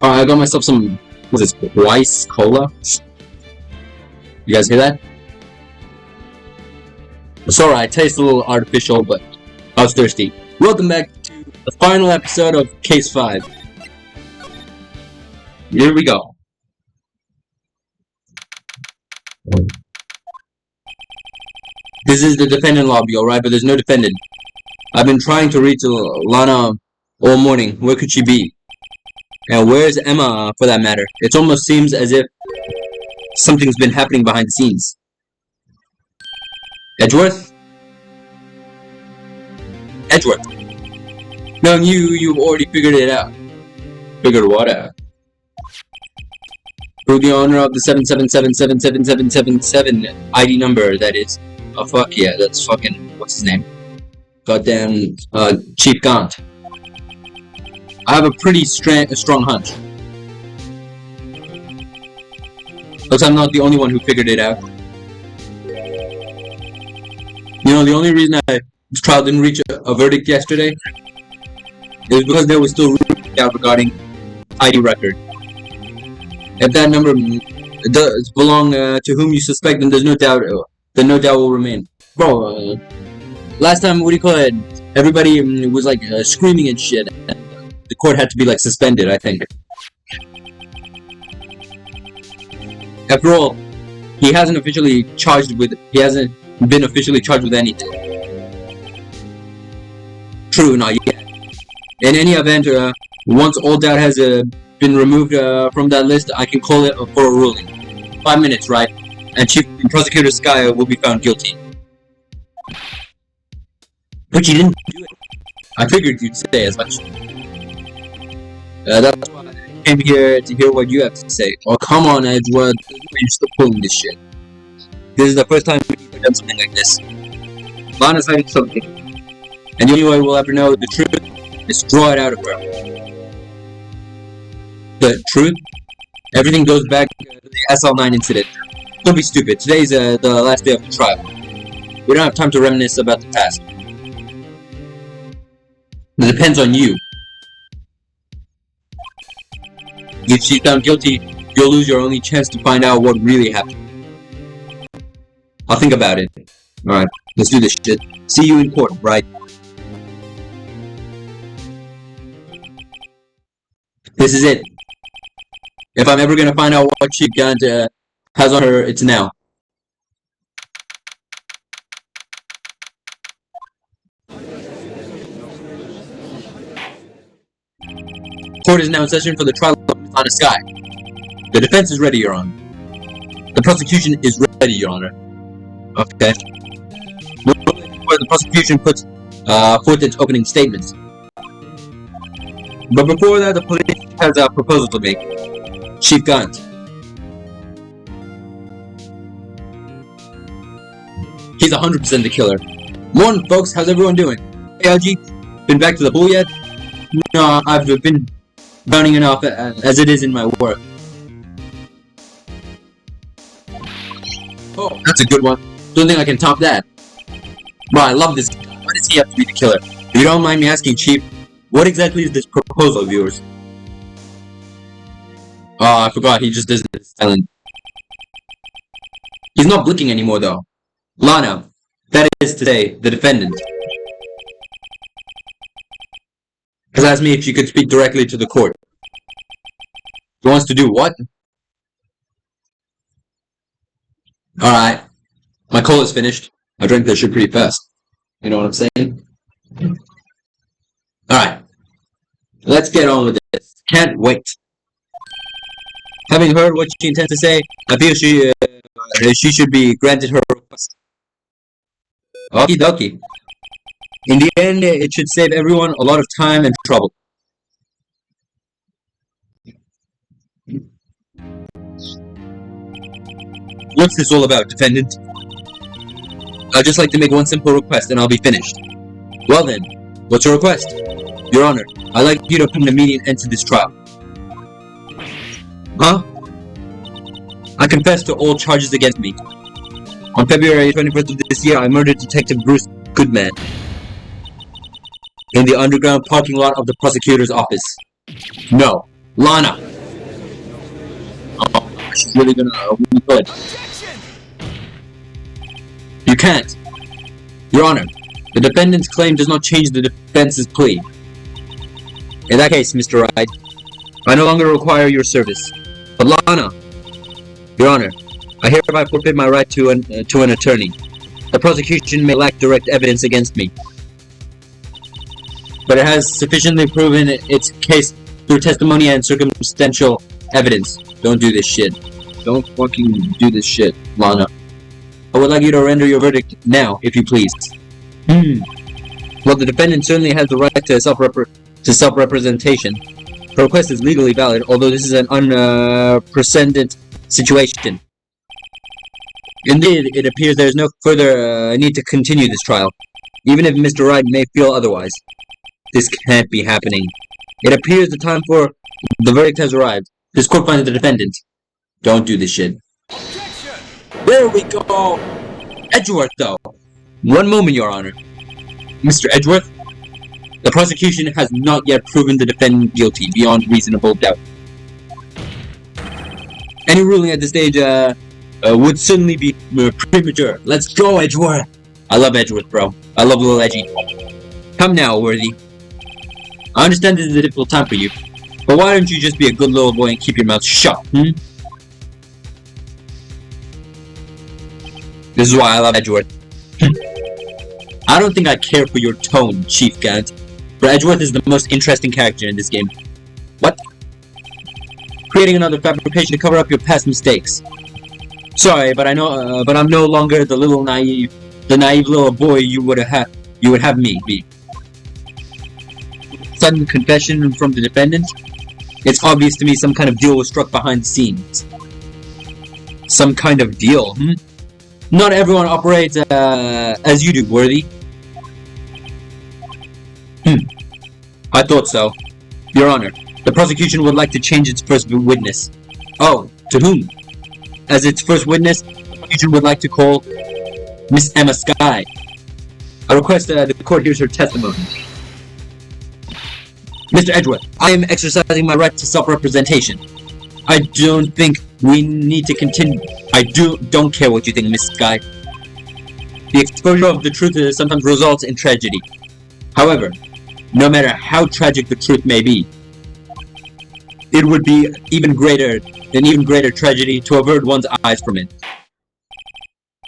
Alright, I got myself some, what's this, Weiss Cola? You guys hear that? It's alright, it tastes a little artificial, but I was thirsty. Welcome back to the final episode of Case 5. Here we go. This is the defendant lobby, alright, but there's no defendant. I've been trying to reach Lana all morning. Where could she be? And where's Emma, for that matter? It almost seems as if something's been happening behind the scenes. Edgeworth? Edgeworth. No, you've already figured it out. Figured what out? Through the owner of the 777777777 ID number, that is. Oh fuck yeah, that's fucking, what's his name? Goddamn, Chief Gaunt. I have a pretty strong hunch. Looks I'm not the only one who figured it out. You know, the only reason this trial didn't reach a verdict yesterday is because there was still doubt regarding ID record. If that number does belong to whom you suspect, then there's no doubt. Then no doubt will remain. Bro, last time, what do you call it? Everybody was like screaming and shit. And the court had to be like suspended, I think. After all, he hasn't been officially charged with anything. True, not yet. In any event, once all doubt has been removed from that list, I can call it for a ruling. 5 minutes, right? And Chief Prosecutor Sky will be found guilty. But you didn't do it. I figured you'd say as much. That's why I came here to hear what you have to say. Oh, come on, Edgeworth. You're still pulling this shit. This is the first time we've done something like this. Lana's hiding something. And the only way we'll ever know the truth is to draw it out of her. The truth? Everything goes back to the SL9 incident. Don't be stupid. Today's the last day of the trial. We don't have time to reminisce about the past. It depends on you. If she's found guilty, you'll lose your only chance to find out what really happened. I'll think about it. Alright, let's do this shit. See you in court, right? This is it. If I'm ever gonna find out what Chief Gaunt has on her, it's now. Court is now in session for the trial of Lana Sky. The defense is ready, Your Honor. The prosecution is ready, Your Honor. Okay. Before the prosecution puts forth its opening statements. But before that, the police has a proposal to make. Chief Gaunt. He's 100% the killer. Morning, folks. How's everyone doing? Hey, LG. Been back to the pool yet? No, I've been drowning enough as it is in my work. Oh, that's a good one. Don't think I can top that. Bro, I love this guy. Why does he have to be the killer? If you don't mind me asking, Chief, what exactly is this proposal of yours? Oh, I forgot. He just does this silent. He's not blinking anymore, though. Lana, that is to say, the defendant, has asked me if she could speak directly to the court. She wants to do what? Alright. My cola is finished. I drank that shit pretty fast. You know what I'm saying? Alright. Let's get on with this. Can't wait. Having heard what she intends to say, I feel she should be granted her request. Okie dokie. In the end, it should save everyone a lot of time and trouble. What's this all about, defendant? I'd just like to make one simple request and I'll be finished. Well then, what's your request? Your Honor, I'd like you to put an immediate end to this trial. Huh? I confess to all charges against me. On February 21st of this year, I murdered Detective Bruce Goodman in the underground parking lot of the prosecutor's office. No. Lana! she's really gonna we could. You can't. Your Honor, the defendant's claim does not change the defense's plea. In that case, Mr. Wright, I no longer require your service. But Lana, Your Honor, I hereby forfeit my right to an attorney. The prosecution may lack direct evidence against me, but it has sufficiently proven its case through testimony and circumstantial evidence. Don't do this shit. Don't fucking do this shit, Lana. I would like you to render your verdict now, if you please. Well, the defendant certainly has the right to self-representation. Her request is legally valid, although this is an unprecedented situation. Indeed, it appears there is no further need to continue this trial, even if Mr. Wright may feel otherwise. This can't be happening. It appears the time for the verdict has arrived. This court finds the defendant. Don't do this shit. There we go! Edgeworth, though. One moment, Your Honor. Mr. Edgeworth, the prosecution has not yet proven the defendant guilty beyond reasonable doubt. Any ruling at this stage would certainly be premature. Let's go, Edgeworth! I love Edgeworth, bro. I love little Edgy. Come now, Worthy. I understand this is a difficult time for you, but why don't you just be a good little boy and keep your mouth shut, This is why I love Edgeworth. I don't think I care for your tone, Chief Gant, but Edgeworth is the most interesting character in this game. What? Creating another fabrication to cover up your past mistakes. Sorry, but but I'm no longer the naive little boy you would have me be. Sudden confession from the defendant? It's obvious to me some kind of deal was struck behind the scenes. Some kind of deal, Not everyone operates as you do, Worthy. I thought so. Your Honor, the prosecution would like to change its first witness. Oh, to whom? As its first witness, the prosecution would like to call Miss Emma Skye. I request that the court hears her testimony. Mr. Edgeworth, I am exercising my right to self-representation. I don't think we need to continue. I don't care what you think, Miss Skye. The exposure of the truth sometimes results in tragedy. However, no matter how tragic the truth may be, it would be an even greater tragedy to avert one's eyes from it.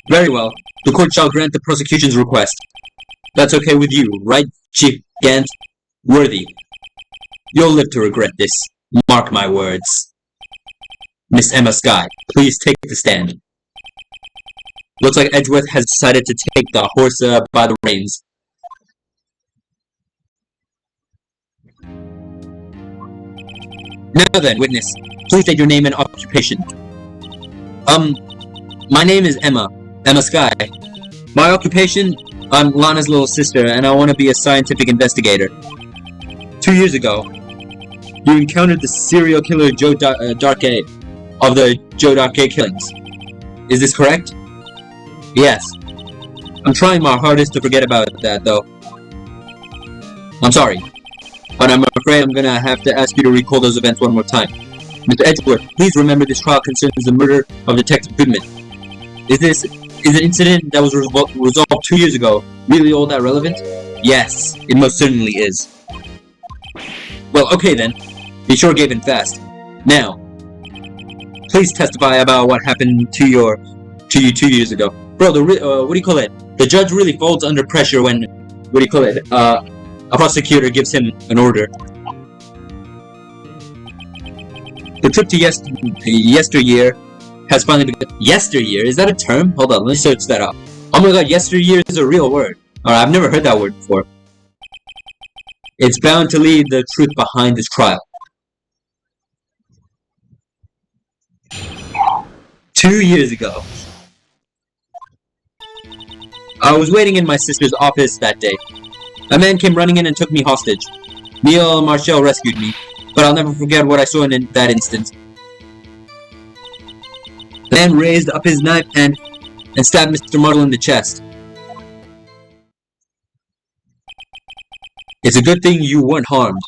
Very well. The court shall grant the prosecution's request. That's okay with you, right, Chief Gant? Worthy. You'll live to regret this. Mark my words. Miss Emma Skye, please take the stand. Looks like Edgeworth has decided to take the horse by the reins. Now then, witness, please state your name and occupation. My name is Emma Skye. My occupation, I'm Lana's little sister, and I want to be a scientific investigator. 2 years ago, you encountered the serial killer Joe Darkey of the Joe Darkey killings. Is this correct? Yes. I'm trying my hardest to forget about that, though. I'm sorry, but I'm afraid I'm gonna have to ask you to recall those events one more time. Mr. Edgeworth, please remember this trial concerns the murder of Detective Goodman. Is an incident that was resolved 2 years ago really all that relevant? Yes, it most certainly is. Well, okay then. Be sure gave in fast. Now, please testify about what happened to you 2 years ago. Bro, what do you call it? The judge really folds under pressure when, a prosecutor gives him an order. The trip to yesteryear has finally begun. Yesteryear? Is that a term? Hold on, let me search that up. Oh my god, yesteryear is a real word. Alright, I've never heard that word before. It's bound to lead the truth behind this trial. 2 years ago. I was waiting in my sister's office that day. A man came running in and took me hostage. Neil Marshall rescued me, but I'll never forget what I saw in that instant. The man raised up his knife and stabbed Mr. Muddle in the chest. It's a good thing you weren't harmed.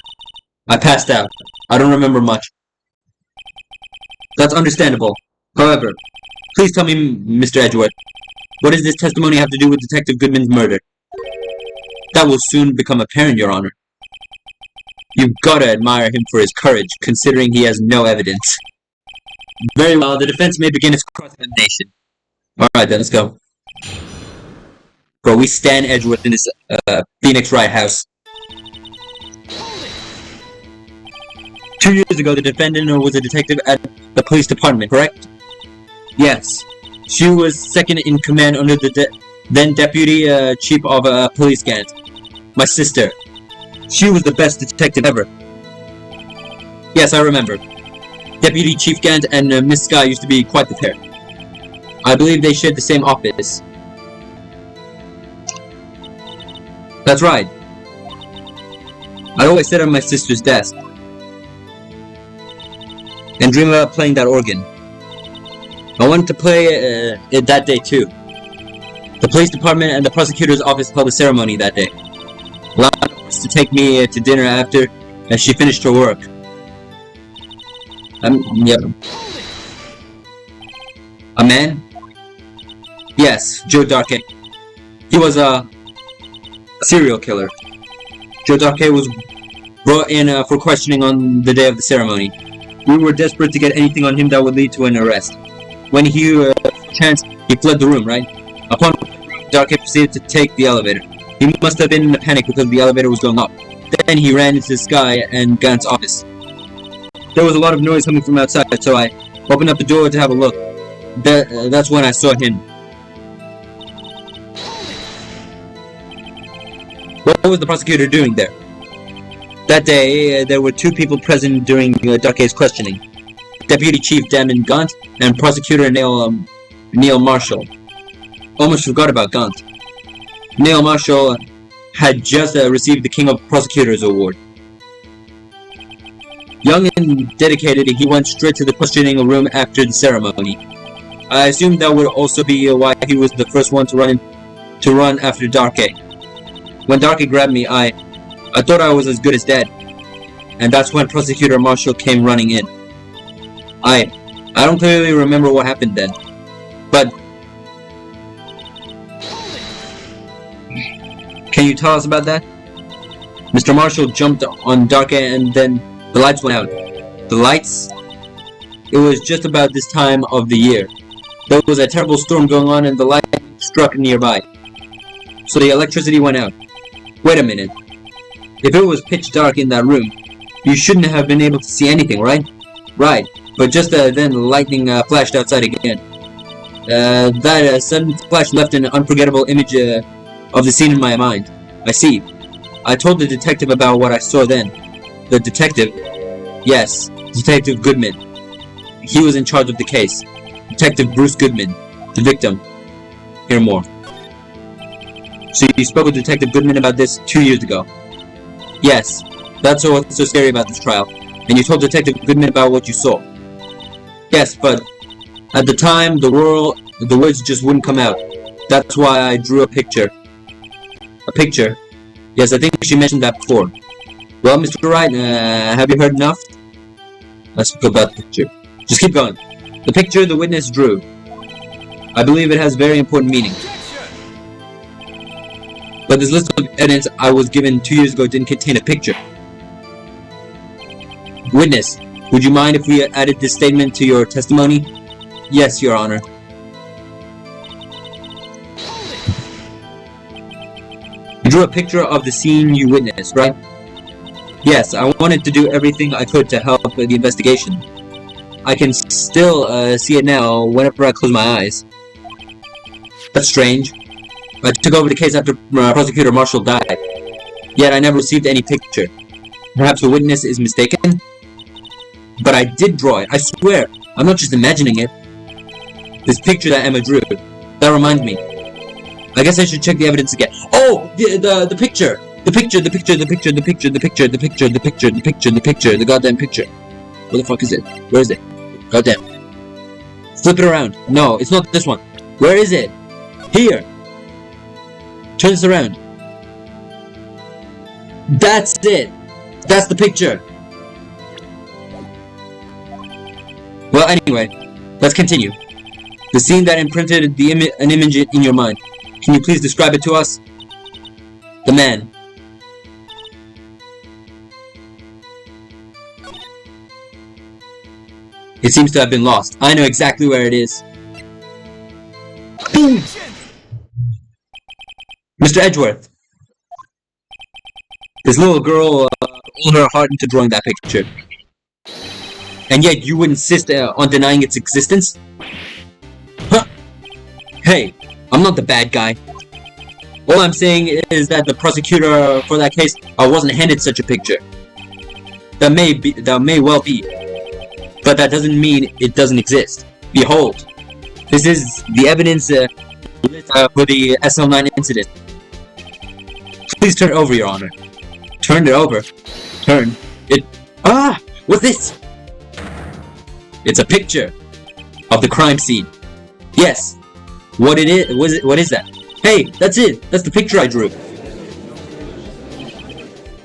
I passed out. I don't remember much. That's understandable. However, please tell me, Mr. Edgeworth, what does this testimony have to do with Detective Goodman's murder? That will soon become apparent, Your Honor. You've gotta admire him for his courage, considering he has no evidence. Very well, the defense may begin its cross-examination. Alright then, let's go. Bro, we stand Edgeworth in this Phoenix Wright house. 2 years ago, the defendant was a detective at the police department, correct? Yes. She was second in command under the then deputy chief of police Gant. My sister. She was the best detective ever. Yes, I remember. Deputy Chief Gant and Miss Sky used to be quite the pair. I believe they shared the same office. That's right. I always sit at my sister's desk and dream about playing that organ. I wanted to play it that day too. The police department and the prosecutor's office held a ceremony that day. Allowed us to take me to dinner after as she finished her work. Yep. A man? Yes, Joe Darkey. He was a serial killer. Joe Darkey was brought in for questioning on the day of the ceremony. We were desperate to get anything on him that would lead to an arrest. When he chanced, he fled the room, right? Upon Darkey proceeded to take the elevator. He must have been in a panic because the elevator was going up. Then he ran into Sky and Gant's office. There was a lot of noise coming from outside, so I opened up the door to have a look. That's when I saw him. What was the prosecutor doing there? That day, there were two people present during Darkey's questioning. Deputy Chief Damon Gaunt and Prosecutor Neil Marshall. Almost forgot about Gaunt. Neil Marshall had just received the King of Prosecutors Award. Young and dedicated, he went straight to the questioning room after the ceremony. I assumed that would also be why he was the first one to run after Darkey. When Darkey grabbed me, I thought I was as good as dead. And that's when Prosecutor Marshall came running in. I don't clearly remember what happened then. But can you tell us about that? Mr. Marshall jumped on Darkey and then the lights went out. The lights? It was just about this time of the year. There was a terrible storm going on and the lightning struck nearby. So the electricity went out. Wait a minute. If it was pitch dark in that room, you shouldn't have been able to see anything, right? Right. But just then lightning flashed outside again. That sudden flash left an unforgettable image of the scene in my mind. I see. I told the detective about what I saw then. The detective? Yes, Detective Goodman. He was in charge of the case. Detective Bruce Goodman, the victim. Hear more. So you spoke with Detective Goodman about this 2 years ago? Yes, that's what's so scary about this trial. And you told Detective Goodman about what you saw? Yes, but at the time, the words just wouldn't come out. That's why I drew a picture. A picture? Yes, I think she mentioned that before. Well, Mr. Wright, have you heard enough? Let's go about the picture. Just keep going. The picture the witness drew. I believe it has very important meaning. But this list of evidence I was given 2 years ago didn't contain a picture. Witness, would you mind if we added this statement to your testimony? Yes, Your Honor. You drew a picture of the scene you witnessed, right? Yes, I wanted to do everything I could to help the investigation. I can still see it now whenever I close my eyes. That's strange. I took over the case after Prosecutor Marshall died. Yet I never received any picture. Perhaps the witness is mistaken? But I did draw it, I swear. I'm not just imagining it. This picture that Emma drew. That reminds me. I guess I should check the evidence again. Oh! The picture! The picture, the picture, the picture, the picture, the picture, the picture, the picture, the picture, the picture, the goddamn picture. Where the fuck is it? Where is it? Goddamn. Flip it around. No, it's not this one. Where is it? Here! Turn this around. That's it! That's the picture! Well, anyway, Let's continue. The scene that imprinted an image in your mind. Can you please describe it to us? The man. It seems to have been lost. I know exactly where it is. Boom! Mr. Edgeworth. This little girl all her heart into drawing that picture. And yet you would insist on denying its existence? Huh? Hey, I'm not the bad guy. All I'm saying is that the prosecutor for that case wasn't handed such a picture. That may well be. But that doesn't mean it doesn't exist. Behold, this is the evidence for the SL9 incident. Please turn it over, Your Honor. Turn it over. Turn it. Ah! What's this? It's a picture of the crime scene. Yes. What is that? Hey, that's it. That's the picture I drew.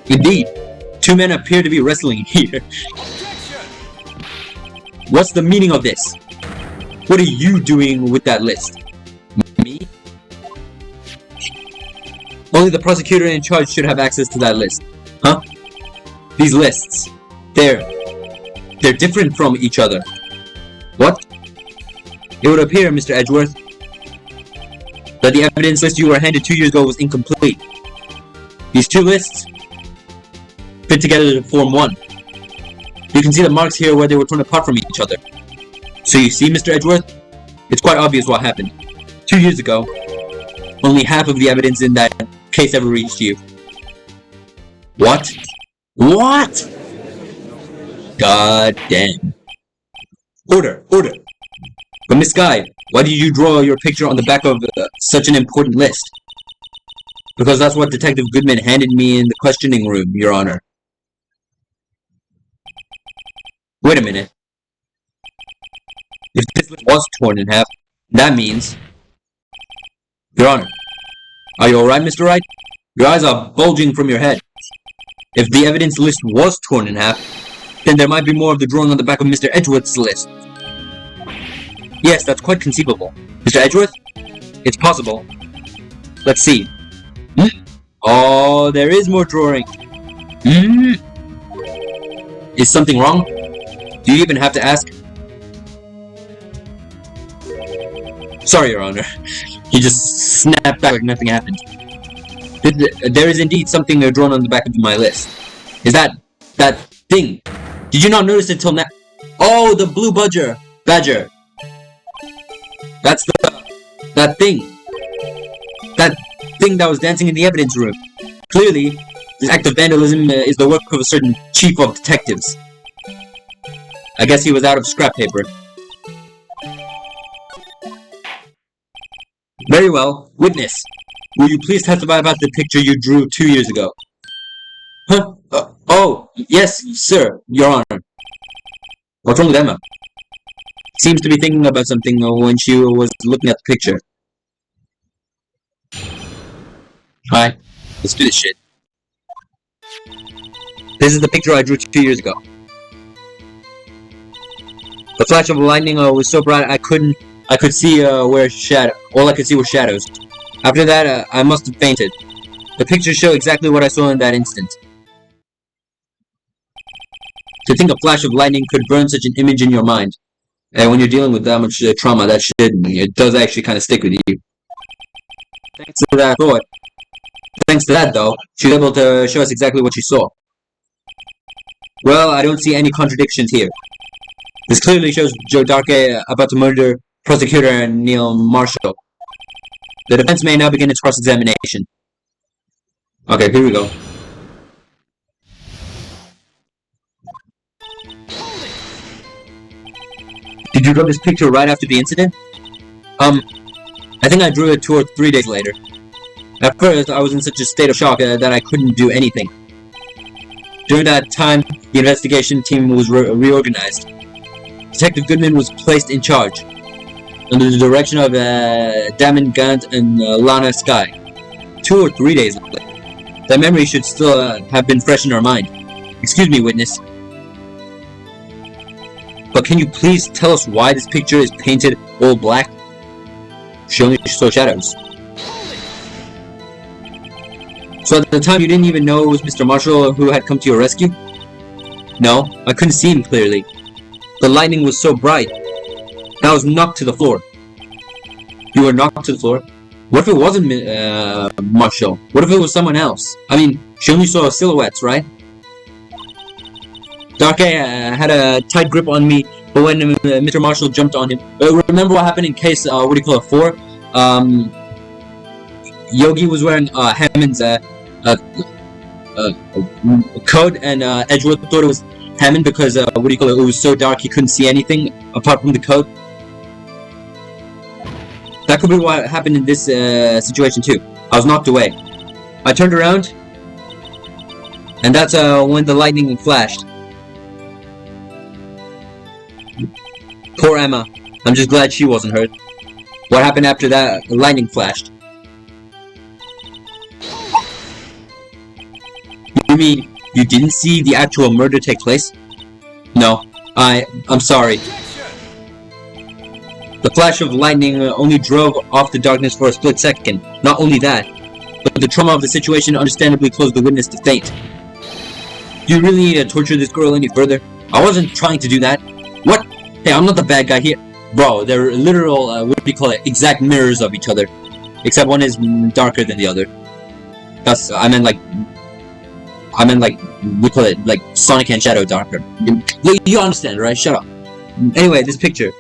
Indeed. Two men appear to be wrestling here. What's the meaning of this? What are you doing with that list? Me? Only the prosecutor in charge should have access to that list. Huh? These lists. They're different from each other. What? It would appear, Mr. Edgeworth, that the evidence list you were handed 2 years ago was incomplete. These two lists fit together to form one. You can see the marks here where they were torn apart from each other. So you see, Mr. Edgeworth, it's quite obvious what happened. 2 years ago, only half of the evidence in that case ever reached you. What? What? God damn. Order, order. But Miss Guy, why did you draw your picture on the back of such an important list? Because that's what Detective Goodman handed me in the questioning room, Your Honor. Wait a minute. If this list was torn in half, that means... Your Honor, are you alright, Mr. Wright? Your eyes are bulging from your head. If the evidence list was torn in half, then there might be more of the drawing on the back of Mr. Edgeworth's list. Yes, that's quite conceivable. Mr. Edgeworth? It's possible. Let's see. Oh, there is more drawing. Is something wrong? Do you even have to ask? Sorry, Your Honor. He just snapped back like nothing happened. There is indeed something drawn on the back of my list. Is that thing? Did you not notice it till now? Oh, the blue badger. That's that thing. That thing that was dancing in the evidence room. Clearly, this act of vandalism is the work of a certain chief of detectives. I guess he was out of scrap paper. Very well. Witness, will you please testify about the picture you drew 2 years ago? Huh? Oh, yes, sir, Your Honor. What's wrong with Emma? Seems to be thinking about something when she was looking at the picture. Alright, let's do this shit. This is the picture I drew 2 years ago. The flash of lightning was so bright I could see all I could see were shadows. After that, I must have fainted. The pictures show exactly what I saw in that instant. To think a flash of lightning could burn such an image in your mind. And when you're dealing with that much trauma, that shit, it does actually kind of stick with you. Thanks to that, though, she was able to show us exactly what she saw. Well, I don't see any contradictions here. This clearly shows Joe Darke about to murder prosecutor Neil Marshall. The defense may now begin its cross-examination. Okay, here we go. Did you draw this picture right after the incident? I think I drew it 2 or 3 days later. At first, I was in such a state of shock that I couldn't do anything. During that time, the investigation team was reorganized. Detective Goodman was placed in charge, under the direction of Damon Gant and Lana Sky. 2 or 3 days later. That memory should still have been fresh in our mind. Excuse me, witness. But can you please tell us why this picture is painted all black? She only saw shadows. So at the time you didn't even know it was Mr. Marshall who had come to your rescue? No, I couldn't see him clearly. The lightning was so bright. I was knocked to the floor. You were knocked to the floor? What if it wasn't Marshall? What if it was someone else? I mean, she only saw silhouettes, right? Dark had a tight grip on me, but when Mr. Marshall jumped on him... remember what happened in case, 4? Yogi was wearing Hammond's coat, and Edgeworth thought it was Hammond because, it was so dark he couldn't see anything apart from the coat. That could be what happened in this situation too. I was knocked away. I turned around, and that's when the lightning flashed. Poor Emma. I'm just glad she wasn't hurt. What happened after that? The lightning flashed. You mean you didn't see the actual murder take place? No. I'm sorry. The flash of lightning only drove off the darkness for a split second. Not only that, but the trauma of the situation understandably caused the witness to faint. Do you really need to torture this girl any further? I wasn't trying to do that. What? Hey, I'm not the bad guy here. Bro, they're literal, exact mirrors of each other. Except one is darker than the other. That's, I meant like, we call it, like, Sonic and Shadow darker. You understand, right? Shut up. Anyway, this picture.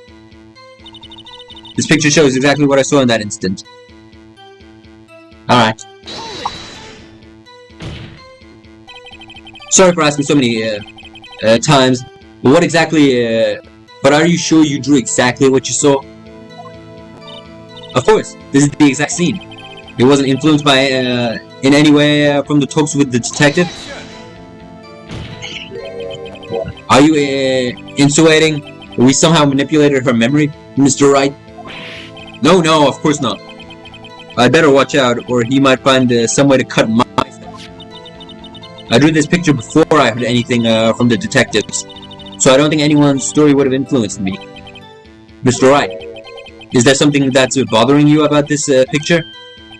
This picture shows exactly what I saw in that instant. Alright. Sorry for asking so many, times. But what exactly, but are you sure you drew exactly what you saw? Of course, this is the exact scene. It wasn't influenced by, in any way, from the talks with the detective? Are you, insinuating we somehow manipulated her memory, Mr. Wright? No, of course not. I'd better watch out, or he might find some way to cut my stuff. I drew this picture before I heard anything from the detectives, so I don't think anyone's story would have influenced me. Mr. Wright, is there something that's bothering you about this picture?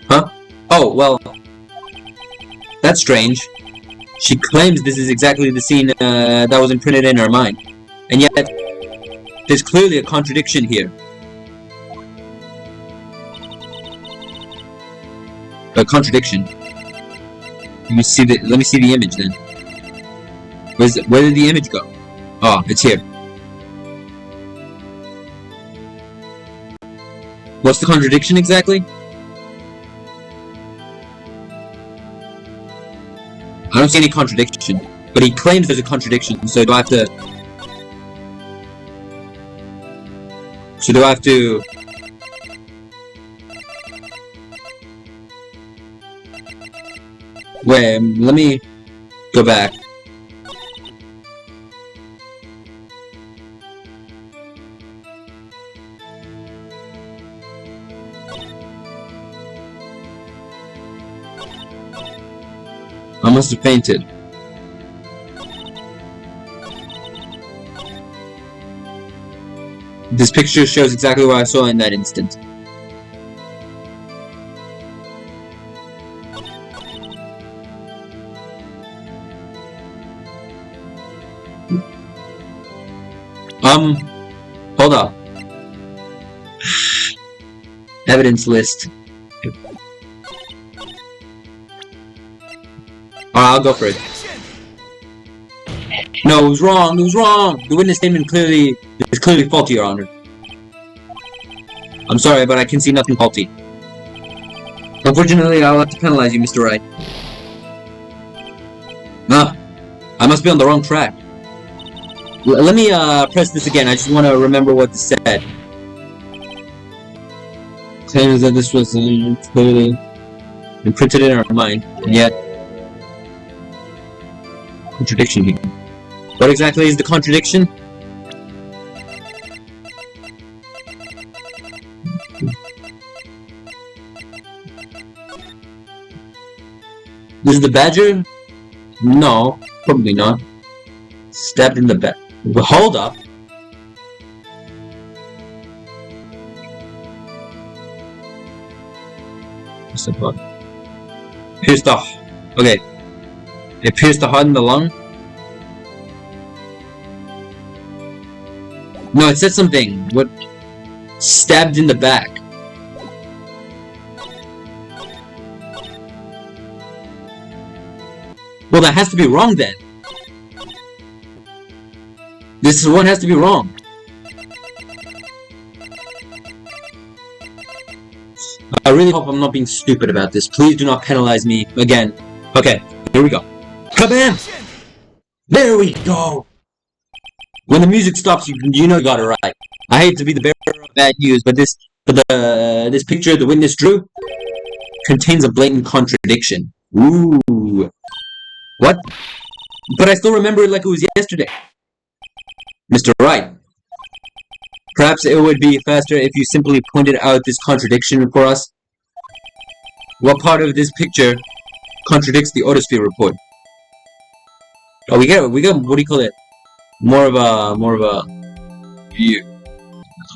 Huh? Oh, well, that's strange. She claims this is exactly the scene that was imprinted in her mind, and yet there's clearly a contradiction here. A contradiction. Let me see the image then. Where did the image go? Oh, it's here. What's the contradiction exactly? I don't see any contradiction, but he claims there's a contradiction, so do I have to... Wait, let me go back. I must have fainted. This picture shows exactly what I saw in that instant. Hold up. Evidence list. Alright, I'll go for it. No, it was wrong, The witness statement is clearly faulty, Your Honor. I'm sorry, but I can see nothing faulty. Unfortunately, I'll have to penalize you, Mr. Wright. I must be on the wrong track. Let me press this again. I just want to remember what this said. Claims that this was clearly imprinted in our mind, and yet contradiction here. What exactly is the contradiction? This is the badger? No, probably not. Stabbed in the back. Well, hold up. Pierce the... Okay. It pierced the heart and the lung? No, it said something. What? Stabbed in the back. Well, that has to be wrong then. This one has to be wrong. I really hope I'm not being stupid about this. Please do not penalize me again. Okay, here we go. Kabam! There we go! When the music stops, you know you got it right. I hate to be the bearer of bad news, but this picture the witness drew contains a blatant contradiction. Ooh. What? But I still remember it like it was yesterday. Mr. Wright. Perhaps it would be faster if you simply pointed out this contradiction for us. What part of this picture contradicts the autopsy report? Oh, we got, what do you call it? More of a view.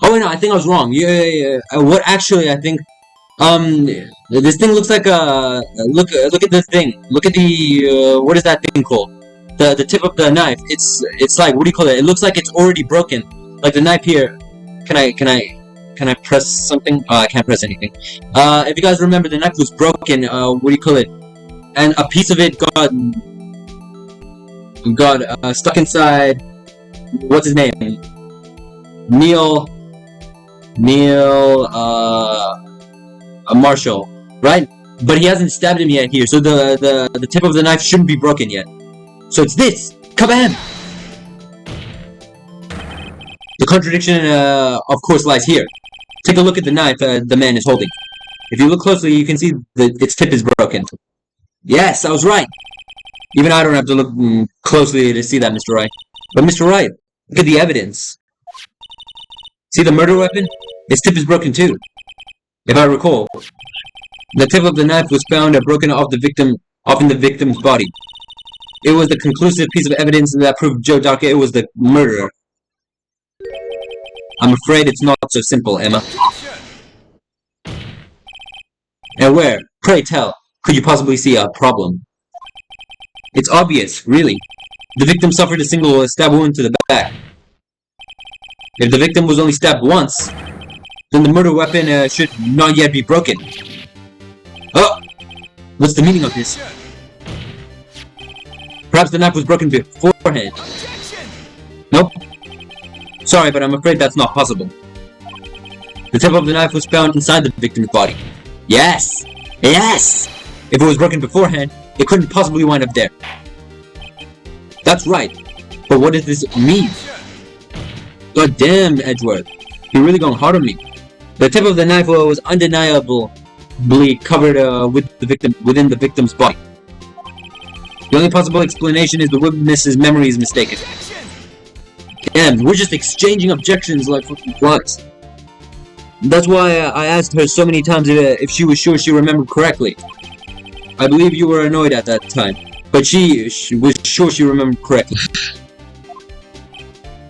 Oh wait, no, I think I was wrong. Yeah. What actually I think, this thing looks like a, look at this thing. Look at the, what is that thing called? The tip of the knife. It's like, what do you call it? It looks like it's already broken. Like the knife here. Can I press something? Oh, I can't press anything. If you guys remember, the knife was broken, what do you call it? And a piece of it got stuck inside, what's his name? Neil, Marshall, right? But he hasn't stabbed him yet here, so the tip of the knife shouldn't be broken yet. So it's this! Kabam! The contradiction, of course, lies here. Take a look at the knife the man is holding. If you look closely, you can see that its tip is broken. Yes, I was right! Even I don't have to look closely to see that, Mr. Wright. But Mr. Wright, look at the evidence. See the murder weapon? Its tip is broken too. If I recall, the tip of the knife was found broken off in the victim's body. It was the conclusive piece of evidence that proved Joe Darkey was the murderer. I'm afraid it's not so simple, Emma. And where, pray tell, could you possibly see a problem? It's obvious, really. The victim suffered a single stab wound to the back. If the victim was only stabbed once, then the murder weapon should not yet be broken. Oh! What's the meaning of this? Perhaps the knife was broken beforehand. Nope. Sorry, but I'm afraid that's not possible. The tip of the knife was found inside the victim's body. Yes! Yes! If it was broken beforehand, it couldn't possibly wind up there. That's right. But what does this mean? God damn, Edgeworth. You're really going hard on me. The tip of the knife was undeniably covered within the victim's body. The only possible explanation is the witness's memory is mistaken. Damn, we're just exchanging objections like fucking flies. That's why I asked her so many times if she was sure she remembered correctly. I believe you were annoyed at that time, but she was sure she remembered correctly.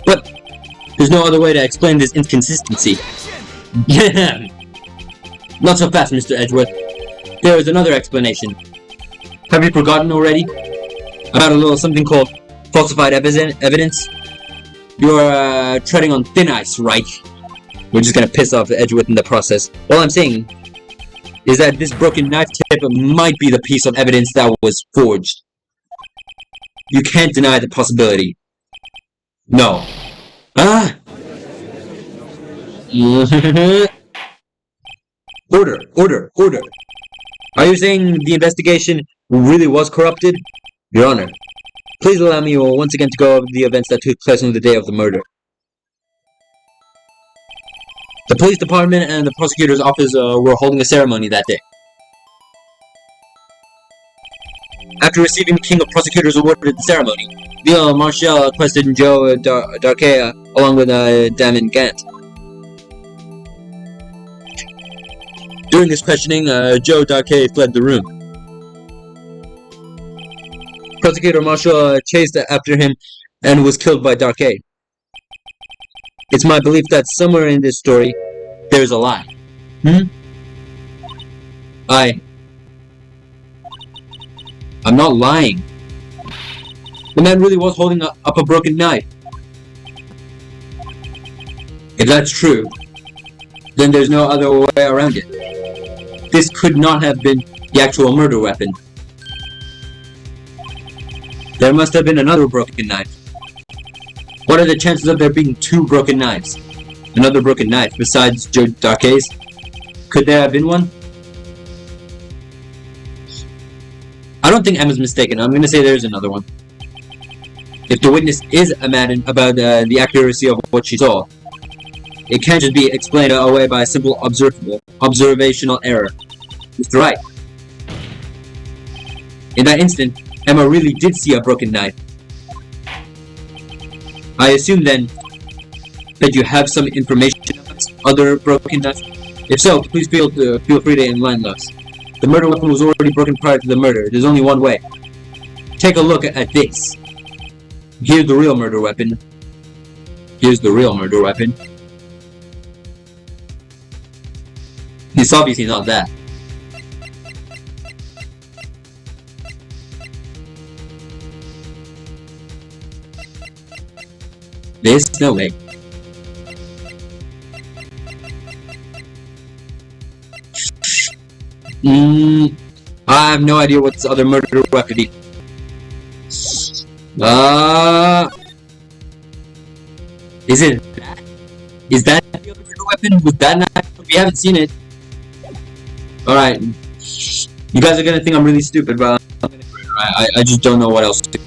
But there's no other way to explain this inconsistency. Not so fast, Mr. Edgeworth. There is another explanation. Have you forgotten already? About a little something called falsified evidence? You're treading on thin ice, right? We're just gonna piss off Edgeworth in the process. All I'm saying is that this broken knife tip might be the piece of evidence that was forged. You can't deny the possibility. No. Ah! Order. Are you saying the investigation really was corrupted? Your Honor, please allow me once again to go over the events that took place on the day of the murder. The police department and the prosecutor's office were holding a ceremony that day. After receiving the King of Prosecutors Award at the ceremony, Neil Marshall requested Joe Darkey along with Damon Gant. During this questioning, Joe Darkey fled the room. Prosecutor Marshall chased after him and was killed by Darkey. It's my belief that somewhere in this story, there's a lie. I'm not lying. The man really was holding up a broken knife. If that's true, then there's no other way around it. This could not have been the actual murder weapon. There must have been another broken knife. What are the chances of there being two broken knives? Another broken knife besides Joe Darkey's? Could there have been one? I don't think Emma's mistaken. I'm going to say there's another one. If the witness is mad about the accuracy of what she saw, it can't just be explained away by a simple observational error. Mr. Wright. In that instant, Emma really did see a broken knife. I assume then that you have some information about other broken knives. If so, please feel free to enlighten us. The murder weapon was already broken prior to the murder. There's only one way. Take a look at this. Here's the real murder weapon. Here's the real murder weapon. It's obviously not that. This? No way. I have no idea what this other murder weapon be. Is it that? Is that the other murder weapon? Was that not? We haven't seen it. Alright. You guys are gonna think I'm really stupid, but I just don't know what else to do.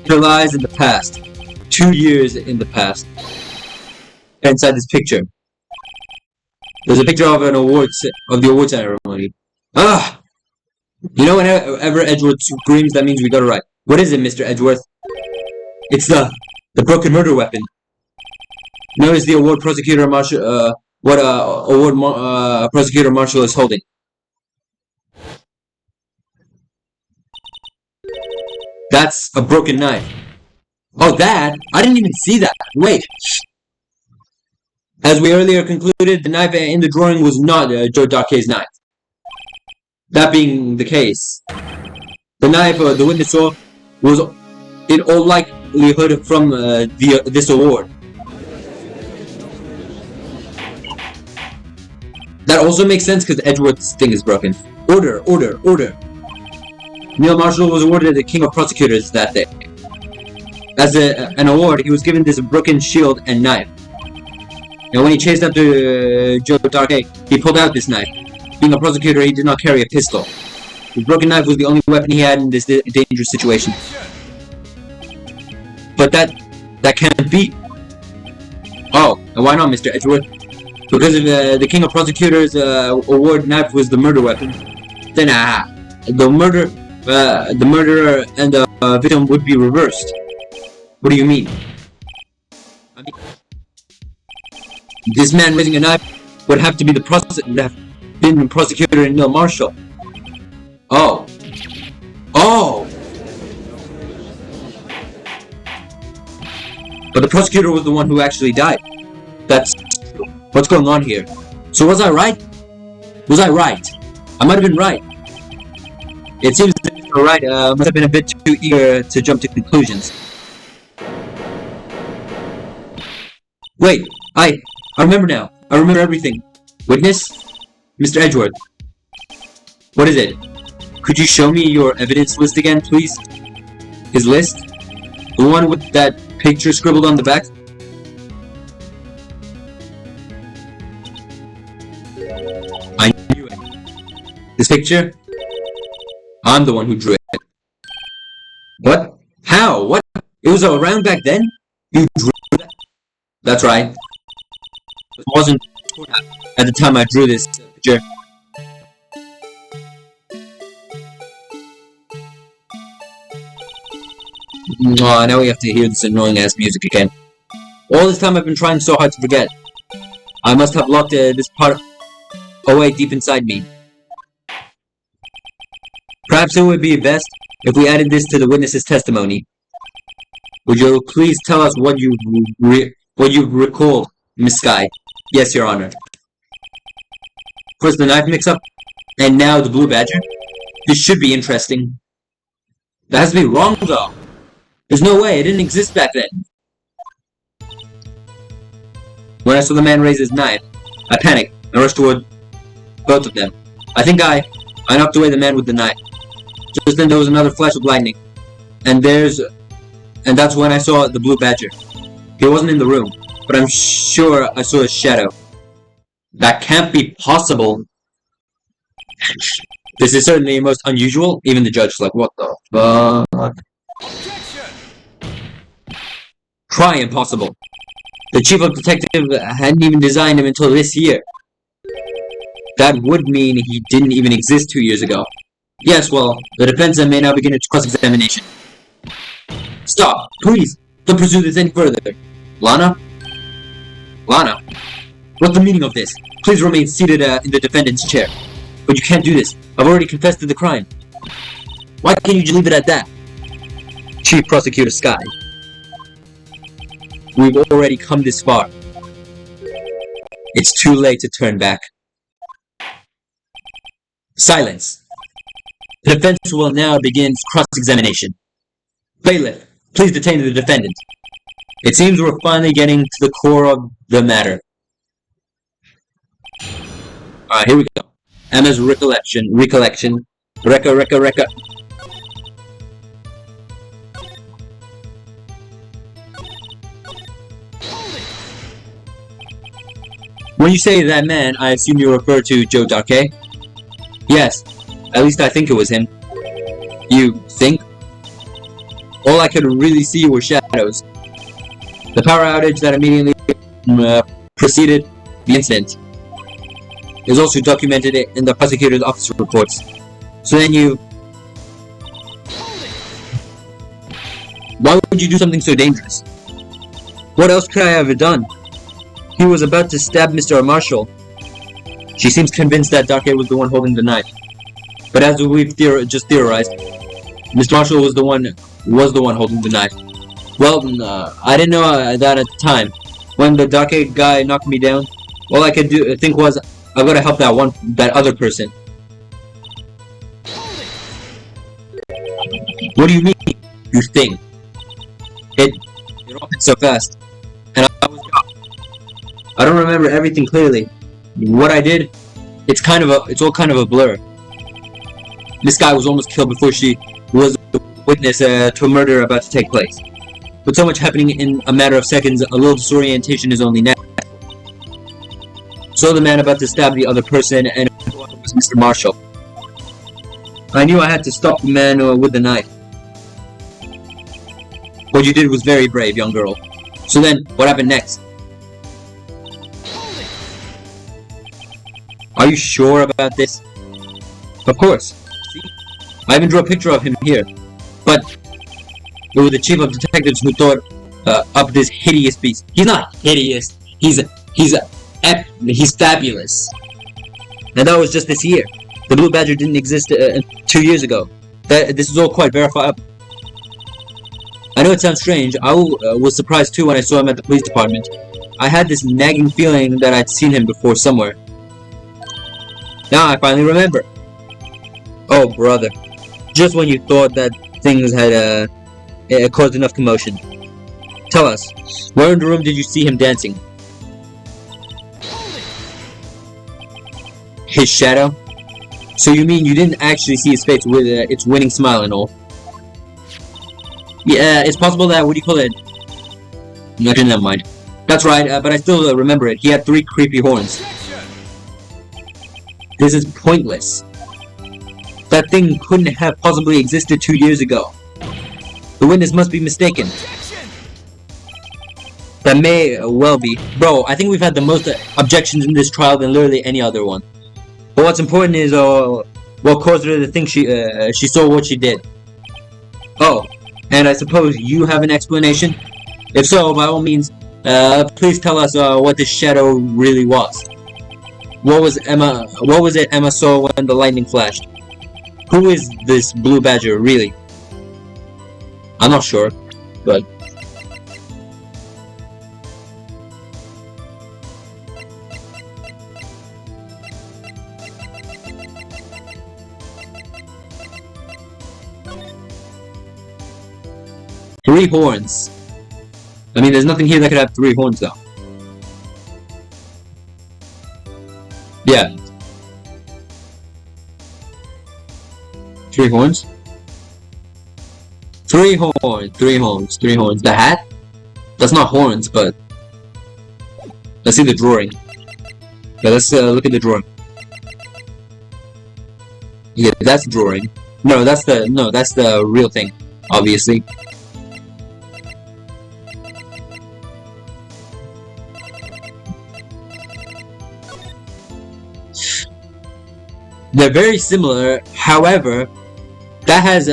It lies in the past. 2 years in the past. Inside this picture. There's a picture of the award ceremony. Ah! You know, whenever Edgeworth screams, that means we got it right. What is it, Mr. Edgeworth? It's the broken murder weapon. Notice the award prosecutor marshal, prosecutor marshal is holding. That's a broken knife. Oh, that? I didn't even see that. Wait. As we earlier concluded, the knife in the drawing was not Joe Darkey's knife. That being the case, the knife the witness saw was in all likelihood from this award. That also makes sense because Edgeworth's thing is broken. Order, order, order. Neil Marshall was awarded the King of Prosecutors that day. As an award, he was given this broken shield and knife. And when he chased after Joe Darkey, he pulled out this knife. Being a prosecutor, he did not carry a pistol. The broken knife was the only weapon he had in this dangerous situation. But that can't be. Oh, and why not, Mr. Edgeworth? Because if the King of Prosecutors award knife was the murder weapon, then the murderer and the victim would be reversed. What do you mean? I mean, this man raising a knife would have to be the prosecutor in Neil Marshall. Oh. Oh! But the prosecutor was the one who actually died. That's what's going on here. So was I right? Was I right? I might have been right. It seems that Mr. Wright must have been a bit too eager to jump to conclusions. Wait, I remember now. I remember everything. Witness? Mr. Edgeworth. What is it? Could you show me your evidence list again, please? His list? The one with that picture scribbled on the back? I knew it. This picture? I'm the one who drew it. What? How? What? It was around back then? You drew that? That's right. It wasn't at the time I drew this picture. Oh, now we have to hear this annoying ass music again. All this time I've been trying so hard to forget. I must have locked this part away deep inside me. Perhaps it would be best if we added this to the witness's testimony. Would you please tell us what you recalled, Miss Skye? Yes, Your Honor. First, the knife mix-up. And now the Blue Badger? This should be interesting. That has to be wrong, though. There's no way, it didn't exist back then. When I saw the man raise his knife, I panicked and rushed toward both of them. I think I knocked away the man with the knife. Just then there was another flash of lightning. And that's when I saw the Blue Badger. He wasn't in the room, but I'm sure I saw his shadow. That can't be possible. This is certainly most unusual. Even the judge's like, what the fuck? Try impossible. The chief of detective hadn't even designed him until this year. That would mean he didn't even exist 2 years ago. Yes, well, the defense may now begin its cross-examination. Stop! Please! Don't pursue this any further. Lana? Lana? What's the meaning of this? Please remain seated in the defendant's chair. But you can't do this. I've already confessed to the crime. Why can't you just leave it at that? Chief Prosecutor Sky. We've already come this far. It's too late to turn back. Silence. The defense will now begin cross-examination. Bailiff, please detain the defendant. It seems we're finally getting to the core of the matter. Alright, here we go. Emma's recollection. Recca. When you say that man, I assume you refer to Joe Darkey? Yes, at least I think it was him. You think? All I could really see were shadows. The power outage that immediately preceded the incident is also documented in the prosecutor's office reports. So then you... Why would you do something so dangerous? What else could I have done? He was about to stab Mr. Marshall. She seems convinced that Darkey was the one holding the knife. But as we've just theorized, Mr. Marshall was the one holding the knife. Well, I didn't know that at the time. When the Darkey guy knocked me down, all I could think was, I've got to help that other person. What do you mean, you think? It happened so fast, and I was gone. I don't remember everything clearly. What I did, it's all kind of a blur. This guy was almost killed before she was the witness to a murder about to take place. With so much happening in a matter of seconds, a little disorientation is only natural. Saw the man about to stab the other person, and it was Mr. Marshall. I knew I had to stop the man with the knife. What you did was very brave, young girl. So then, what happened next? Are you sure about this? Of course. See? I even drew a picture of him here. But it was the chief of detectives who thought up this hideous beast. He's not hideous. He's fabulous. And that was just this year. The Blue Badger didn't exist 2 years ago. This is all quite verifiable. I know it sounds strange. I was surprised too when I saw him at the police department. I had this nagging feeling that I'd seen him before somewhere. Now I finally remember. Oh, brother. Just when you thought that things had caused enough commotion. Tell us, where in the room did you see him dancing? His shadow? So you mean you didn't actually see his face with its winning smile and all? Yeah, it's possible that, what do you call it? Actually, never mind. That's right, but I still remember it. He had 3 creepy horns. This is pointless. That thing couldn't have possibly existed 2 years ago. The witness must be mistaken. That may well be. Bro, I think we've had the most objections in this trial than literally any other one. But what's important is what caused her to think she saw what she did. Oh, and I suppose you have an explanation? If so, by all means, please tell us what this shadow really was. What was it Emma saw when the lightning flashed? Who is this Blue Badger, really? I'm not sure, but... 3 horns. I mean, there's nothing here that could have 3 horns, though. Yeah. 3 horns? 3 horns, 3 horns, 3 horns. The hat? That's not horns, but... Let's see the drawing. Yeah, let's look at the drawing. Yeah, that's the drawing. No, that's the real thing, obviously. They're very similar, however, that has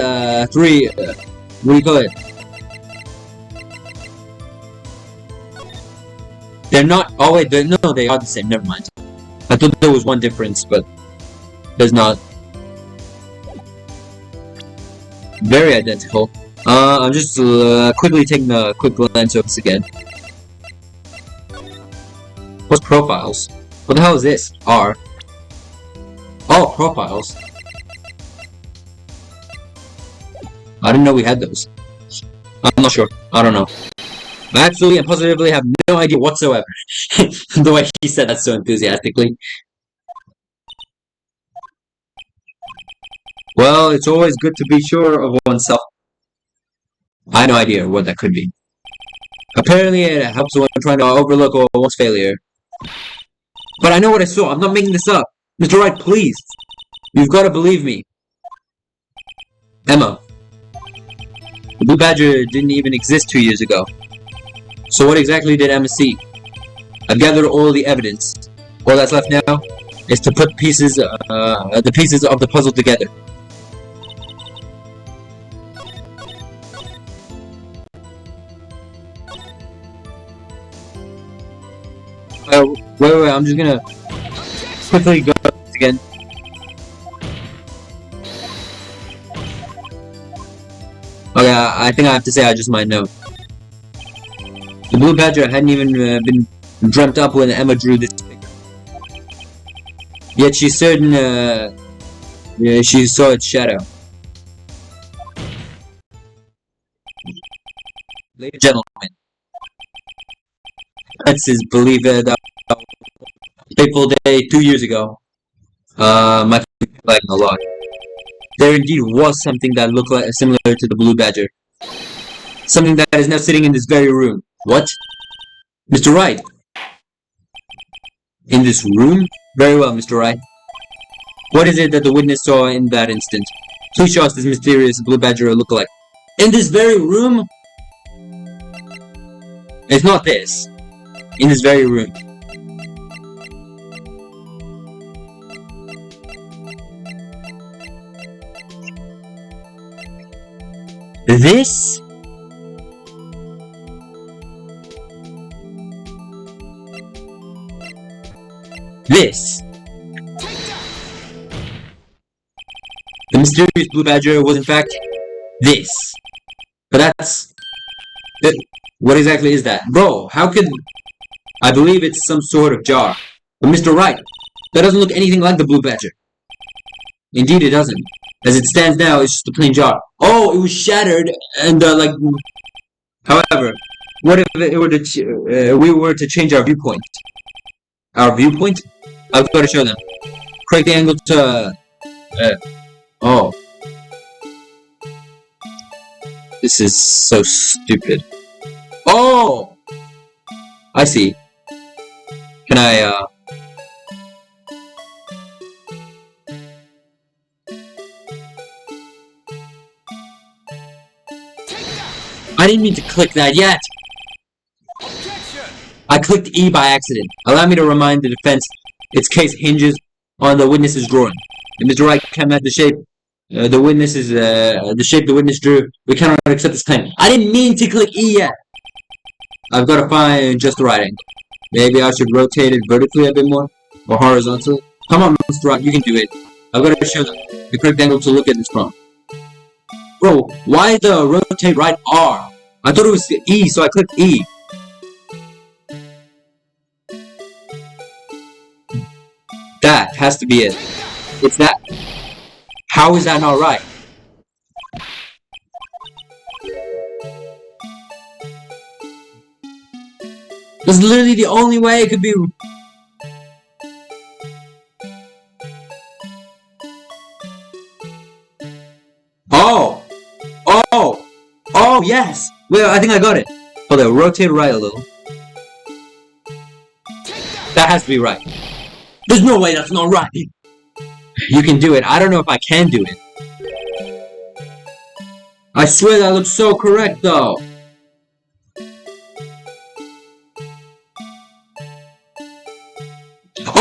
3, what do you call it? They're not, oh wait, no, they are the same, never mind. I thought there was one difference, but there's not. Very identical. I'm just quickly taking a quick glance over this again. What's profiles? What the hell is this? R. Oh, profiles. I didn't know we had those. I'm not sure. I don't know. I absolutely and positively have no idea whatsoever. The way he said that so enthusiastically. Well, it's always good to be sure of oneself. I have no idea what that could be. Apparently it helps when trying to overlook one's failure. But I know what I saw. I'm not making this up. Mr. Wright, please. You've got to believe me. Emma. The Blue Badger didn't even exist 2 years ago. So what exactly did Emma see? I've gathered all the evidence. All that's left now is to put the pieces of the puzzle together. Wait, I'm just gonna quickly go again. Okay, I think I have to say I just might know. The Blue Badger hadn't even been dreamt up when Emma drew this picture. Yet she's certain she saw its shadow. Ladies and gentlemen, that's his belief that fateful day 2 years ago. My like a lot. There indeed was something that looked like similar to the Blue Badger. Something that is now sitting in this very room. What? Mr. Wright? In this room? Very well, Mr. Wright. What is it that the witness saw in that instant? Please show us this mysterious Blue Badger look-alike. In this very room? It's not this. In this very room. This? This. The mysterious Blue Badger was in fact this. But that's... What exactly is that? Bro, how could... I believe it's some sort of jar. But Mr. Wright, that doesn't look anything like the Blue Badger. Indeed it doesn't. As it stands now, it's just a plain jar. Oh, it was shattered and like... However, what if it were to we were to change our viewpoint? Our viewpoint? I've got to show them. Correct the angle to... oh. This is so stupid. Oh! I see. Can I, I didn't mean to click that yet! I clicked E by accident. Allow me to remind the defense its case hinges on the witness's drawing. If Mr. Wright came at the shape the witness drew, we cannot accept this claim. I didn't mean to click E yet! I've got to find just the right angle. Maybe I should rotate it vertically a bit more? Or horizontally? Come on, Mr. Wright, you can do it. I've got to show them the correct angle to look at this from. Bro, why the rotate right R? I thought it was E, so I clicked E. That has to be it. It's that. How is that not right? That's literally the only way it could be. Oh! Oh! Oh, yes! Wait, I think I got it. Hold on, rotate right a little. That has to be right. There's no way that's not right! You can do it. I don't know if I can do it. I swear that looks so correct, though.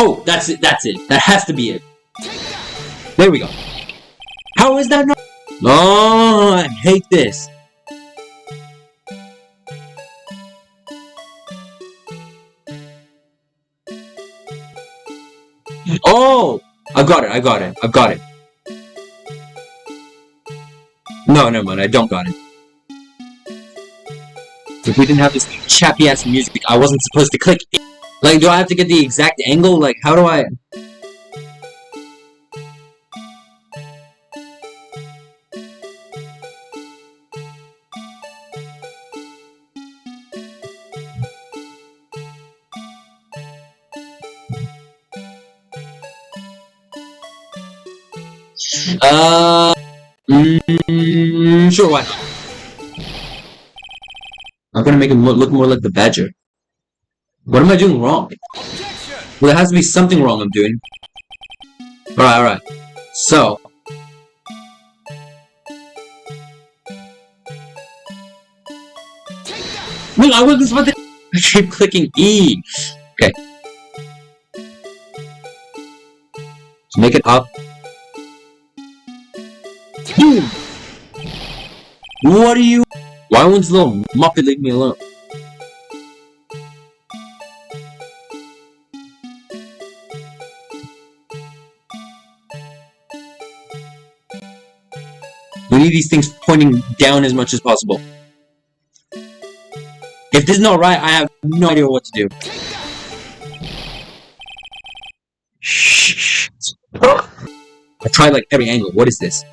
Oh, that's it, that's it. That has to be it. There we go. How is that not? Oh, I hate this. Oh! I got it, I got it, I've got it. No, never mind, I don't got it. If we didn't have this chappy ass music, I wasn't supposed to click it. Like, do I have to get the exact angle? Like, how do I... Sure, why not? I'm gonna make him look more like the badger. What am I doing wrong? Well, there has to be something wrong I'm doing. Alright. So. No, I wasn't supposed to. I keep clicking E. Okay. Let's make it up. Boom! What are you? Why won't this little muppet leave me alone? We need these things pointing down as much as possible. If this is not right, I have no idea what to do. Shh. I tried like every angle. What is this?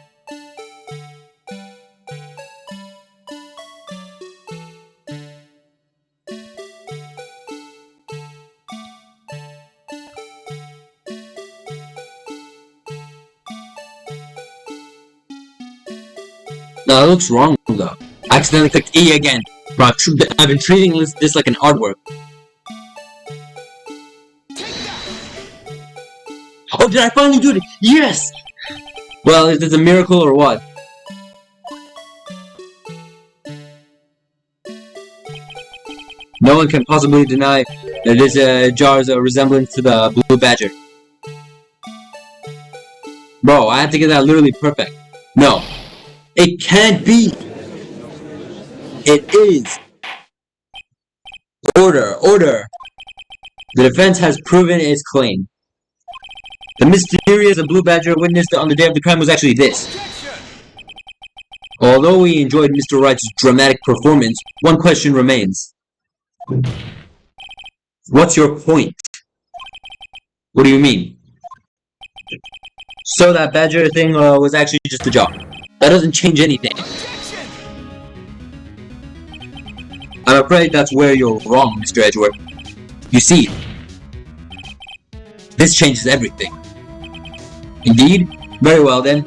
No, that looks wrong though. I accidentally clicked E again. Bro, I've been treating this like an artwork. Oh, did I finally do it? Yes! Well, is this a miracle or what? No one can possibly deny that this jar is a resemblance to the blue badger. Bro, I have to get that literally perfect. No. It can't be! It is! Order! The defense has proven its claim. The mysterious blue badger witnessed on the day of the crime was actually this. Although we enjoyed Mr. Wright's dramatic performance, one question remains. What's your point? What do you mean? So that badger thing was actually just a job. That doesn't change anything. I'm afraid that's where you're wrong, Mr. Edgeworth. You see, this changes everything. Indeed? Very well then.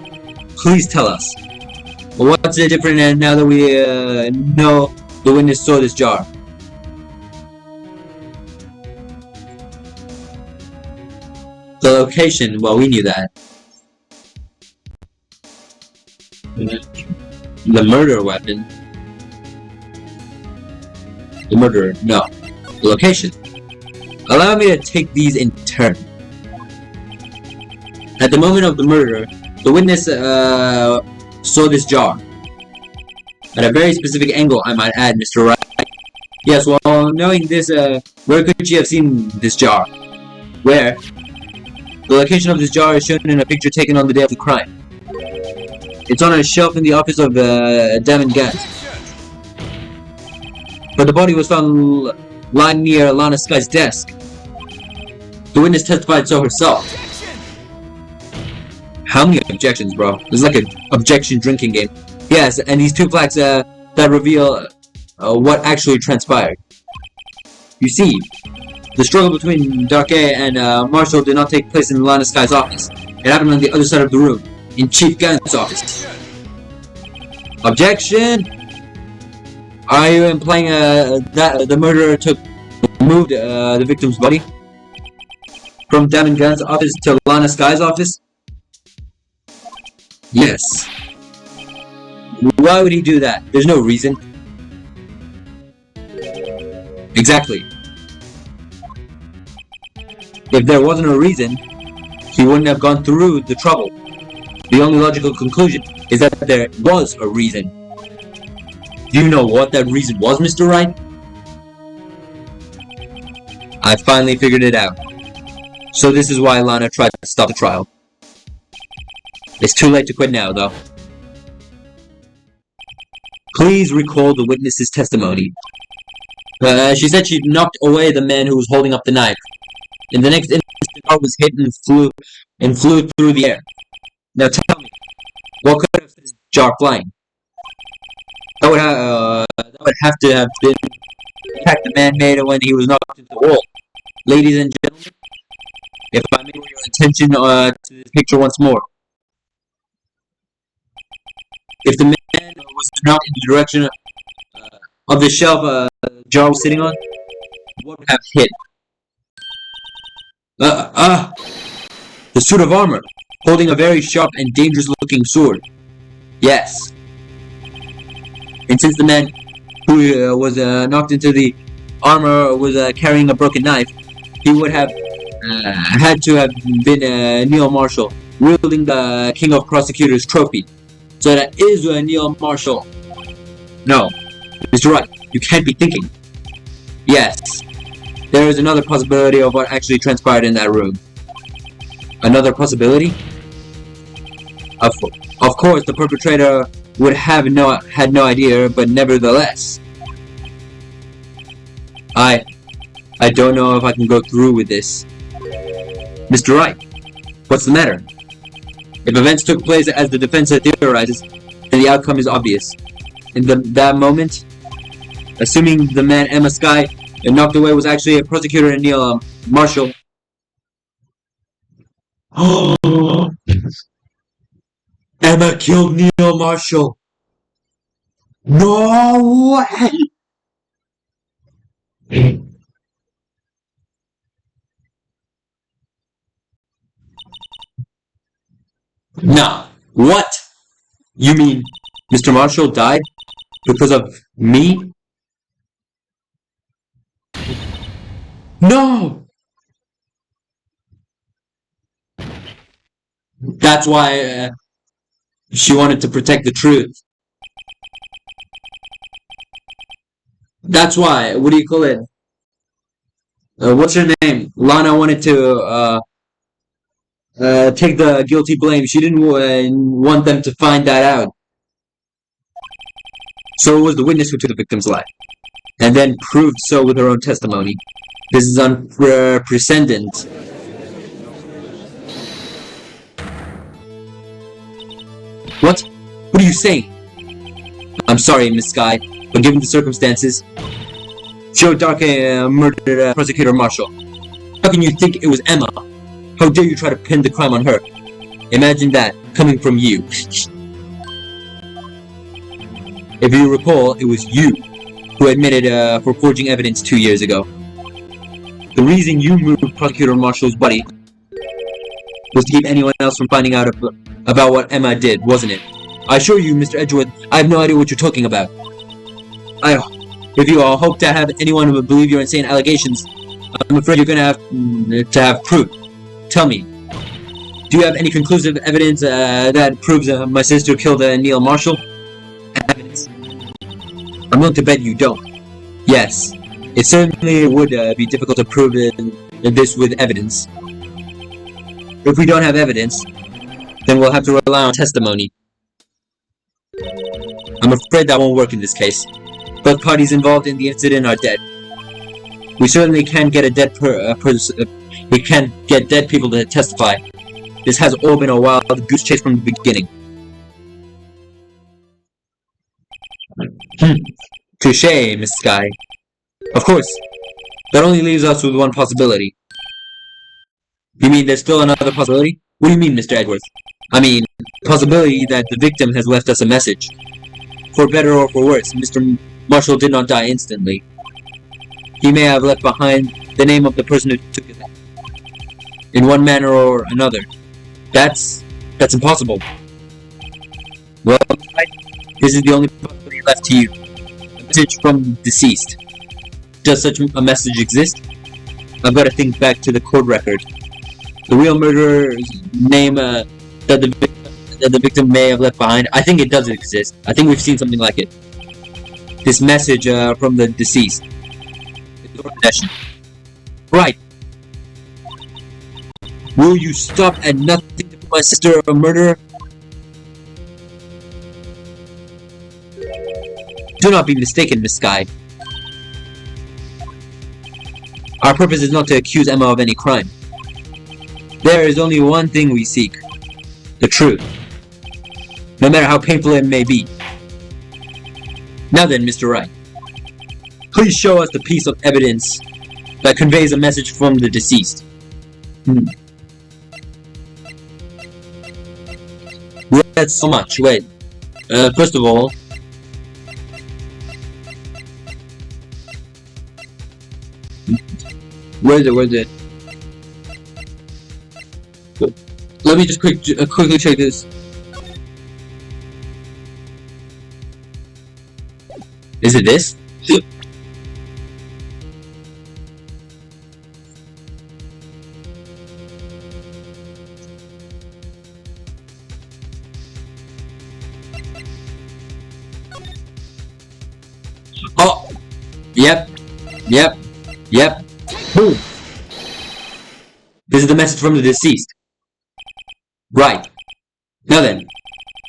Please tell us. Well, what's the difference now that we know the witness saw this jar? The location, well, we knew that. The murder weapon. The murderer, no. The location. Allow me to take these in turn. At the moment of the murder, the witness saw this jar. At a very specific angle, I might add, Mr. Wright. Yes, well, knowing this, where could she have seen this jar? Where? The location of this jar is shown in a picture taken on the day of the crime. It's on a shelf in the office of Damon Gas. But the body was found lying near Lana Sky's desk. The witness testified so herself. How many objections, bro? This is like an objection drinking game. Yes, and these two flags that reveal what actually transpired. You see, the struggle between Dark A and Marshall did not take place in Lana Sky's office. It happened on the other side of the room, in Chief Gunn's office. Objection! Are you implying that the murderer moved the victim's body from Damon Gunn's office to Lana Sky's office? Yes. Why would he do that? There's no reason. Exactly. If there wasn't a reason, he wouldn't have gone through the trouble. The only logical conclusion is that there was a reason. Do you know what that reason was, Mr. Wright? I finally figured it out. So this is why Lana tried to stop the trial. It's too late to quit now, though. Please recall the witness's testimony. She said she knocked away the man who was holding up the knife. In the next instant, the car was hit and flew through the air. Now tell me, what could have set his jaw flying? That would have to have been the attack the man made when he was knocked into the wall. Ladies and gentlemen, if I may draw your attention to this picture once more. If the man was knocked in the direction of the shelf the jaw was sitting on, what would have hit? The suit of armor, holding a very sharp and dangerous-looking sword. Yes. And since the man who was knocked into the armor was carrying a broken knife, he would have had to have been Neil Marshall, wielding the King of Prosecutors trophy. So that is Neil Marshall. No, Mr. Wright, you can't be thinking. Yes, there is another possibility of what actually transpired in that room. Another possibility? Of course, the perpetrator would have had no idea, but nevertheless, I don't know if I can go through with this. Mr. Wright, what's the matter? If events took place as the defense theorizes, then the outcome is obvious. In that moment, assuming the man Emma Sky knocked away was actually a prosecutor and Neil Marshall. Emma killed Neil Marshall. No way! Nah, what? You mean Mr. Marshall died because of me? No! That's why she wanted to protect the truth. That's why, what do you call it? What's her name? Lana wanted to take the guilty blame. She didn't want them to find that out. So it was the witness who took the victim's life, and then proved so with her own testimony. This is unprecedented. What? What are you saying? I'm sorry, Miss Sky, but given the circumstances, Joe Darke murdered Prosecutor Marshall. How can you think it was Emma? How dare you try to pin the crime on her? Imagine that, coming from you. If you recall, it was you who admitted for forging evidence 2 years ago. The reason you moved Prosecutor Marshall's body was to keep anyone else from finding out about what Emma did, wasn't it? I assure you, Mr. Edgeworth, I have no idea what you're talking about. If you hope to have anyone believe your insane allegations, I'm afraid you're gonna have to have proof. Tell me, do you have any conclusive evidence that proves my sister killed Neil Marshall? Evidence? I'm willing to bet you don't. Yes, it certainly would be difficult to prove this with evidence. If we don't have evidence, then we'll have to rely on testimony. I'm afraid that won't work in this case. Both parties involved in the incident are dead. We certainly can't get we can't get dead people to testify. This has all been a wild goose chase from the beginning. Touché, Miss Sky. Of course, That only leaves us with one possibility. You mean there's still another possibility? What do you mean, Mr. Edwards? I mean, the possibility that the victim has left us a message. For better or for worse, Mr. Marshall did not die instantly. He may have left behind the name of the person who took his life. In one manner or another. That's impossible. Well, this is the only possibility left to you. A message from deceased. Does such a message exist? I've got to think back to the court record. The real murderer's name that the victim may have left behind. I think it does exist. I think we've seen something like it. This message from the deceased. Right. Will you stop at nothing to put my sister a murderer? Do not be mistaken, Miss Skye. Our purpose is not to accuse Emma of any crime. There is only one thing we seek. The truth. No matter how painful it may be. Now then, Mr. Wright. Please show us the piece of evidence that conveys a message from the deceased. Well, that's so much. Wait. First of all... Where is it? Let me just quickly check this. Is it this? Oh! Yep. Boom! This is the message from the deceased. Right. Now then,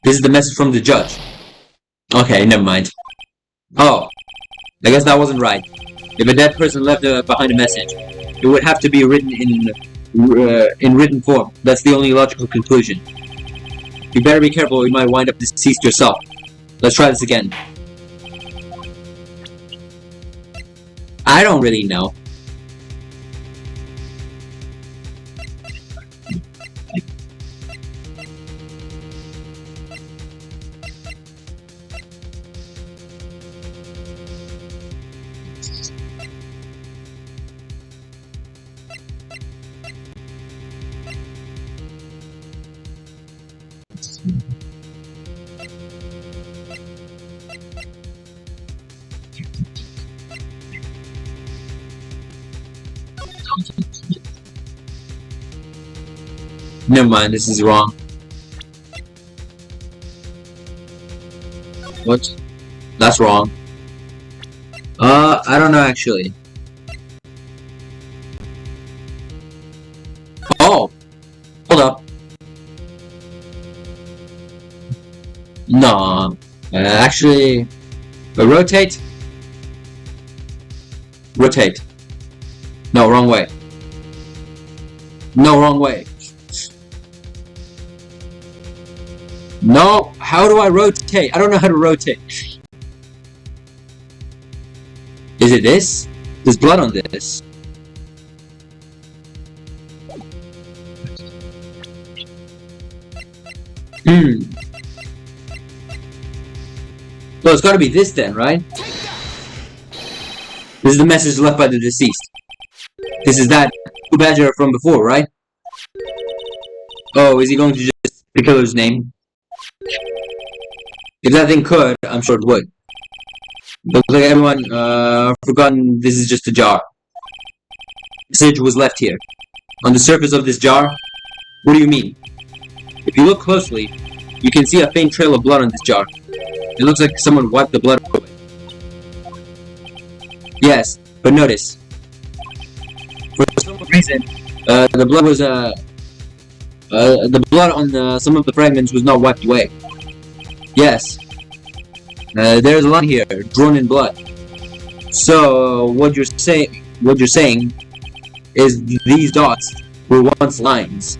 this is the message from the judge. Okay, never mind. Oh, I guess that wasn't right. If a dead person left behind a message, it would have to be written in written form. That's the only logical conclusion. You better be careful or you might wind up deceased yourself. Let's try this again. I don't really know. Never mind, this is wrong. What? That's wrong. I don't know actually. Oh! Hold up. No. Actually... rotate? Rotate. No, wrong way. No, wrong way. No! How do I rotate? I don't know how to rotate. Is it this? There's blood on this. Well, it's gotta be this then, right? This is the message left by the deceased. This is that badger from before, right? Oh, is he going to just the killer's name? If that thing could, I'm sure it would. Looks like everyone forgotten this is just a jar. The message was left here. On the surface of this jar? What do you mean? If you look closely, you can see a faint trail of blood on this jar. It looks like someone wiped the blood away. Yes, but notice. For some reason, the blood was the blood on some of the fragments was not wiped away. Yes. There's a line here, drawn in blood. So what you're saying is these dots were once lines.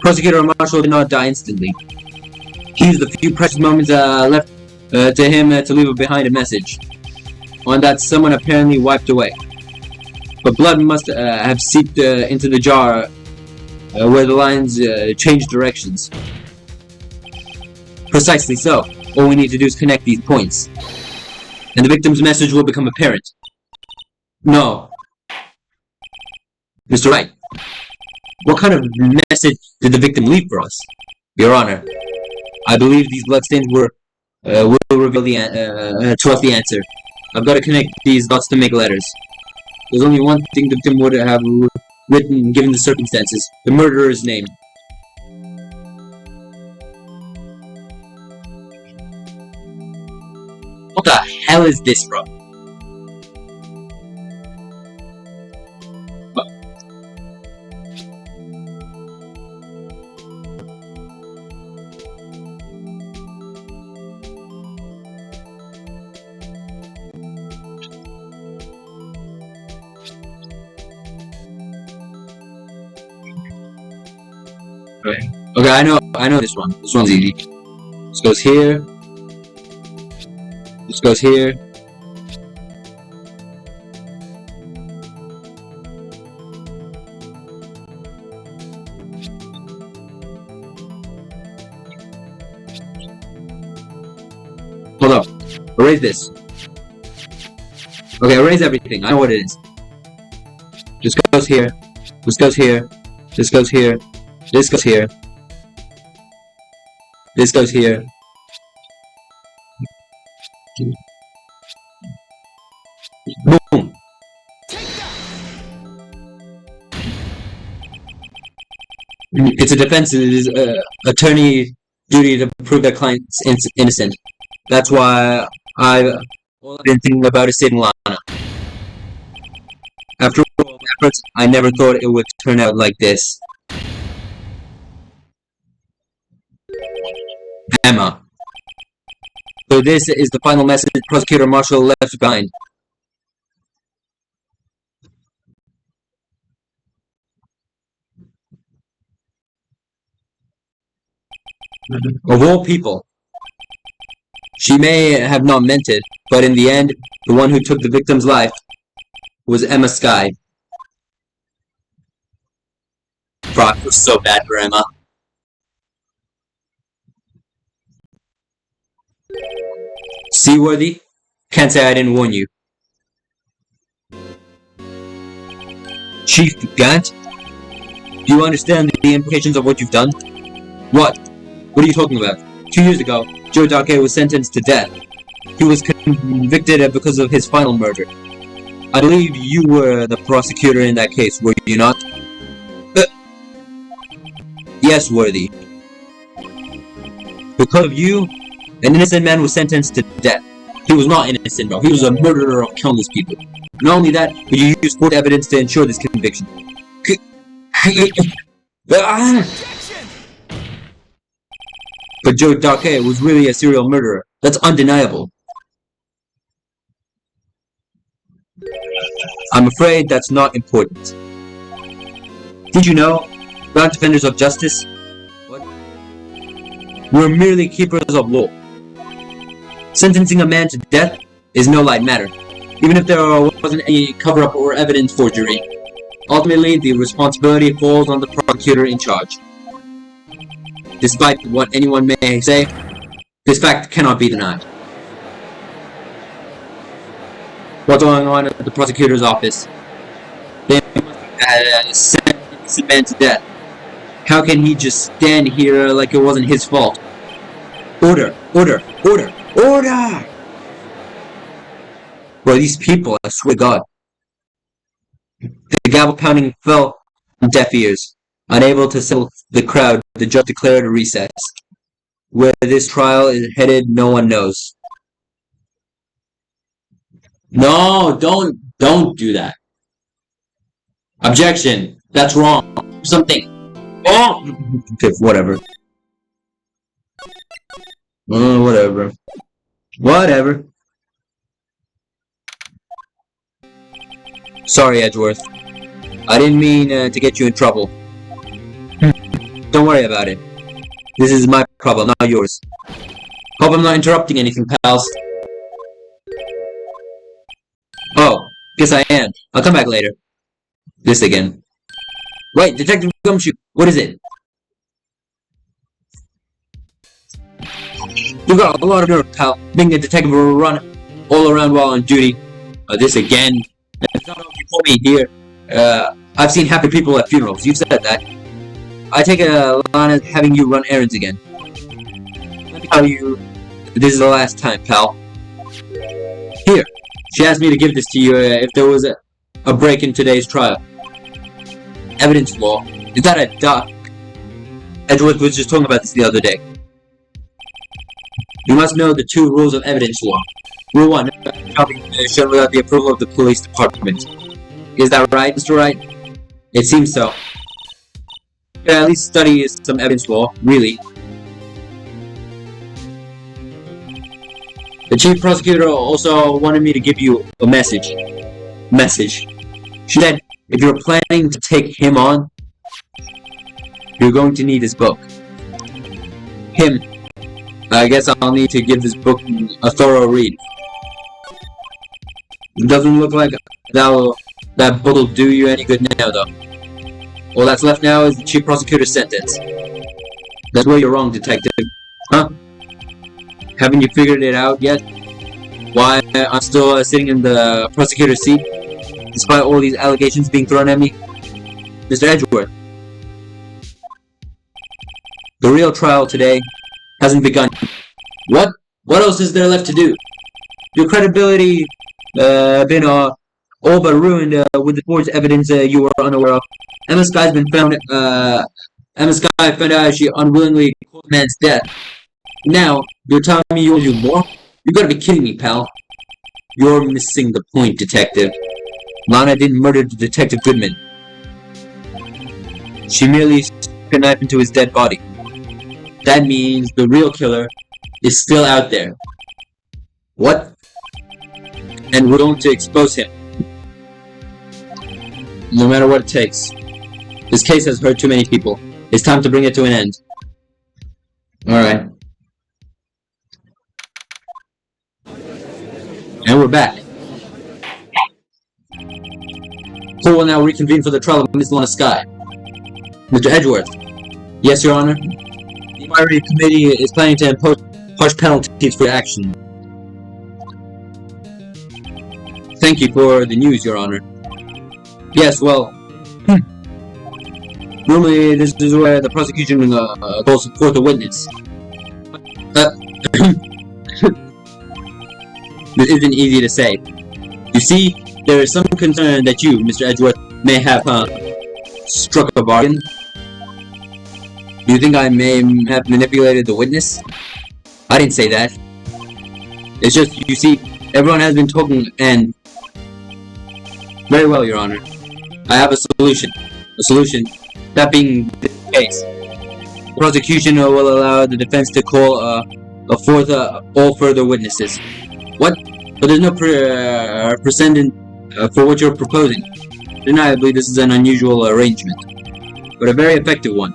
Prosecutor Marshall did not die instantly. He used the few precious moments left to him to leave behind a message. one that someone apparently wiped away. But blood must have seeped into the jar where the lines changed directions. Precisely so. All we need to do is connect these points, and the victim's message will become apparent. No. Mr. Wright, what kind of message did the victim leave for us? Your Honor, I believe these bloodstains will reveal to us the answer. I've got to connect these dots to make letters. There's only one thing the victim would have written given the circumstances. The murderer's name. What the hell is this from? Okay, I know this one. This one's easy. This goes here. This goes here. Hold up. Erase this. Okay, erase everything. I know what it is. This goes here. This goes here. This goes here. This goes here. This goes here. Boom. It's a defense attorney duty to prove their client's innocent. That's why all I've been thinking about is saving Lana. After all my efforts, I never thought it would turn out like this. Emma. So this is the final message Prosecutor Marshall left behind. Of all people. She may have not meant it, but in the end, the one who took the victim's life was Emma Skye. Brock was so bad for Emma. Seaworthy? Can't say I didn't warn you. Chief Gant? Do you understand the implications of what you've done? What? What are you talking about? 2 years ago, Joe Darkey was sentenced to death. He was convicted because of his final murder. I believe you were the prosecutor in that case, were you not? Yes, Worthy. Because of you, an innocent man was sentenced to death. He was not innocent, bro. He was a murderer of countless people. Not only that, but you used court evidence to ensure this conviction. But Joe Darkey was really a serial murderer. That's undeniable. I'm afraid that's not important. Did you know? We're not defenders of justice. What? We're merely keepers of law. Sentencing a man to death is no light matter, even if there wasn't any cover-up or evidence forgery. Ultimately, the responsibility falls on the prosecutor in charge. Despite what anyone may say, this fact cannot be denied. What's going on at the prosecutor's office? They must have sentenced the man to death. How can he just stand here like it wasn't his fault? Order! Order! Order! Order! Bro, these people, I swear to God. The gavel pounding fell on deaf ears. Unable to settle the crowd, the judge declared a recess. Where this trial is headed, no one knows. No, don't do that. Objection! That's wrong. Something. Oh! Okay, whatever. Whatever. Whatever. Sorry, Edgeworth. I didn't mean to get you in trouble. Don't worry about it. This is my problem, not yours. Hope I'm not interrupting anything, pals. Oh, guess I am. I'll come back later. This again. Wait, Detective Gumshoe, what is it? You got a lot of nerve, pal. Being a detective will run all around while on duty. This again. It's not you call me here. I've seen happy people at funerals. You've said that. I take a line at having you run errands again. Let me tell you, this is the last time, pal. Here. She asked me to give this to you if there was a break in today's trial. Evidence law. Is that a duck? Edgeworth was just talking about this the other day. You must know the 2 rules of evidence law. Rule 1. Shall be shown without the approval of the police department. Is that right, Mr. Wright? It seems so. Yeah, at least study some evidence law, really. The chief prosecutor also wanted me to give you a message. She said, if you're planning to take him on, you're going to need his book. Him. I guess I'll need to give this book a thorough read. It doesn't look like that book will do you any good now, though. All that's left now is the chief prosecutor's sentence. That's where you're wrong, detective. Huh? Haven't you figured it out yet? Why I'm still sitting in the prosecutor's seat, despite all these allegations being thrown at me? Mr. Edgeworth. The real trial today hasn't begun. What? What else is there left to do? Your credibility been all but ruined with the forged evidence you were unaware of. Emma Sky's been found. Emma Sky found out she unwillingly caused man's death. Now you're telling me you'll do more? You gotta be kidding me, pal. You're missing the point, detective. Lana didn't murder Detective Goodman. She merely stuck a knife into his dead body. That means the real killer is still out there. What? And we're going to expose him. No matter what it takes. This case has hurt too many people. It's time to bring it to an end. Alright. And we're back. Court will now reconvene for the trial of Miss Lana Sky. Mr. Edgeworth. Yes, Your Honor. The inquiry committee is planning to impose harsh penalties for your action. Thank you for the news, Your Honor. Yes, well... Normally, this is where the prosecution calls forth a witness. This isn't easy to say. You see, there is some concern that you, Mr. Edgeworth, may have struck a bargain. Do you think I may have manipulated the witness? I didn't say that. It's just, you see, everyone has been talking and... Very well, Your Honor. I have a solution. A solution. That being the case. The prosecution will allow the defense to call all further witnesses. What? But there's no precedent for what you're proposing. Undeniably, this is an unusual arrangement, but a very effective one.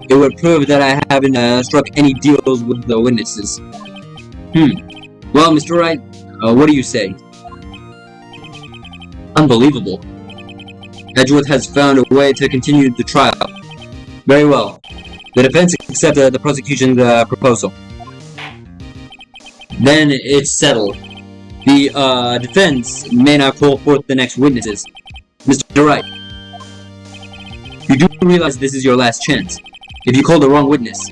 It would prove that I haven't struck any deals with the witnesses. Well, Mr. Wright, what do you say? Unbelievable. Edgeworth has found a way to continue the trial. Very well. The defense accepts the prosecution's proposal. Then it's settled. The defense may not call forth the next witnesses. Mr. Wright, you do realize this is your last chance. If you call the wrong witness,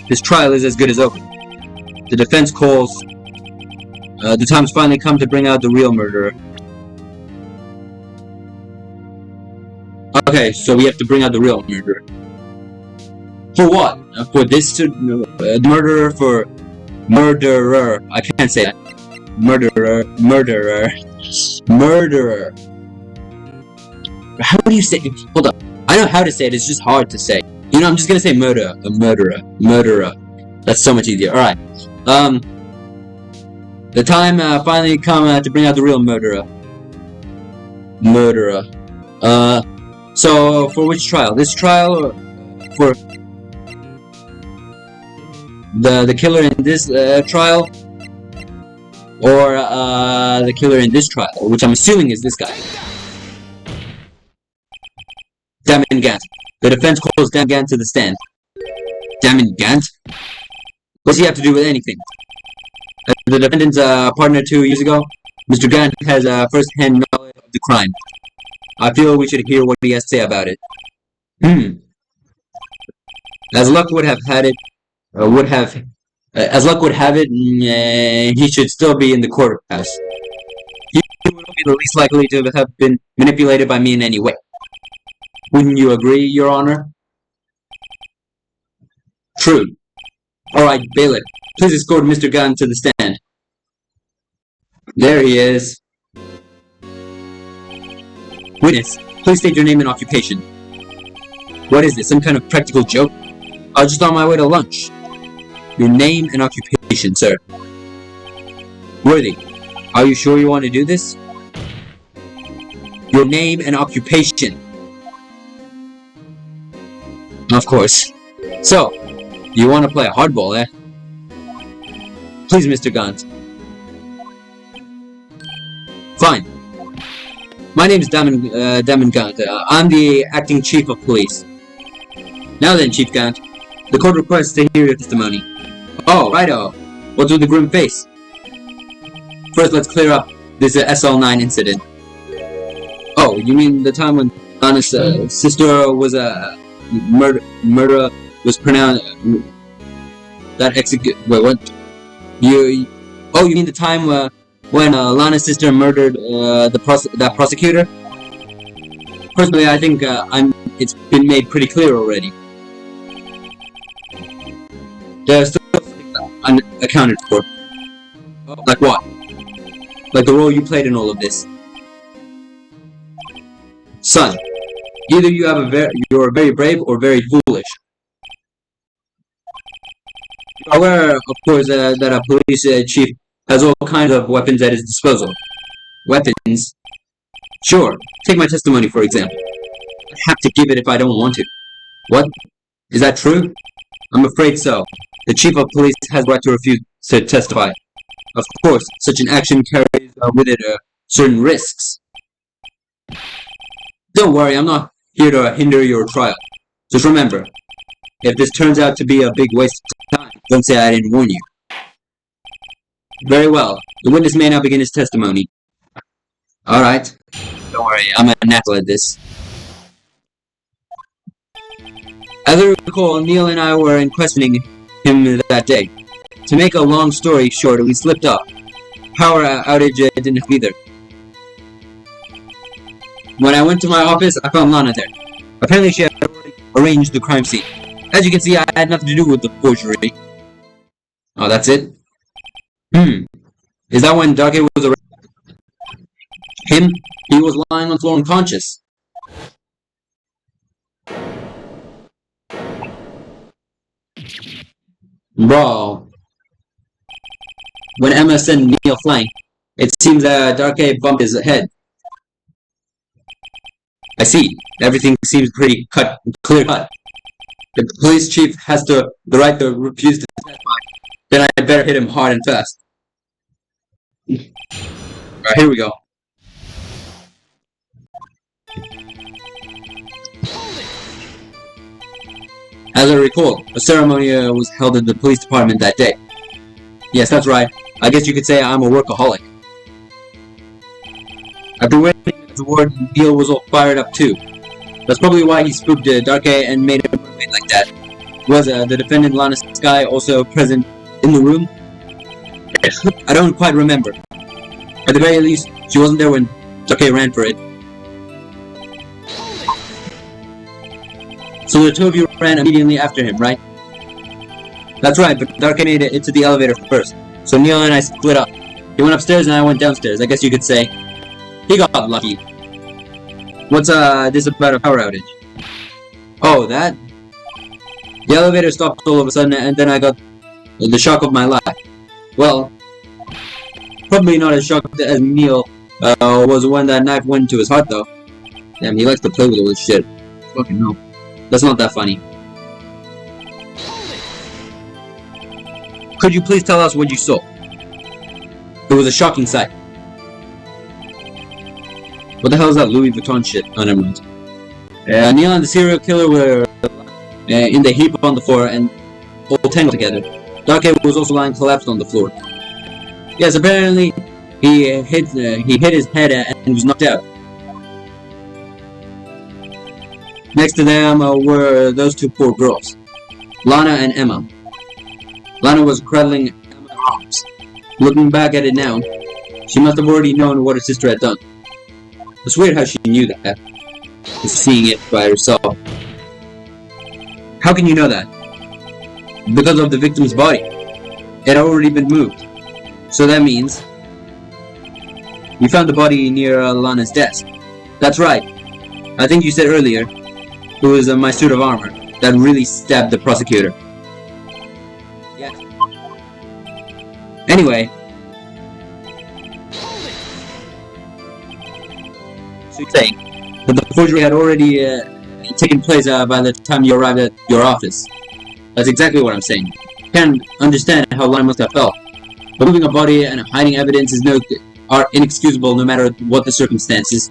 this trial is as good as over. The defense calls... the time's finally come to bring out the real murderer. Okay, so we have to bring out the real murderer. For what? For this to... murderer for... Murderer. I can't say that. Murderer. How do you say it? Hold up. I know how to say it, it's just hard to say. You know, I'm just gonna say murderer. Murderer. That's so much easier. Alright. The time finally come to bring out the real murderer. So, for which trial? This trial for... The killer in this trial, Or the killer in this trial, which I'm assuming is this guy. Damon Gant. The defense calls Damon Gant to the stand. Damon Gant? What's he have to do with anything? As the defendant's partner 2 years ago, Mr. Gant has first-hand knowledge of the crime. I feel we should hear what he has to say about it. As luck would have had it, he should still be in the courthouse. He would be the least likely to have been manipulated by me in any way. Wouldn't you agree, Your Honor? True. Alright, bailiff, please escort Mr. Gunn to the stand. There he is. Witness, please state your name and occupation. What is this, some kind of practical joke? I was just on my way to lunch. Your name and occupation, sir. Worthy, are you sure you want to do this? Your name and occupation. Of course. So, you want to play hardball, eh? Please, Mr. Gant. Fine. My name is Damon Gant. I'm the acting chief of police. Now then, Chief Gant, the court requests to hear your testimony. Oh, righto. What's with the grim face? First, let's clear up this SL9 incident. Oh, you mean the time when Anna's sister was murder was pronounced that execute. Wait, what? You mean the time when Lana's sister murdered that prosecutor? Personally, I think it's been made pretty clear already. There are still things unaccounted for. Like what? Like the role you played in all of this. Son, either you're very brave or very foolish. You're aware, of course, that a police chief has all kinds of weapons at his disposal. Weapons? Sure. Take my testimony, for example. I have to give it if I don't want to. What? Is that true? I'm afraid so. The chief of police has the right to refuse to testify. Of course, such an action carries with it certain risks. Don't worry, I'm not here to hinder your trial. Just remember, if this turns out to be a big waste of time, don't say I didn't warn you. Very well. The witness may now begin his testimony. Alright. Don't worry, I'm a natural at this. As I recall, Neil and I were in questioning him that day. To make a long story short, we slipped up. Power outage didn't help either. When I went to my office, I found Lana there. Apparently she had already arranged the crime scene. As you can see, I had nothing to do with the forgery. Oh, that's it? Is that when Darkey was arrested? Him? He was lying on the floor unconscious. Bro. When Emma sent Neil flying, it seems that Darkey bumped his head. I see. Everything seems pretty clear cut. If the police chief has the right to refuse to testify, then I better hit him hard and fast. Alright, here we go. As I recall, a ceremony was held in the police department that day. Yes, that's right. I guess you could say I'm a workaholic. After winning the award, Neil was all fired up too. That's probably why he spooked Darkey and made him remain like that. Was the defendant Lana Sky also present in the room? I don't quite remember. At the very least, she wasn't there when Darkey ran for it. So the two of you ran immediately after him, right? That's right, but Darkey made it into the elevator first. So Neil and I split up. He went upstairs and I went downstairs, I guess you could say. He got lucky. What's this about a power outage? Oh, that? The elevator stopped all of a sudden and then I got the shock of my life. Well, probably not as shocked as Neil was when that knife went to his heart though. Damn, he likes to play with all this shit. Fucking hell. That's not that funny. Could you please tell us what you saw? It was a shocking sight. What the hell is that Louis Vuitton shit? Oh, never mind. Neil and the serial killer were in the heap on the floor and all tangled together. Darkhead was also lying collapsed on the floor. Yes, apparently he hit his head and was knocked out. Next to them were those two poor girls, Lana and Emma. Lana was cradling Emma's arms. Looking back at it now, she must have already known what her sister had done. It's weird how she knew that, seeing it by herself. How can you know that? Because of the victim's body. It had already been moved. So that means you found the body near Lana's desk. That's right. I think you said earlier it was my suit of armor that really stabbed the prosecutor. Yes. Anyway. So you're saying that the forgery had already taken place by the time you arrived at your office. That's exactly what I'm saying. Can't understand how Lana must have felt. But moving a body and hiding evidence are inexcusable no matter what the circumstances.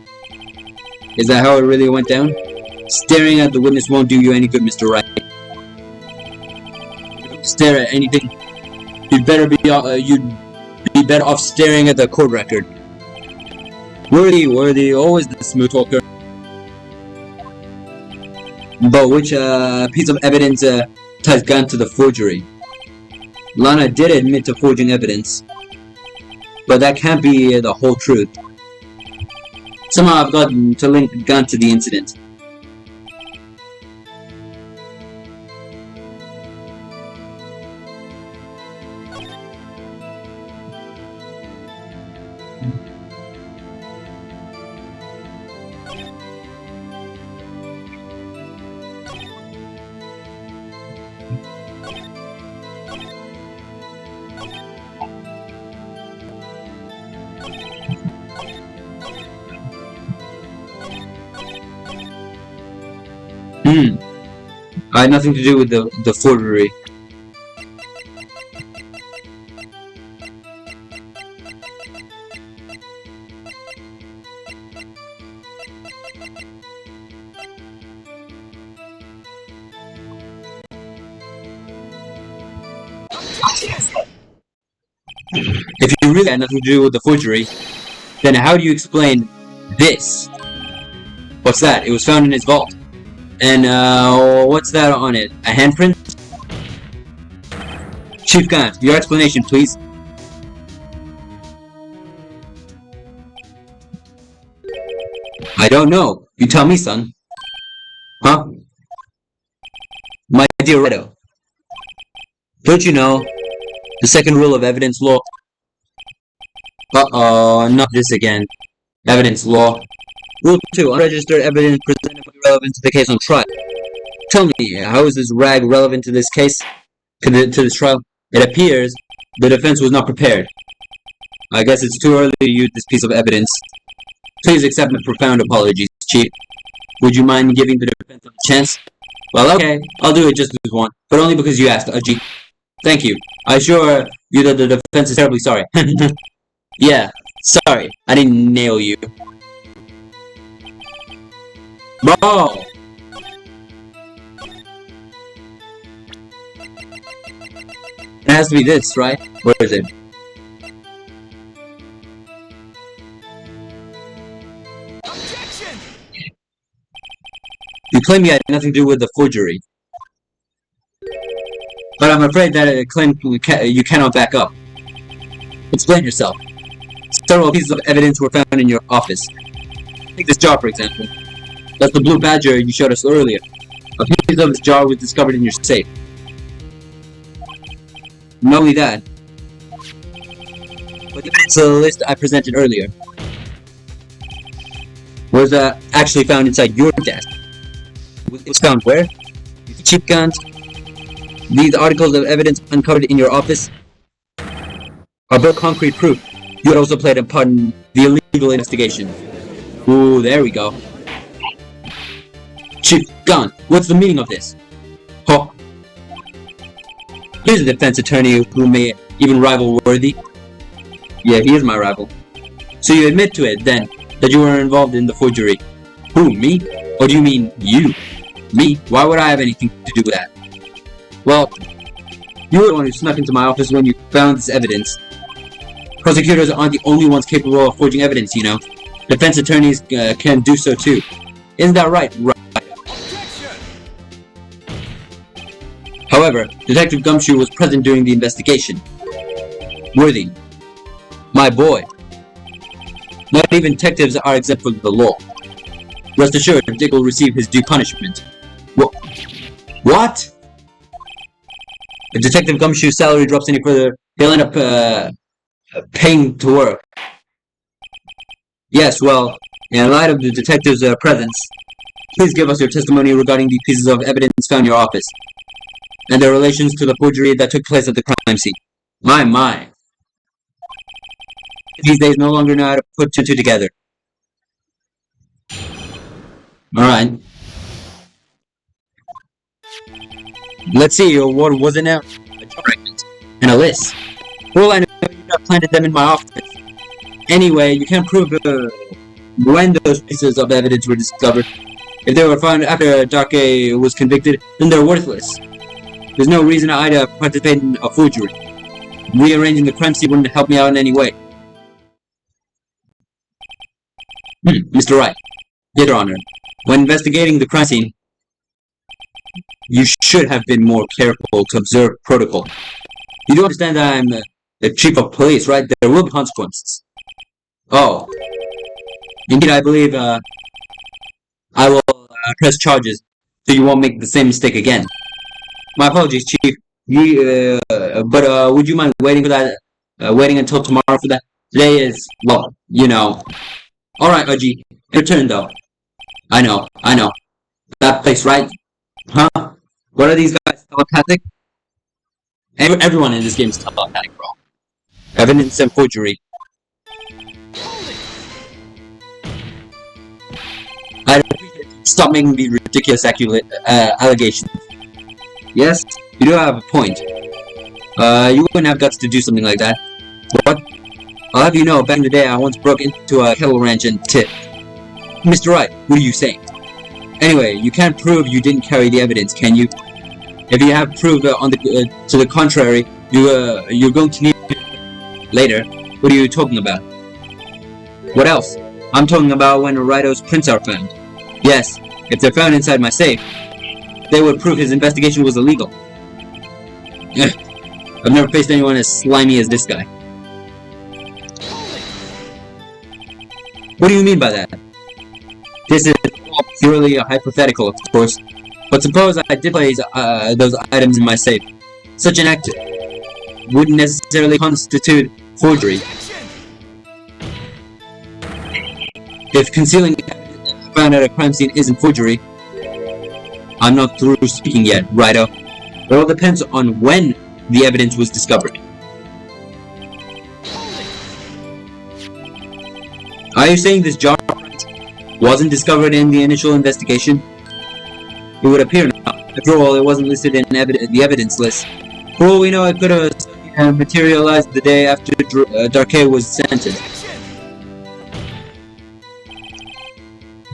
Is that how it really went down? Staring at the witness won't do you any good, Mr. Wright. If you don't stare at anything, you'd be better off staring at the court record. Worthy, always the smooth talker. But which piece of evidence ties Gunn to the forgery? Lana did admit to forging evidence, but that can't be the whole truth. Somehow I've gotten to link Gunn to the incident. I had nothing to do with the forgery. If you really had nothing to do with the forgery, then how do you explain this? What's that? It was found in his vault. And, what's that on it? A handprint? Chief Gunn, your explanation, please. I don't know. You tell me, son. Huh? My dear Redo. Don't you know the second rule of evidence law? Uh-oh, not this again. Evidence law. Rule 2. Unregistered evidence presented will be relevant to the case on trial. Tell me, how is this rag relevant to this case? To this trial? It appears the defense was not prepared. I guess it's too early to use this piece of evidence. Please accept my profound apologies, Chief. Would you mind giving the defense a chance? Well, okay, I'll do it just this one, but only because you asked, Ajit. Thank you. I assure you that the defense is terribly sorry. Yeah, sorry, I didn't nail you. Bro! It has to be this, right? Where is it? Objection! You claim you had nothing to do with the forgery. But I'm afraid that a claim you cannot back up. Explain yourself. Several pieces of evidence were found in your office. Take this jar, for example. That's the blue badger you showed us earlier. A piece of this jar was discovered in your safe. Not only that, but the evidence list I presented earlier was actually found inside your desk. It was found where? Cheap guns. These articles of evidence uncovered in your office are both concrete proof. You had also played a part in the illegal investigation. Ooh, there we go. Chief Gunn, what's the meaning of this? Huh? Here's a defense attorney who may even rival Worthy. Yeah, he is my rival. So you admit to it, then, that you were involved in the forgery. Who, me? Or do you mean you? Me? Why would I have anything to do with that? Well, you were the one who snuck into my office when you found this evidence. Prosecutors aren't the only ones capable of forging evidence, you know. Defense attorneys can do so too. Isn't that right? However, Detective Gumshoe was present during the investigation. Worthy. My boy. Not even detectives are exempt from the law. Rest assured, Dick will receive his due punishment. What? If Detective Gumshoe's salary drops any further, he'll end up paying to work. Yes, well, in light of the detective's presence, please give us your testimony regarding the pieces of evidence found in your office, and their relations to the forgery that took place at the crime scene. My. These days no longer know how to put two and two together. Alright. Let's see, what was it now? A document and a list. For all I know, you have planted them in my office. Anyway, you can't prove when those pieces of evidence were discovered. If they were found after Darke was convicted, then they're worthless. There's no reason I'd participate in a forgery. Rearranging the crime scene wouldn't help me out in any way. Mr. Wright, Your Honor, when investigating the crime scene, you should have been more careful to observe protocol. You do understand that I'm the chief of police, right? There will be consequences. Oh. Indeed, I believe, I will press charges, so you won't make the same mistake again. My apologies, Chief. But would you mind waiting for that? Waiting until tomorrow for that? Today is, well, you know. Alright, Uji. Your turn, though. I know. That place, right? Huh? What are these guys, telepathic? Everyone in this game is telepathic, bro. Evidence and forgery. I'd appreciate you stop making these ridiculous allegations. Yes, you do have a point. You wouldn't have guts to do something like that. What? I'll have you know, back in the day, I once broke into a cattle ranch and tipped. Mr. Wright, what are you saying? Anyway, you can't prove you didn't carry the evidence, can you? If you have proof to the contrary, you're going to need it later. What are you talking about? What else? I'm talking about when Wright's prints are found. Yes, if they're found inside my safe, they would prove his investigation was illegal. I've never faced anyone as slimy as this guy. What do you mean by that? This is all purely a hypothetical, of course. But suppose I did place those items in my safe. Such an act wouldn't necessarily constitute forgery. If concealing evidence found at a crime scene isn't forgery, I'm not through speaking yet, Righto. It all depends on when the evidence was discovered. Are you saying this jar wasn't discovered in the initial investigation? It would appear not. After all, it wasn't listed in the evidence list. For all we know, it could have materialized the day after Darke was sentenced.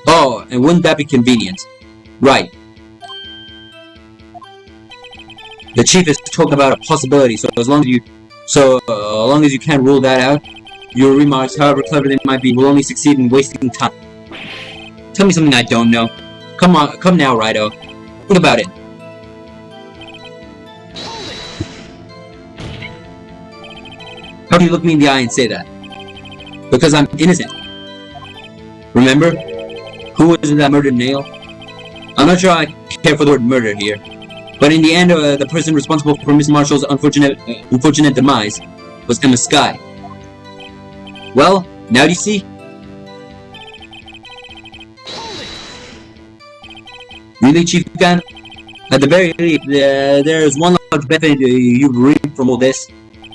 Oh, and wouldn't that be convenient? Right. The chief is talking about a possibility, so as long as you can't rule that out, your remarks, however clever they might be, will only succeed in wasting time. Tell me something I don't know. Come now, Righto. Think about it. How do you look me in the eye and say that? Because I'm innocent. Remember? Who was it that murdered Nail? I'm not sure I care for the word murder here. But in the end, the person responsible for Miss Marshall's unfortunate demise was Emma Skye. Well, now do you see? Really, Chief Gunn? At the very least, there's one large benefit you've reaped from all this.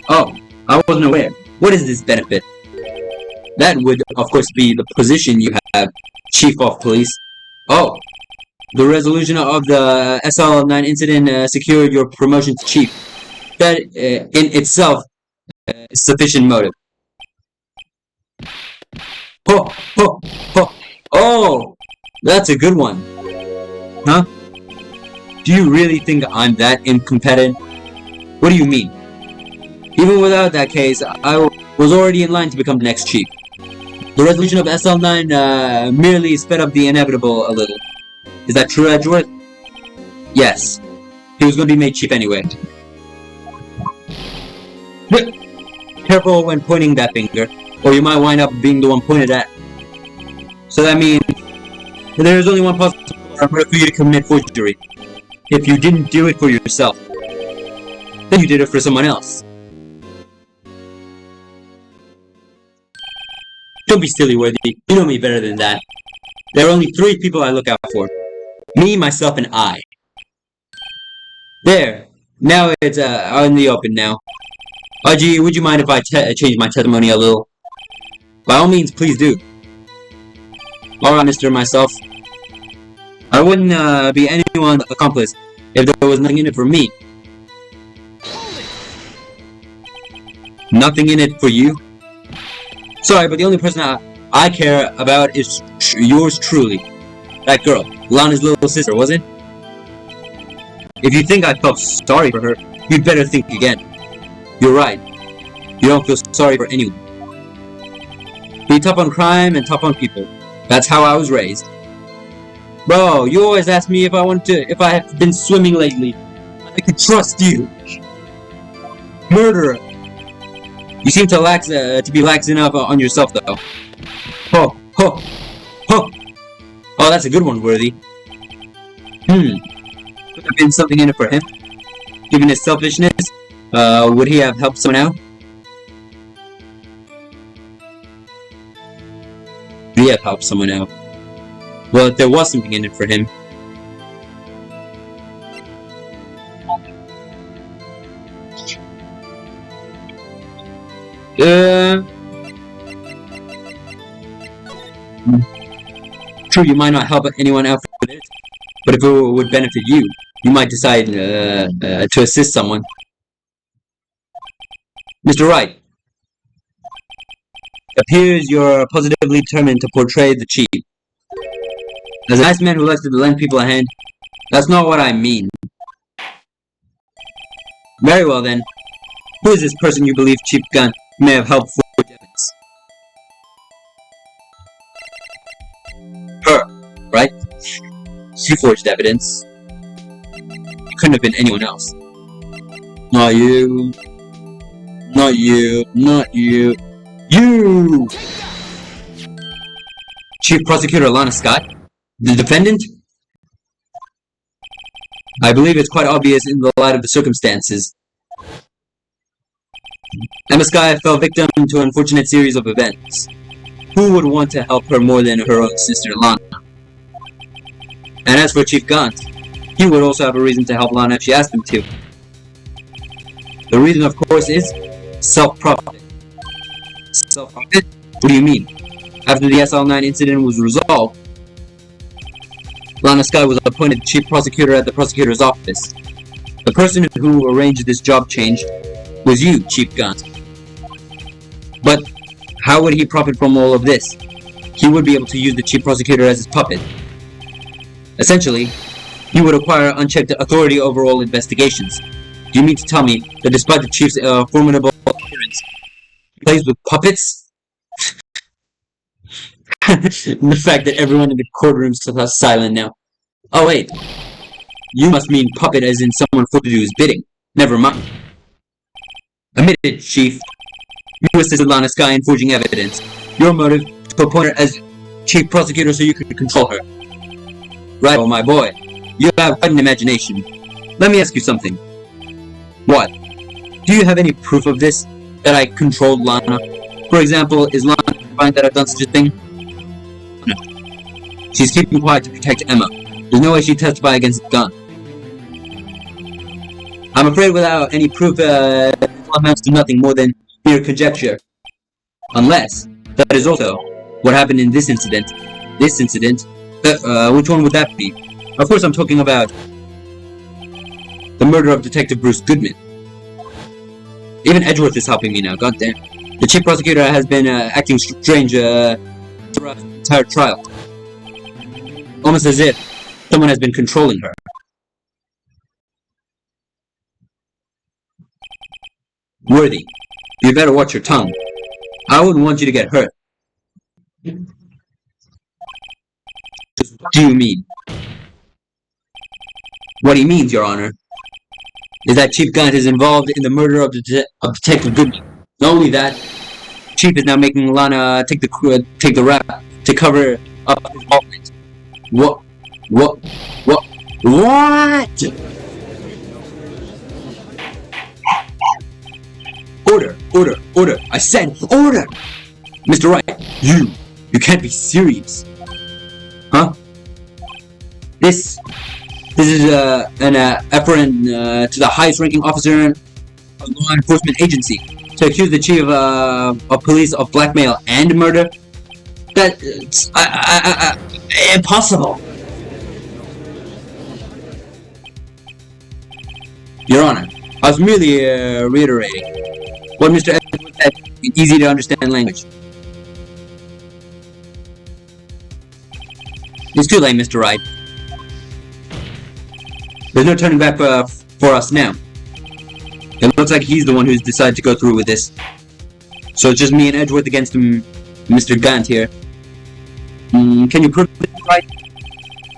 Oh, I wasn't aware. What is this benefit? That would, of course, be the position you have, Chief of Police. Oh, the resolution of the SL9 incident secured your promotion to Chief. That, in itself, is sufficient motive. Ho, ho, ho. Oh, that's a good one. Huh? Do you really think I'm that incompetent? What do you mean? Even without that case, I was already in line to become the next chief. The resolution of SL9 merely sped up the inevitable a little. Is that true, Edgeworth? Yes. He was going to be made chief anyway. Careful when pointing that finger, or you might wind up being the one pointed at. So that means there is only one possible murder for you to commit forgery. If you didn't do it for yourself, then you did it for someone else. Don't be silly, Worthy. You know me better than that. There are only 3 people I look out for. Me, myself, and I. There. Now it's out in the open now. RG, would you mind if I change my testimony a little? By all means, please do. Alright, Mr. Myself. I wouldn't be anyone's accomplice if there was nothing in it for me. Nothing in it for you? Sorry, but the only person I care about is yours truly. That girl, Lana's little sister, was it? If you think I felt sorry for her, you'd better think again. You're right. You don't feel sorry for anyone. Be tough on crime and tough on people. That's how I was raised. Bro, you always ask me if I have been swimming lately. I could trust you. Murderer. You seem to be lax enough on yourself, though. Ho, ho, ho. Oh, that's a good one, Worthy. Could have been something in it for him. Given his selfishness, would he have helped someone out? Would he have helped someone out? Well, if there was something in it for him. True, you might not help anyone out with it, but if it would benefit you, you might decide to assist someone. Mr. Wright, appears you're positively determined to portray the chief. As a nice man who likes to lend people a hand, that's not what I mean. Very well then, who is this person you believe Chief Gunn may have helped forge evidence? Her, right? She forged evidence. It couldn't have been anyone else. Not you. Not you. Not you. You! Chief Prosecutor Lana Scott? The defendant? I believe it's quite obvious in the light of the circumstances. Emma Skye fell victim to an unfortunate series of events. Who would want to help her more than her own sister, Lana? And as for Chief Gaunt, he would also have a reason to help Lana if she asked him to. The reason, of course, is self-profit. Self-profit? What do you mean? After the SL9 incident was resolved, Lana Skye was appointed Chief Prosecutor at the Prosecutor's Office. The person who arranged this job change was you, Chief Gaunt. But how would he profit from all of this? He would be able to use the Chief Prosecutor as his puppet. Essentially, he would acquire unchecked authority over all investigations. Do you mean to tell me that despite the Chief's formidable appearance, he plays with puppets? The fact that everyone in the courtroom is silent now. Oh wait, you must mean puppet as in someone forced to do his bidding. Never mind. Admit it, Chief. You assisted Lana Skye in forging evidence. Your motive to appoint her as Chief Prosecutor so you could control her. Right, oh my boy. You have quite an imagination. Let me ask you something. What? Do you have any proof of this? That I controlled Lana? For example, is Lana defiant that I've done such a thing? No. She's keeping quiet to protect Emma. There's no way she'd testify against Gunn. I'm afraid without any proof, it amounts to nothing more than mere conjecture. Unless, that is also what happened in this incident. This incident? Which one would that be? Of course I'm talking about the murder of Detective Bruce Goodman. Even Edgeworth is helping me now, goddamn. The Chief Prosecutor has been acting strange, throughout the entire trial. Almost as if someone has been controlling her. Worthy, you better watch your tongue. I wouldn't want you to get hurt. What do you mean? What he means, Your Honor, is that Chief Gant is involved in the murder of Detective Goodman. Not only that, Chief is now making Lana take the rap to cover up his involvement. What? Order! I said order! Mr. Wright, you can't be serious. Huh? This is an efferent to the highest ranking officer in a law enforcement agency to accuse the chief of police of blackmail and murder. That's impossible. Your Honor, I was merely reiterating what Mr. Edwards said in easy to understand language. It's too late, Mr. Wright. There's no turning back for us now. It looks like he's the one who's decided to go through with this. So it's just me and Edgeworth against Mr. Gant here. Can you prove it, right?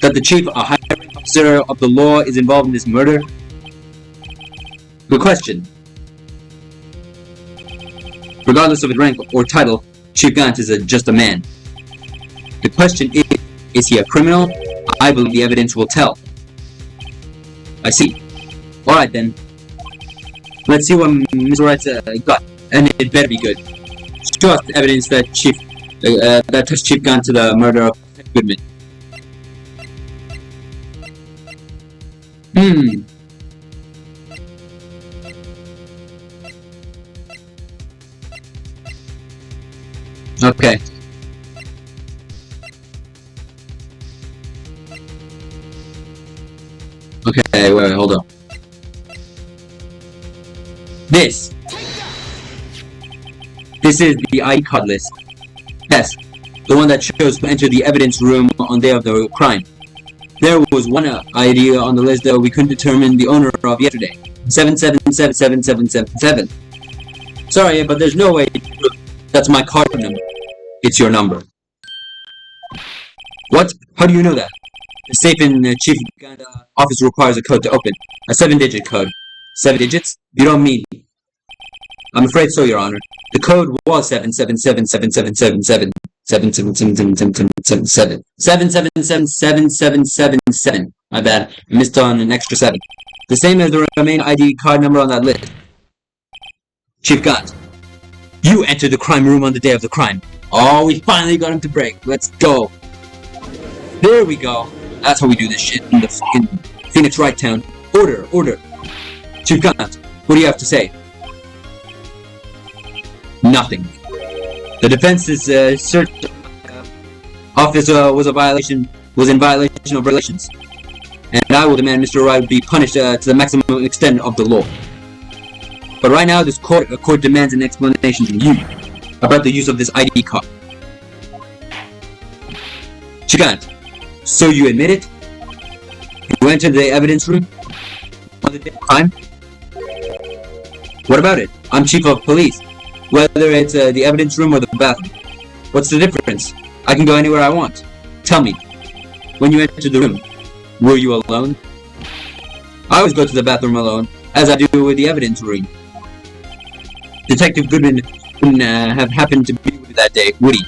That the chief, a high-ranking officer of the law, is involved in this murder? Good question. Regardless of his rank or title, Chief Gant is just a man. The question is he a criminal? I believe the evidence will tell. I see. Alright then. Let's see what Mr. Wright's got, and it better be good. Show us the evidence that that touched Chief Gant to the murder of Goodman. Okay. Okay, wait, hold on. This is the ID card list. Yes, the one that shows who entered the evidence room on the day of the crime. There was one ID on the list that we couldn't determine the owner of yesterday. 7777777. Sorry, but there's no way to prove that's my card number. It's your number. What? How do you know that? The safe in Chief Gant office requires a code to open. A 7-digit code. 7 digits? You don't mean. I'm afraid so, Your Honor. The code was 7777777. 7777777. 7777777. My bad. I missed on an extra 7. The same as the remaining ID card number on that list. Chief Gant, you entered the crime room on the day of the crime. Oh, we finally got him to break. Let's go. There we go. That's how we do this shit in the fucking Phoenix Wright town. Order. Chief Gant, what do you have to say? Nothing. The defense's search office was in violation of regulations, and I will demand Mr. Wright be punished to the maximum extent of the law. But right now, this court demands an explanation from you about the use of this ID card. Chief Gant, so you admit it? You entered the evidence room on the day of the crime? What about it? I'm chief of police. Whether it's the evidence room or the bathroom. What's the difference? I can go anywhere I want. Tell me, when you entered the room, were you alone? I always go to the bathroom alone, as I do with the evidence room. Detective Goodman wouldn't have happened to be with you that day, would he?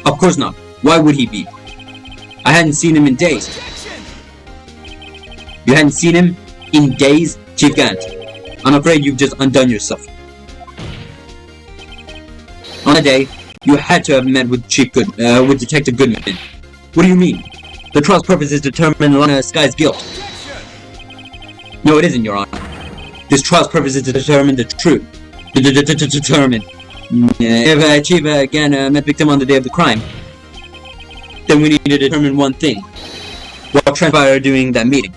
Of course not. Why would he be? I hadn't seen him in days. You hadn't seen him in days, Chief Gant? I'm afraid you've just undone yourself. On that day, you had to have met with with Detective Goodman. What do you mean? The trial's purpose is to determine Lana Sky's guilt. No, it isn't, Your Honor. This trial's purpose is to determine the truth. Determine if Chief again met victim on the day of the crime, then we need to determine one thing. What transpired during that meeting?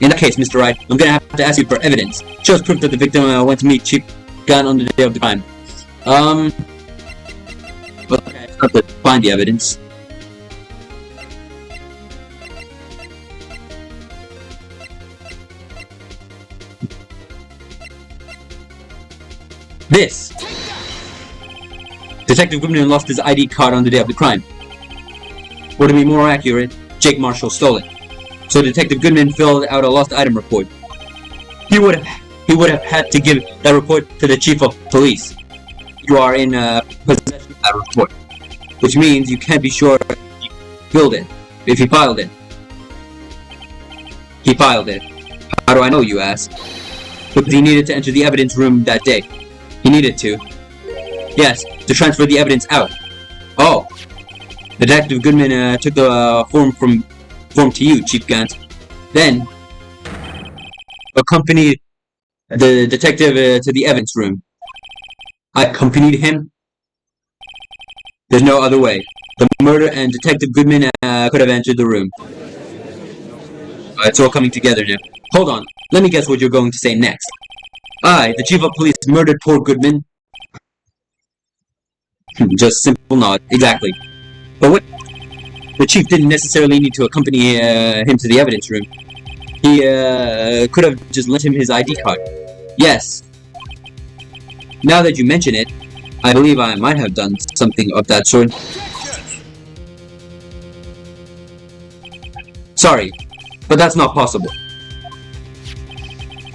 In that case, Mr. Wright, I'm gonna have to ask you for evidence. Shows proof that the victim went to meet Chief Gant on the day of the crime. Well, okay, I have to find the evidence. This! Detective Goodman lost his ID card on the day of the crime. Or to be more accurate, Jake Marshall stole it. So Detective Goodman filled out a lost item report. He would have had to give that report to the chief of police. You are in possession of that report, which means you can't be sure if he if he filed it. He filed it. How do I know, you ask? Because he needed to enter the evidence room that day. He needed to. Yes, to transfer the evidence out. Oh. Detective Goodman took the form to you, Chief Gant. Then accompanied the detective to the evidence room. I accompanied him? There's no other way. The murder and Detective Goodman could have entered the room. It's all coming together now. Hold on, let me guess what you're going to say next. I, the chief of police, murdered poor Goodman? Just simple nod, exactly. But what? The chief didn't necessarily need to accompany him to the evidence room. He could have just lent him his ID card. Yes. Now that you mention it, I believe I might have done something of that sort. Sorry, but that's not possible.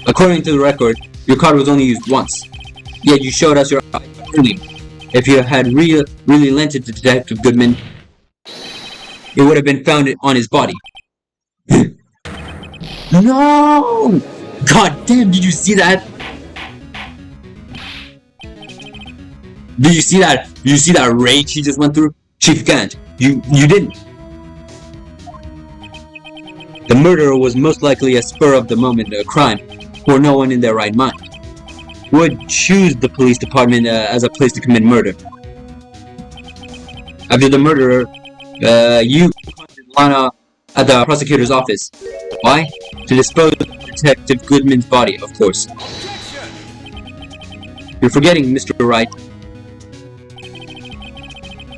According to the record, your card was only used once. Yet you showed us your ID earlier. If you had really lent it to Detective Goodman, it would have been found on his body. No! God damn, did you see that? Did you see that? Did you see that rage he just went through? Chief Gant, you didn't. The murderer was most likely a spur of the moment crime, for no one in their right mind would choose the police department as a place to commit murder. After the murderer, you confronted Lana at the prosecutor's office. Why? To dispose of Detective Goodman's body, of course. You're forgetting, Mr. Wright.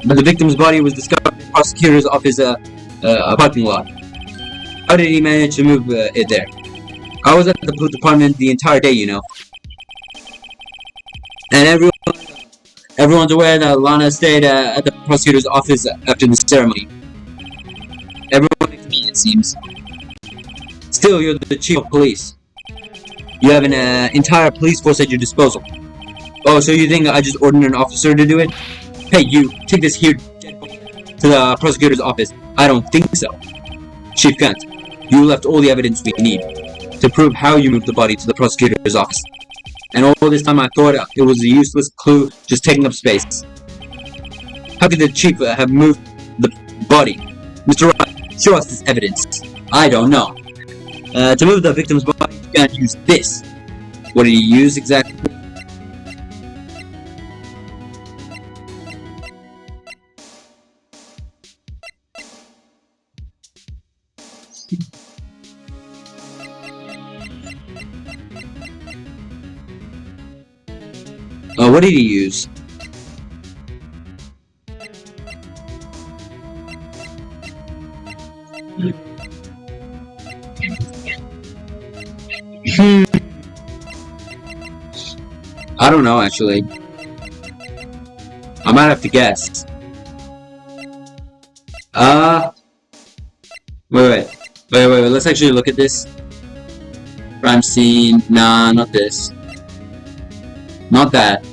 But the victim's body was discovered in the prosecutor's office parking lot. How did he manage to move it there? I was at the police department the entire day, you know. And everyone's aware that Lana stayed at the prosecutor's office after the ceremony. Everyone likes me, it seems. Still, you're the chief of police. You have an entire police force at your disposal. Oh, so you think I just ordered an officer to do it? Hey, you, take this here dead body to the prosecutor's office. I don't think so. Chief Gant, you left all the evidence we need to prove how you moved the body to the prosecutor's office. And all this time I thought it was a useless clue just taking up space. How could the chief have moved the body? Mr. Wright, show us this evidence. I don't know. To move the victim's body, you can't use this. What did he use exactly? What did he use? I don't know, actually. I might have to guess. Wait, let's actually look at this. Crime scene, nah, not this. Not that.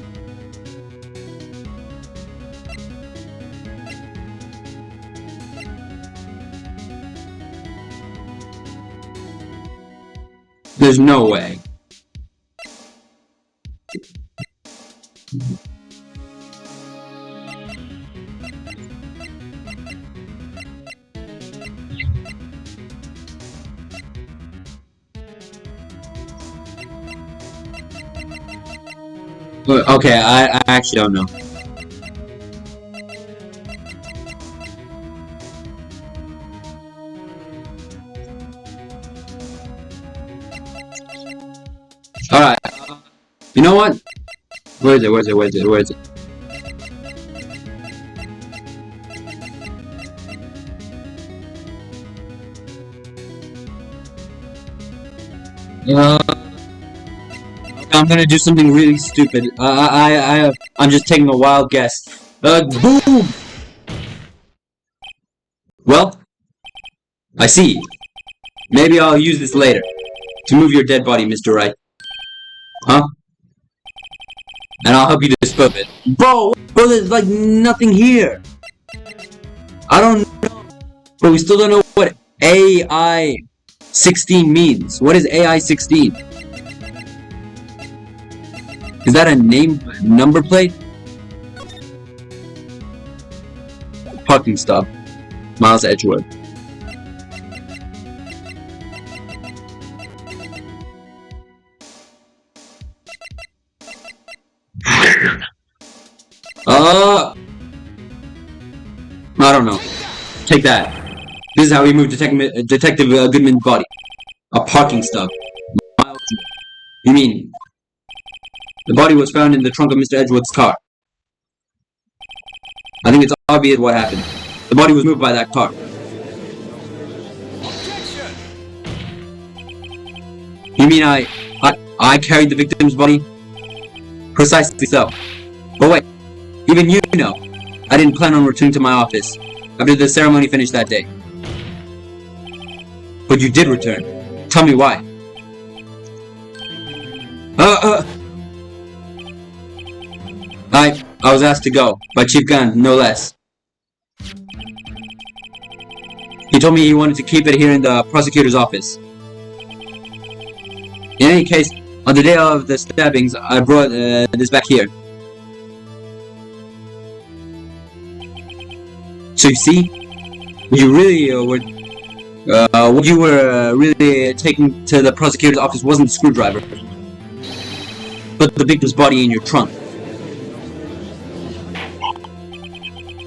There's no way. Okay, I actually don't know. Alright, you know what? Where is it? Uh, I'm gonna do something really stupid. I'm just taking a wild guess. Boom! Well, I see. Maybe I'll use this later. To move your dead body, Mr. Wright. Huh? And I'll help you dispose of it. Bro, there's like nothing here. I don't know. But we still don't know what AI 16 means. What is AI 16? Is that a number plate? Parking stop. Miles Edgewood. I don't know. Take that. This is how we moved Detective Goodman's body. A parking stop. Miles. You mean the body was found in the trunk of Mr. Edgewood's car? I think it's obvious what happened. The body was moved by that car. Objection! You mean I carried the victim's body? Precisely so. But wait, even you know, I didn't plan on returning to my office after the ceremony finished that day. But you did return. Tell me why. I was asked to go, by Chief Gunn, no less. He told me he wanted to keep it here in the prosecutor's office. In any case, on the day of the stabbings, I brought this back here. So you see, you really what you were really taking to the prosecutor's office wasn't the screwdriver, but the victim's body in your trunk.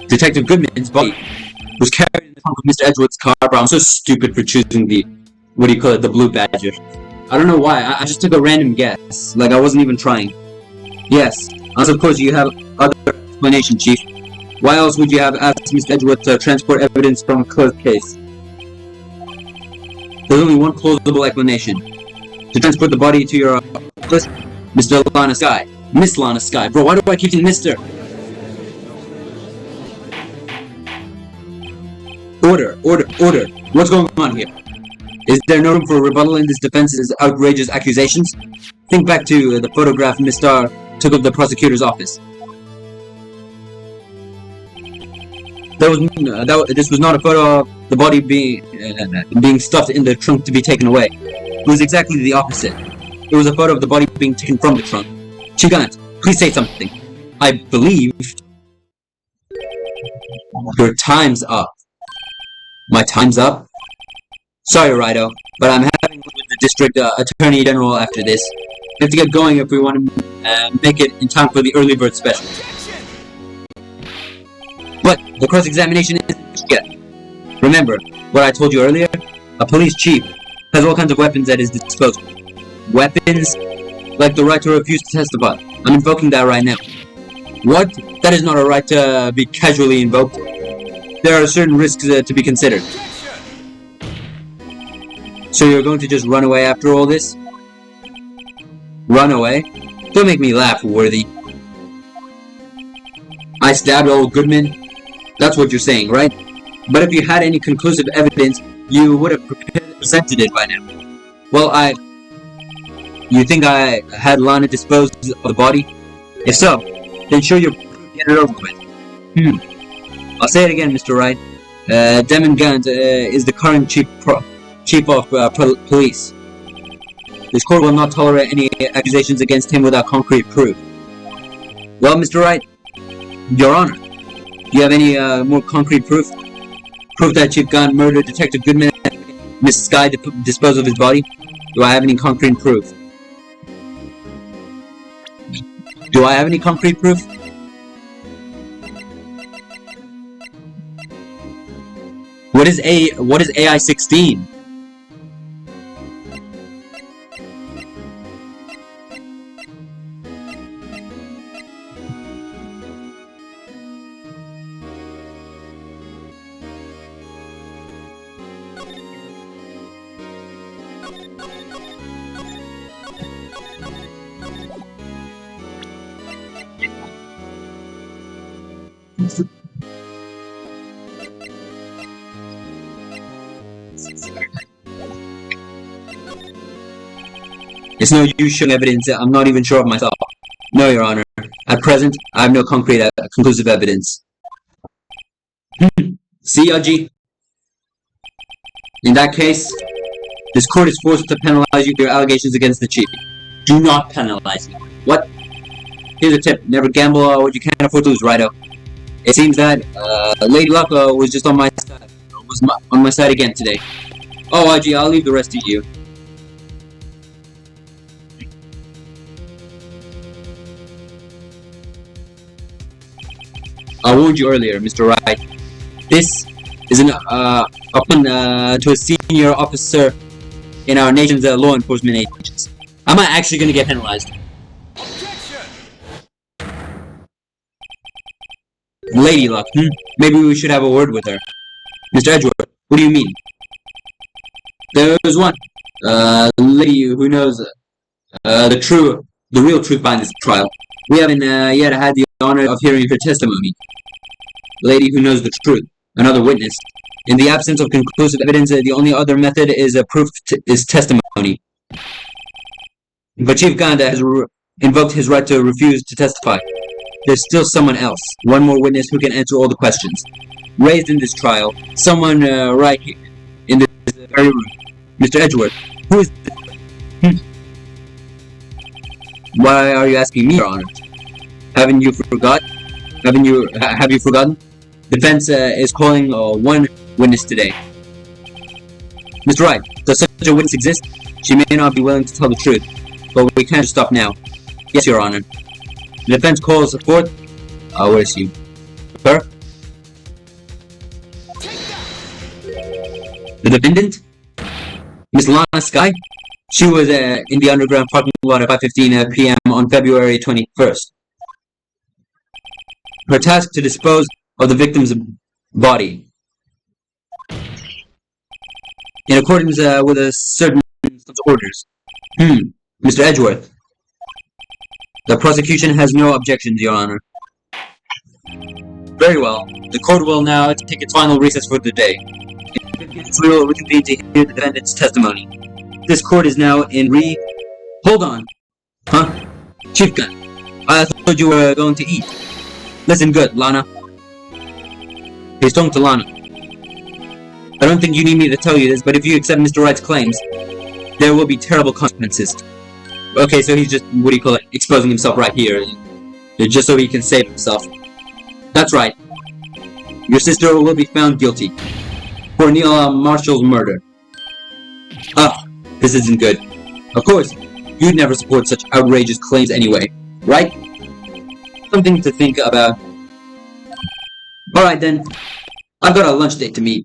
Detective Goodman's body was carried in the trunk of Mr. Edgewood's car, bro. I'm so stupid for choosing the, the Blue Badger. I don't know why, I just took a random guess, like I wasn't even trying. Yes, unless of course you have other explanation, Chief. Why else would you have asked Mr. Edgewood to transport evidence from a closed case? There's only one plausible explanation. To transport the body to your office, Mr. Lana Sky. Miss Lana Sky. Bro, why do I keep saying Mr.? Order. What's going on here? Is there no room for a rebuttal in this defense's outrageous accusations? Think back to the photograph Miss Starr took of the prosecutor's office. This was not a photo of the body being stuffed in the trunk to be taken away. It was exactly the opposite. It was a photo of the body being taken from the trunk. Chigant, please say something. I believe your time's up. My time's up? Sorry, Rido, but I'm having with the district attorney general after this. We have to get going if we want to make it in time for the early bird special. But the cross-examination isn't finished yet. Remember what I told you earlier? A police chief has all kinds of weapons at his disposal. Weapons? Like the right to refuse to testify. I'm invoking that right now. What? That is not a right to be casually invoked. There are certain risks to be considered. So you're going to just run away after all this? Run away? Don't make me laugh, Worthy. I stabbed old Goodman? That's what you're saying, right? But if you had any conclusive evidence, you would have presented it by now. Well, You think I had Lana dispose of the body? If so, then show your proof and get it over with. I'll say it again, Mr. Wright. Demon Gant is the current chief of police. This court will not tolerate any accusations against him without concrete proof. Well, Mr. Wright, Your Honor, do you have any more concrete proof? Proof that Chief Gant murdered Detective Goodman and Miss Sky to dispose of his body? Do I have any concrete proof? Do I have any concrete proof? What is AI 16? It's no use showing evidence I'm not even sure of myself. No, Your Honor. At present, I have no concrete, conclusive evidence. See, Aji? In that case, this court is forced to penalize you for your allegations against the chief. Do not penalize me. What? Here's a tip. Never gamble what you can't afford to lose, Righto. It seems that Lady Luck was just on my side. On my side again today. Oh, Aji, I'll leave the rest to you. I warned you earlier, Mr. Wright. This is an upon to a senior officer in our nation's law enforcement agencies. Am I actually going to get penalized? Objection! Lady Luck, Maybe we should have a word with her. Mr. Edgeworth, what do you mean? There's one lady who knows the real truth behind this trial. We haven't yet had the honor of hearing her testimony. Lady who knows the truth. Another witness. In the absence of conclusive evidence, the only other method is proof is testimony. But Chief Ganda has invoked his right to refuse to testify. There's still someone else, one more witness who can answer all the questions raised in this trial. Someone right here in this very room. Mr. Edgeworth, who is this? Why are you asking me, Your Honor? Have you forgotten? Defense is calling one witness today. Mr. Wright, does such a witness exist? She may not be willing to tell the truth, but we can't stop now. Yes, Your Honor. The defense calls forth. Where is she? Her? The defendant? Miss Lana Sky? She was in the underground parking lot at 5:15 p.m. on February 21st. Her task to dispose of the victim's body. In accordance with a certain orders. Mr. Edgeworth. The prosecution has no objections, Your Honor. Very well. The court will now take its final recess for the day. We will reconvene to hear the defendant's testimony. This court is now in Hold on. Huh? Chief Gun. I thought you were going to eat. Listen good, Lana. He's talking to Lana. I don't think you need me to tell you this, but if you accept Mr. Wright's claims, there will be terrible consequences. Okay, so he's just, exposing himself right here. Just so he can save himself. That's right. Your sister will be found guilty. For Neil Marshall's murder. This isn't good. Of course, you'd never support such outrageous claims anyway, right? Something to think about. Alright then, I've got a lunch date to meet.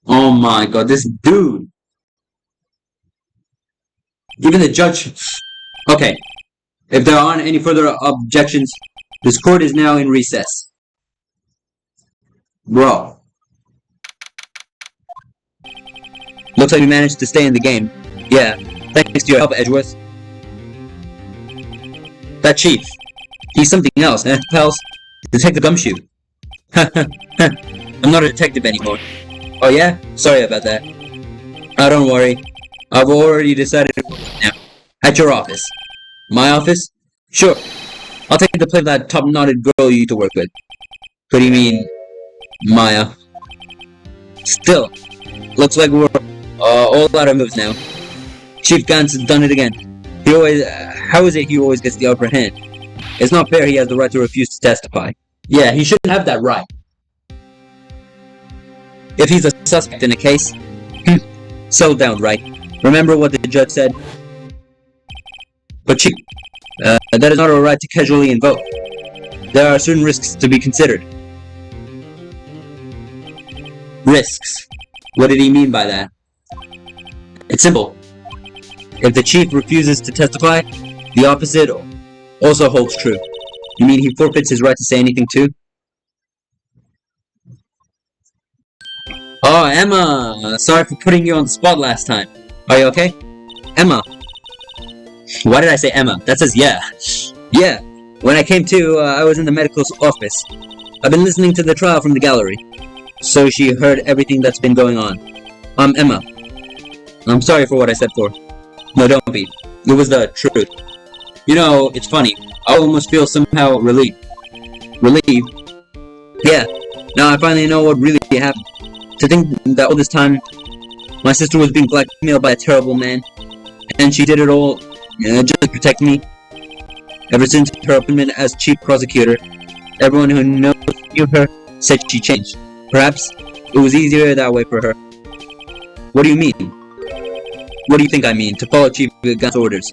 Oh my god, this dude! Even the judge... Okay, if there aren't any further objections, this court is now in recess. Bro. Looks like we managed to stay in the game. Yeah, thanks to your help, Edgeworth. That chief. He's something else, eh, pals? Detective Gumshoe. I'm not a detective anymore. Oh yeah? Sorry about that. Oh, don't worry. I've already decided now. At your office. My office? Sure. I'll take the place of that top-knotted girl you used to work with. What do you mean, Maya? Still, looks like we're all out of moves now. Chief Gans has done it again. He always, how is it he always gets the upper hand? It's not fair he has the right to refuse to testify. Yeah, he shouldn't have that right. If he's a suspect in a case, settle down, Wright. Remember what the judge said? But Chief, that is not a right to casually invoke. There are certain risks to be considered. Risks? What did he mean by that? It's simple. If the chief refuses to testify, the opposite also holds true. You mean he forfeits his right to say anything too? Oh, Emma! Sorry for putting you on the spot last time. Are you okay? Emma! Why did I say Emma? That says yeah. Yeah. When I came to, I was in the medical office. I've been listening to the trial from the gallery. So she heard everything that's been going on. I'm Emma. I'm sorry for what I said for. No, don't be. It was the truth. You know, it's funny. I almost feel somehow relieved. Relieved? Yeah. Now I finally know what really happened. To think that all this time, my sister was being blackmailed by a terrible man, and she did it all just to protect me. Ever since her appointment as chief prosecutor, everyone who knew her said she changed. Perhaps it was easier that way for her. What do you mean? What do you think I mean? To follow Chief Gunt's orders.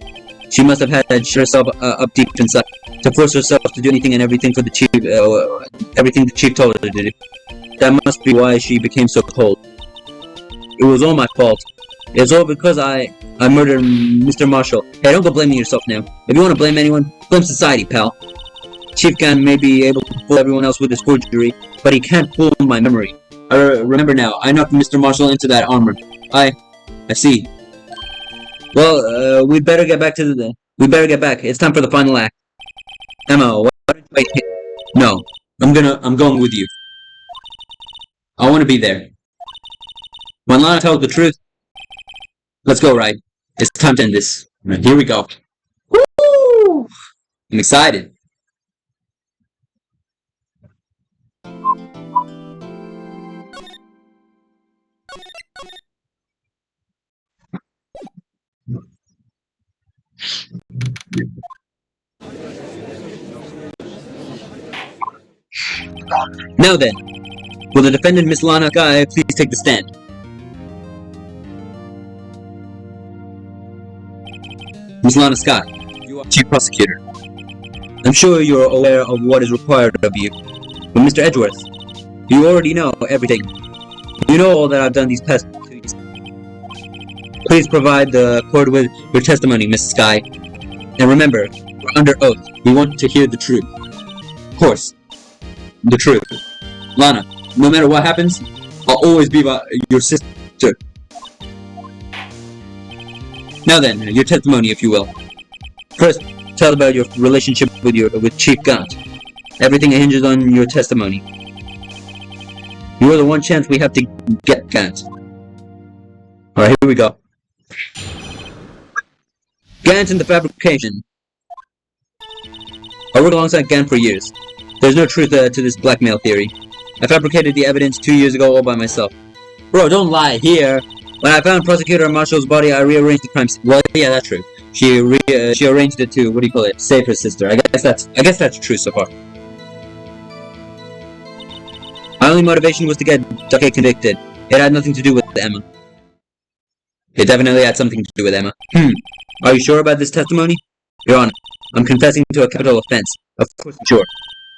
She must have had herself up deep inside to force herself to do anything and everything for the chief. Everything the chief told her to do. That must be why she became so cold. It was all my fault. It's all because I murdered Mr. Marshall. Hey, don't go blaming yourself now. If you want to blame anyone, blame society, pal. Chief Gunn may be able to fool everyone else with his forgery, but he can't fool my memory. I remember now. I knocked Mr. Marshall into that armor. I see. Well, we'd better get back. It's time for the final act. Emma, why don't you wait? No, I'm going with you. I want to be there. When Lana tells the truth, let's go, Wright. It's time to end this. Here we go. Woo! I'm excited. Now then, will the defendant, Miss Lana Guy, please take the stand? Miss Lana Scott, you are Chief Prosecutor. I'm sure you're aware of what is required of you. But Mr. Edgeworth, you already know everything. You know all that I've done these past 2 years. Please provide the court with your testimony, Miss Sky. And remember, we're under oath. We want to hear the truth. Of course. The truth. Lana, no matter what happens, I'll always be your sister. Now then, your testimony, if you will. First, tell about your relationship with Chief Gant. Everything hinges on your testimony. You are the one chance we have to get Gant. Alright, here we go. Gant and the fabrication. I worked alongside Gant for years. There's no truth to this blackmail theory. I fabricated the evidence 2 years ago all by myself. Bro, don't lie here. When I found Prosecutor Marshall's body, I rearranged the crime scene. Well, yeah, that's true. She arranged it to, save her sister. I guess that's true so far. My only motivation was to get Ducky convicted. It had nothing to do with Emma. It definitely had something to do with Emma. Are you sure about this testimony? Your Honor, I'm confessing to a capital offense. Of course I'm sure.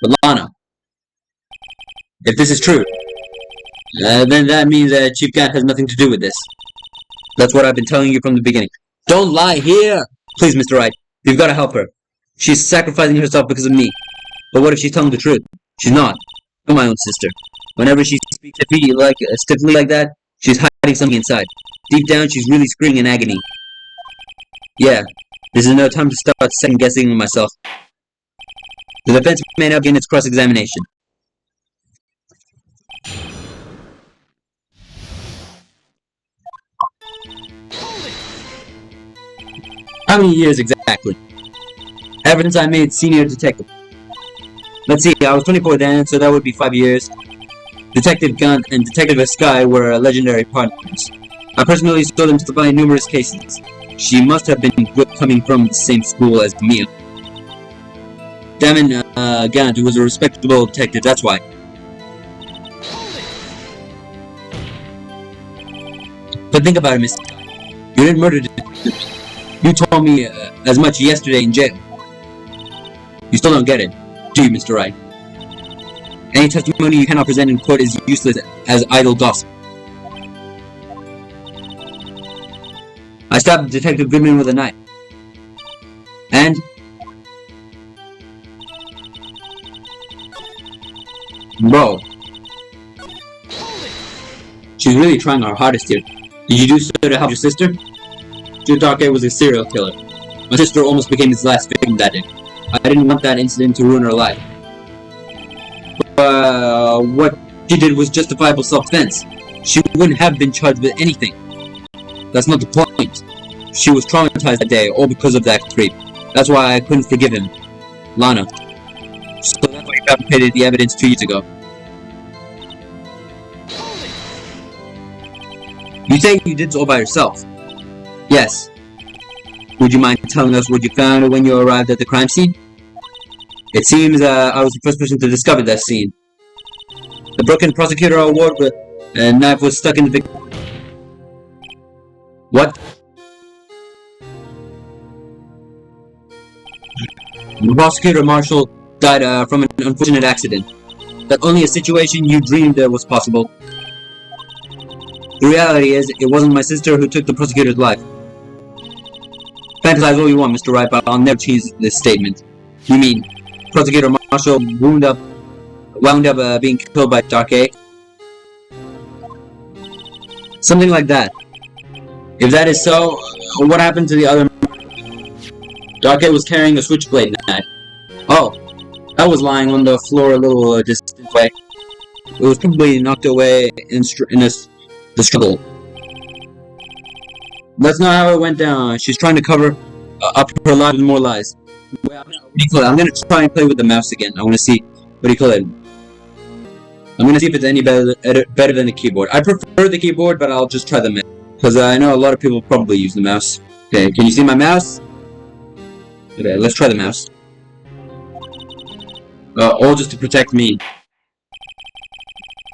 But Lana, if this is true, then that means that Chief Gant has nothing to do with this. That's what I've been telling you from the beginning. Don't lie here! Please, Mr. Wright, you've got to help her. She's sacrificing herself because of me. But what if she's telling the truth? She's not. I'm my own sister. Whenever she speaks stiffly like that, she's hiding something inside. Deep down, she's really screaming in agony. Yeah, this is no time to start second-guessing myself. The defense may now begin its cross-examination. How many years exactly? Ever since I made senior detective. Let's see, I was 24 then, so that would be 5 years. Detective Gunt and Detective Sky were legendary partners. I personally saw them testify in numerous cases. She must have been coming from the same school as Mia. Damon Gant was a respectable detective, that's why. But think about it, Miss. You didn't murder Detective. You told me as much yesterday in jail. You still don't get it, do you, Mr. Wright? Any testimony you cannot present in court is useless as idle gossip. I stabbed Detective Goodman with a knife. And? Bro. She's really trying her hardest here. Did you do so to help your sister? Joe Darkey was a serial killer. My sister almost became his last victim that day. I didn't want that incident to ruin her life. What she did was justifiable self-defense. She wouldn't have been charged with anything. That's not the point. She was traumatized traumatized that day, all because of that creep. That's why I couldn't forgive him. Lana. So that's why he fabricated the evidence 2 years ago. You say you did this all by yourself? Yes. Would you mind telling us what you found when you arrived at the crime scene? It seems I was the first person to discover that scene. The broken prosecutor award with a knife was stuck in the victim. What? The prosecutor marshal died from an unfortunate accident. That only a situation you dreamed was possible. The reality is, it wasn't my sister who took the prosecutor's life. Fantasize all you want, Mr. Wright, but I'll never change this statement. You mean, Prosecutor Marshall wound up being killed by Dark A? Something like that. If that is so, what happened to the other? Dark A was carrying a switchblade knife. Oh, that was lying on the floor a little distant way. It was probably knocked away in the struggle. That's not how it went down. She's trying to cover up her lies with more lies. Well, what do you call it? I'm gonna try and play with the mouse again. I want to see. What do you call it? I'm gonna see if it's any better than the keyboard. I prefer the keyboard, but I'll just try the mouse because I know a lot of people probably use the mouse. Okay, can you see my mouse? Okay, let's try the mouse. All just to protect me.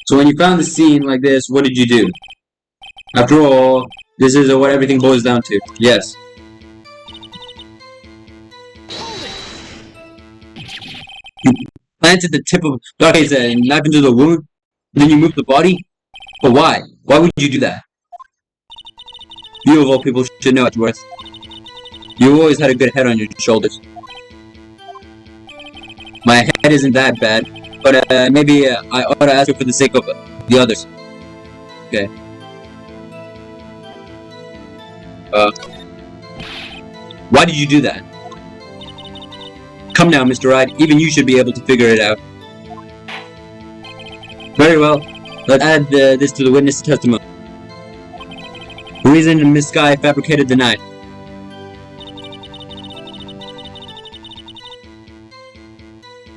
So when you found the scene like this, what did you do? After all, this is what everything boils down to. Yes. You planted the tip of Dark A's knife into the wound, and then you moved the body? But why? Why would you do that? You of all people should know, Edgeworth. You always had a good head on your shoulders. My head isn't that bad, but maybe I ought to ask you for the sake of the others. Okay. Why did you do that? Come now, Mr. Wright. Even you should be able to figure it out. Very well. Let's add this to the witness testimony. The reason Miss Sky fabricated the knife.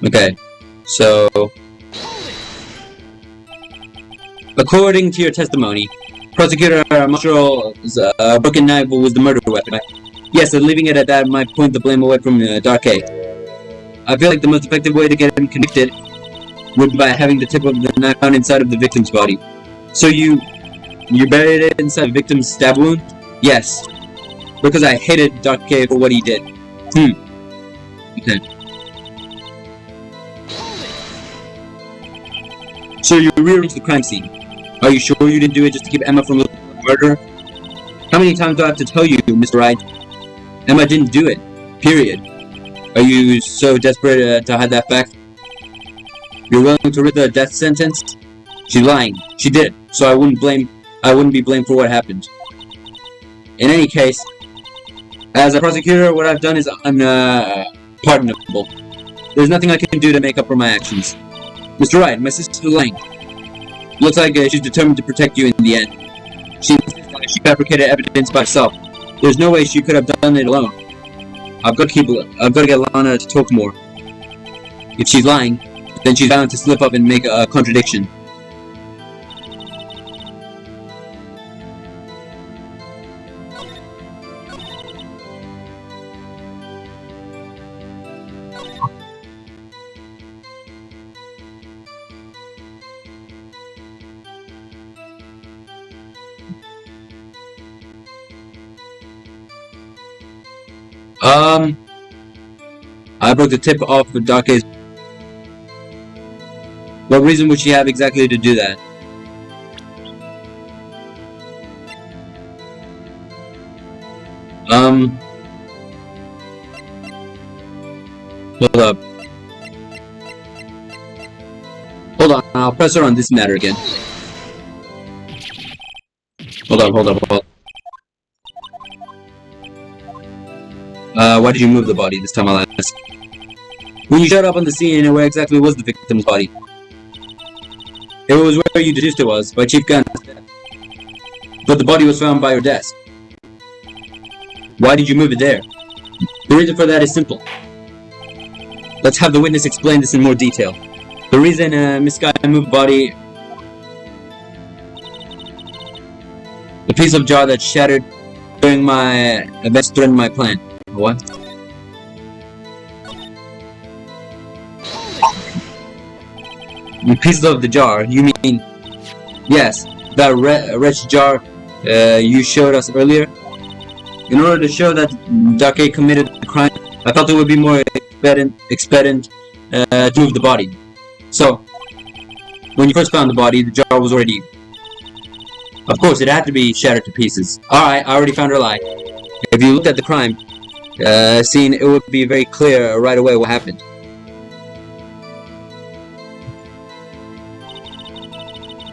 Okay, so according to your testimony, Prosecutor Marshall's broken knife was the murder weapon. Yes, and leaving it at that might point the blame away from Dark A. I feel like the most effective way to get him convicted would be by having the tip of the knife found inside of the victim's body. So you buried it inside the victim's stab wound? Yes, because I hated Dark A for what he did. Okay. So you rearranged the crime scene. Are you sure you didn't do it just to keep Emma from looking at the murderer? How many times do I have to tell you, Mr. Wright? Emma didn't do it. Period. Are you so desperate to hide that fact? You're willing to risk the death sentence? She's lying. She did. So I wouldn't be blamed for what happened. In any case, as a prosecutor, what I've done is unpardonable. There's nothing I can do to make up for my actions. Mr. Wright, my sister's lying. Looks like she's determined to protect you in the end. She fabricated evidence by herself. There's no way she could have done it alone. I've got to get Lana to talk more. If she's lying, then she's bound to slip up and make a contradiction. I broke the tip off of Dark A's. What reason would she have exactly to do that? Hold up. Hold on, I'll press her on this matter again. Hold up. Why did you move the body this time, I'll ask? When you showed up on the scene, where exactly was the victim's body? It was where you deduced it was, by Chief Gunn's death. But the body was found by your desk. Why did you move it there? The reason for that is simple. Let's have the witness explain this in more detail. The reason Miss Guy moved the body... The piece of jar that shattered during my events threatened my plan. What? The pieces of the jar, you mean... Yes, that wretched jar you showed us earlier. In order to show that Dake committed the crime, I felt it would be more expedient to move the body. So, when you first found the body, the jar was already... Of course, it had to be shattered to pieces. Alright, I already found her lie. If you looked at the crime scene, it would be very clear right away what happened.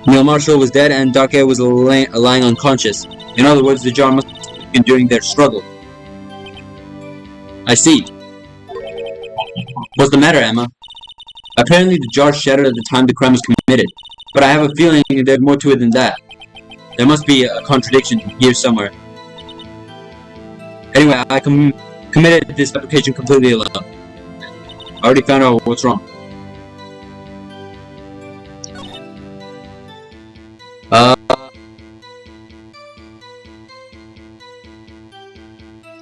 Neil Marshall was dead and Dake was lying unconscious. In other words, the jar must have been taken during their struggle. I see. What's the matter, Emma? Apparently the jar shattered at the time the crime was committed, but I have a feeling there's more to it than that. There must be a contradiction here somewhere. Anyway, I committed this application completely alone. I already found out what's wrong.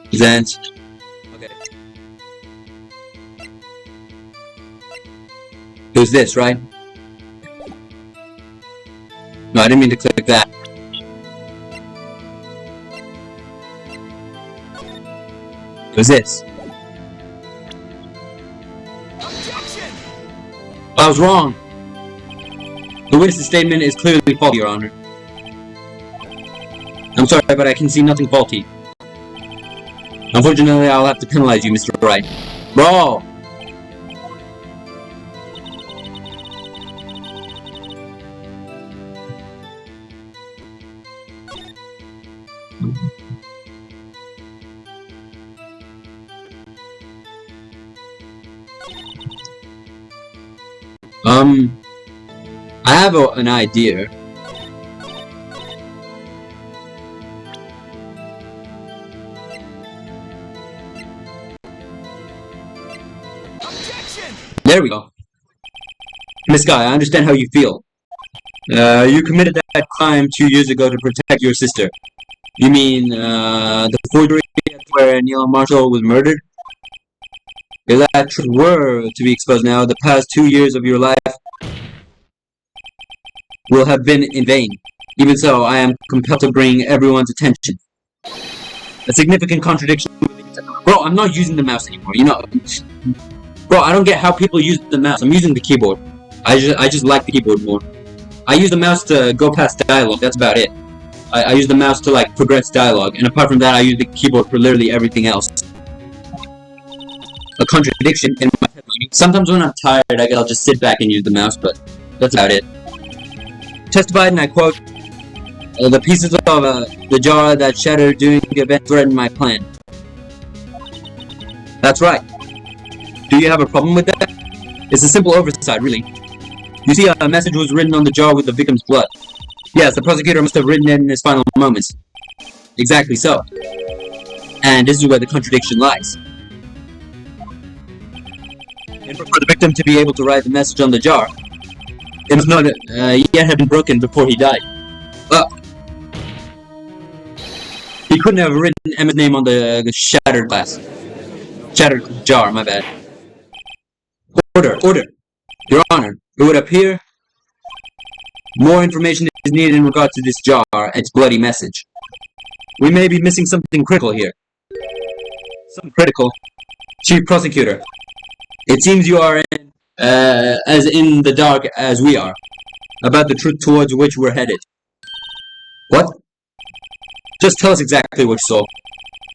Present. Okay. It was this, right? No, I didn't mean to click that. It was this. Objection! I was wrong. The witness's statement is clearly faulty, Your Honor. I'm sorry, but I can see nothing faulty. Unfortunately, I'll have to penalize you, Mr. Wright. Bro! I have an idea. Objection! There we go. Miss Guy, I understand how you feel. You committed that crime 2 years ago to protect your sister. You mean, the forgery where Neil Marshall was murdered? If that were to be exposed now, the past 2 years of your life will have been in vain. Even so, I am compelled to bring everyone's attention. A significant contradiction. Bro, I'm not using the mouse anymore, you know. Bro, I don't get how people use the mouse. I'm using the keyboard. I just like the keyboard more. I use the mouse to go past dialogue, that's about it. I use the mouse to, like, progress dialogue, and apart from that, I use the keyboard for literally everything else. A contradiction in my testimony. Sometimes when I'm tired, I guess I'll just sit back and use the mouse, but that's about it. Testified, and I quote, the pieces of the jar that shattered during the event threatened my plan. That's right. Do you have a problem with that? It's a simple oversight, really. You see, a message was written on the jar with the victim's blood. Yes, the prosecutor must have written it in his final moments. Exactly so. And this is where the contradiction lies. And for the victim to be able to write the message on the jar, it must not yet have been broken before he died. He couldn't have written Emma's name on the shattered glass. Shattered jar, my bad. Order. Your Honor, it would appear more information is needed in regard to this jar and its bloody message. We may be missing something critical here. Something critical? Chief Prosecutor, it seems you are as in the dark as we are about the truth towards which we're headed. What? Just tell us exactly what you saw.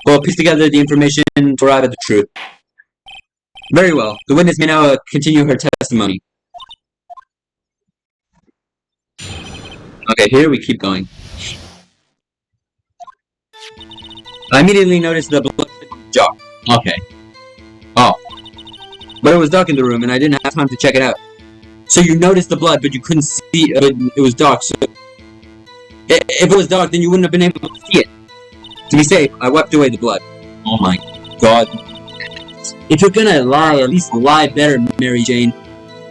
We'll piece together the information to arrive at the truth. Very well. The witness may now continue her testimony. Okay, here we keep going. I immediately noticed the blood on the jar. Okay. Oh. But it was dark in the room and I didn't have time to check it out. So you noticed the blood, but you couldn't see it. It was dark, so... If it was dark, then you wouldn't have been able to see it. To be safe, I wiped away the blood. Oh my god. If you're gonna lie, at least lie better, Mary Jane.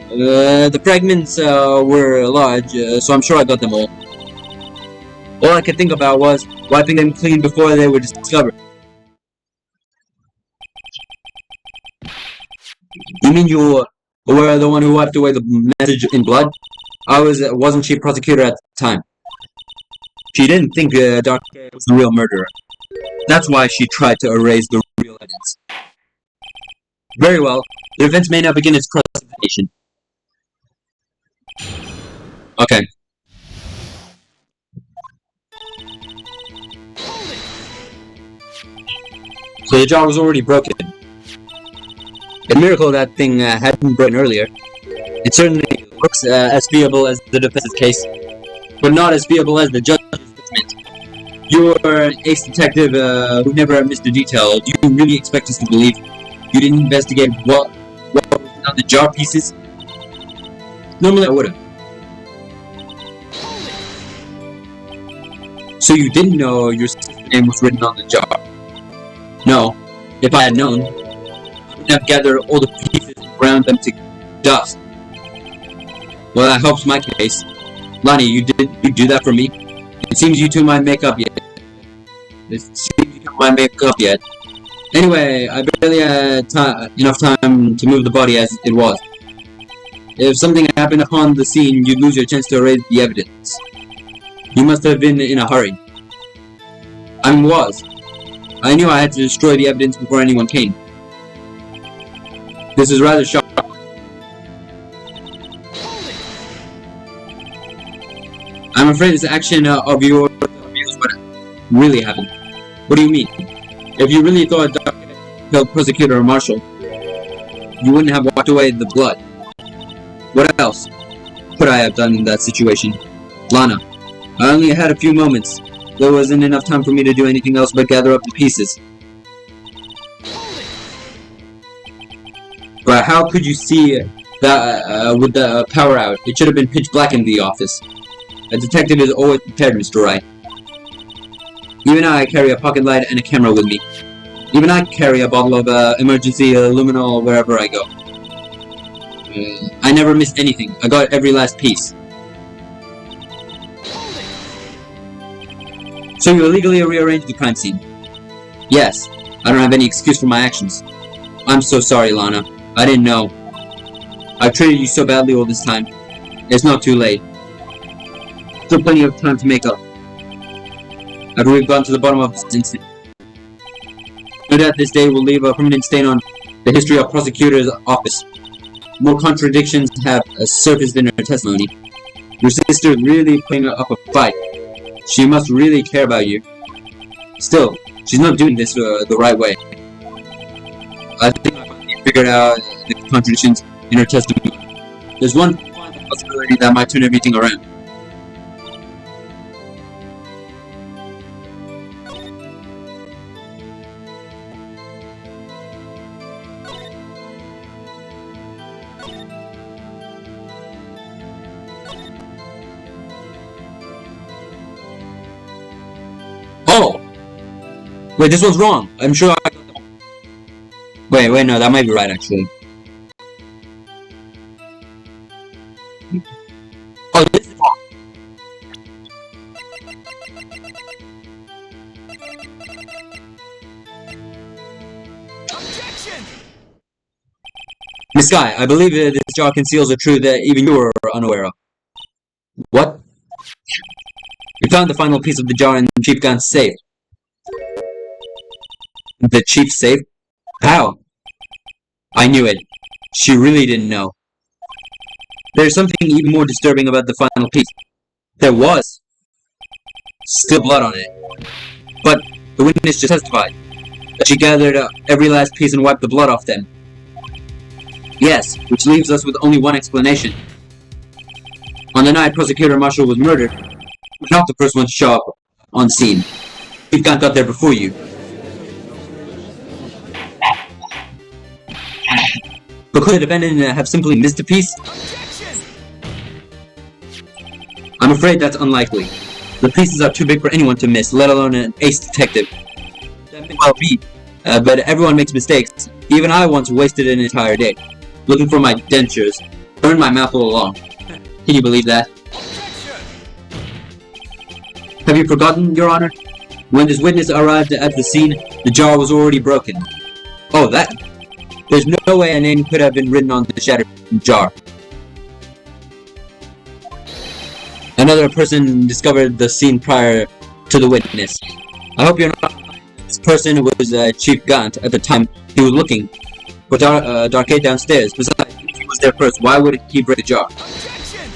The fragments were large, so I'm sure I got them all. All I could think about was wiping them clean before they were discovered. You mean you were the one who wiped away the message in blood? Wasn't chief prosecutor at the time. She didn't think Dr. K was the real murderer. That's why she tried to erase the real evidence. Very well. The defense may now begin its cross-examination. Okay. So the jaw was already broken. A miracle that thing hadn't broken earlier. It certainly looks as feasible as the defense's case, but not as feasible as the judge's judgment. You're an ace detective who never missed a detail. Do you really expect us to believe you didn't investigate what was on the jar pieces? Normally I would've. So you didn't know your sister's name was written on the jar? No. If I had known, I would have gathered all the pieces and ground them to dust. Well, that helps my case. Lonnie, you do that for me? It seems you two might make up yet. Anyway, I barely had enough time to move the body as it was. If something happened upon the scene, you'd lose your chance to erase the evidence. You must have been in a hurry. I was. I knew I had to destroy the evidence before anyone came. This is rather shocking. I'm afraid this action of yours is what really happened. What do you mean? If you really thought Dr. killed prosecutor or marshal, you wouldn't have walked away the blood. What else could I have done in that situation? Lana, I only had a few moments. There wasn't enough time for me to do anything else but gather up the pieces. But how could you see that with the power out? It should have been pitch black in the office. A detective is always prepared, Mr. Wright. Even I carry a pocket light and a camera with me. Even I carry a bottle of emergency luminol wherever I go. I never missed anything. I got every last piece. So you illegally rearranged the crime scene? Yes. I don't have any excuse for my actions. I'm so sorry, Lana. I didn't know. I've treated you so badly all this time. It's not too late. Still plenty of time to make up. After we've gone to the bottom of this incident. No doubt this day will leave a permanent stain on the history of prosecutor's office. More contradictions have surfaced in her testimony. Your sister really putting up a fight. She must really care about you. Still, she's not doing this the right way. I think I finally figured out the contradictions in her testimony. There's one possibility that might turn everything around. Oh! Wait, this one's wrong. I'm sure I got that one. Wait, no, that might be right, actually. Oh, this is wrong. Objection! Miss Guy, I believe this jar conceals a truth that even you were unaware of. What? We found the final piece of the jar in Chief Gunn's safe. The chief's safe? How? I knew it. She really didn't know. There's something even more disturbing about the final piece. There was still blood on it. But the witness just testified that she gathered every last piece and wiped the blood off them. Yes, which leaves us with only one explanation. On the night Prosecutor Marshall was murdered, you're not the first one to show up on scene. Chief Gunn got there before you. But could the defendant have simply missed a piece? Objection! I'm afraid that's unlikely. The pieces are too big for anyone to miss, let alone an ace detective. That may well be. but everyone makes mistakes. Even I once wasted an entire day looking for my dentures. Burned my mouth all along. Can you believe that? Have you forgotten, Your Honor? When this witness arrived at the scene, the jar was already broken. Oh, that? There's no way a name could have been written on the shattered jar. Another person discovered the scene prior to the witness. I hope you're not. This person was Chief Gant at the time he was looking for Darkade downstairs. Besides, if he was there first, why would he break the jar? Objection!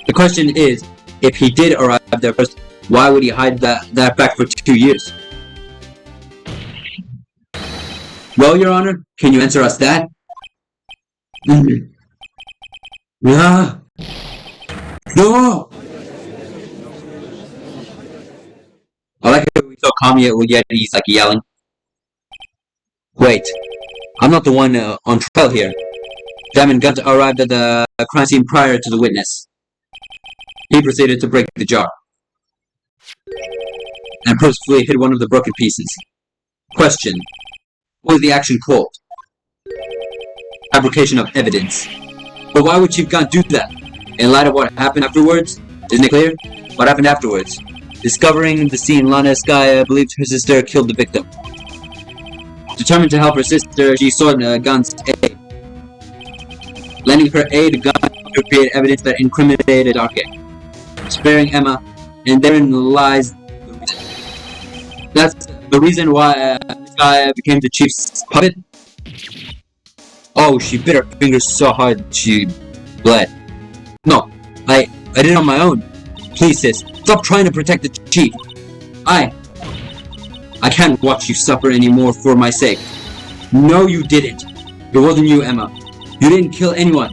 The question is, if he did arrive there first, why would he hide that fact for 2 years? Well, Your Honor, can you answer us that? Ah! No! I like how he's so calm yet he's like yelling. Wait, I'm not the one on trial here. Diamond Gunt arrived at the crime scene prior to the witness. He proceeded to break the jar and purposefully hid one of the broken pieces. Question: what was the action called? Fabrication of evidence. But why would Chief Gant do that? In light of what happened afterwards? Isn't it clear? What happened afterwards? Discovering the scene, Lana Skye believed her sister killed the victim. Determined to help her sister, she sought Gant's aid. Lending her aid, Gant to create evidence that incriminated Darkade, sparing Emma, and therein lies the reason. That's the reason why Skye became the chief's puppet? Oh, she bit her fingers so hard she bled. No, I did it on my own. Please, sis, stop trying to protect the chief. I can't watch you suffer anymore for my sake. No, you didn't. It wasn't you, Emma. You didn't kill anyone.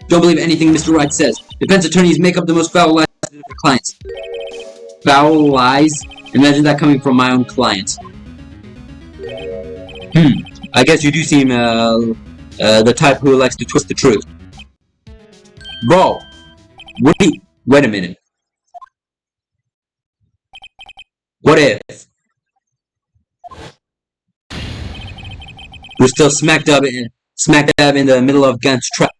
Don't believe anything Mr. Wright says. Defense attorneys make up the most foul lies to their clients. Foul lies? Imagine that coming from my own client. I guess you do seem the type who likes to twist the truth. Bro, wait a minute. What if we're still smack dab in the middle of Gant's trap?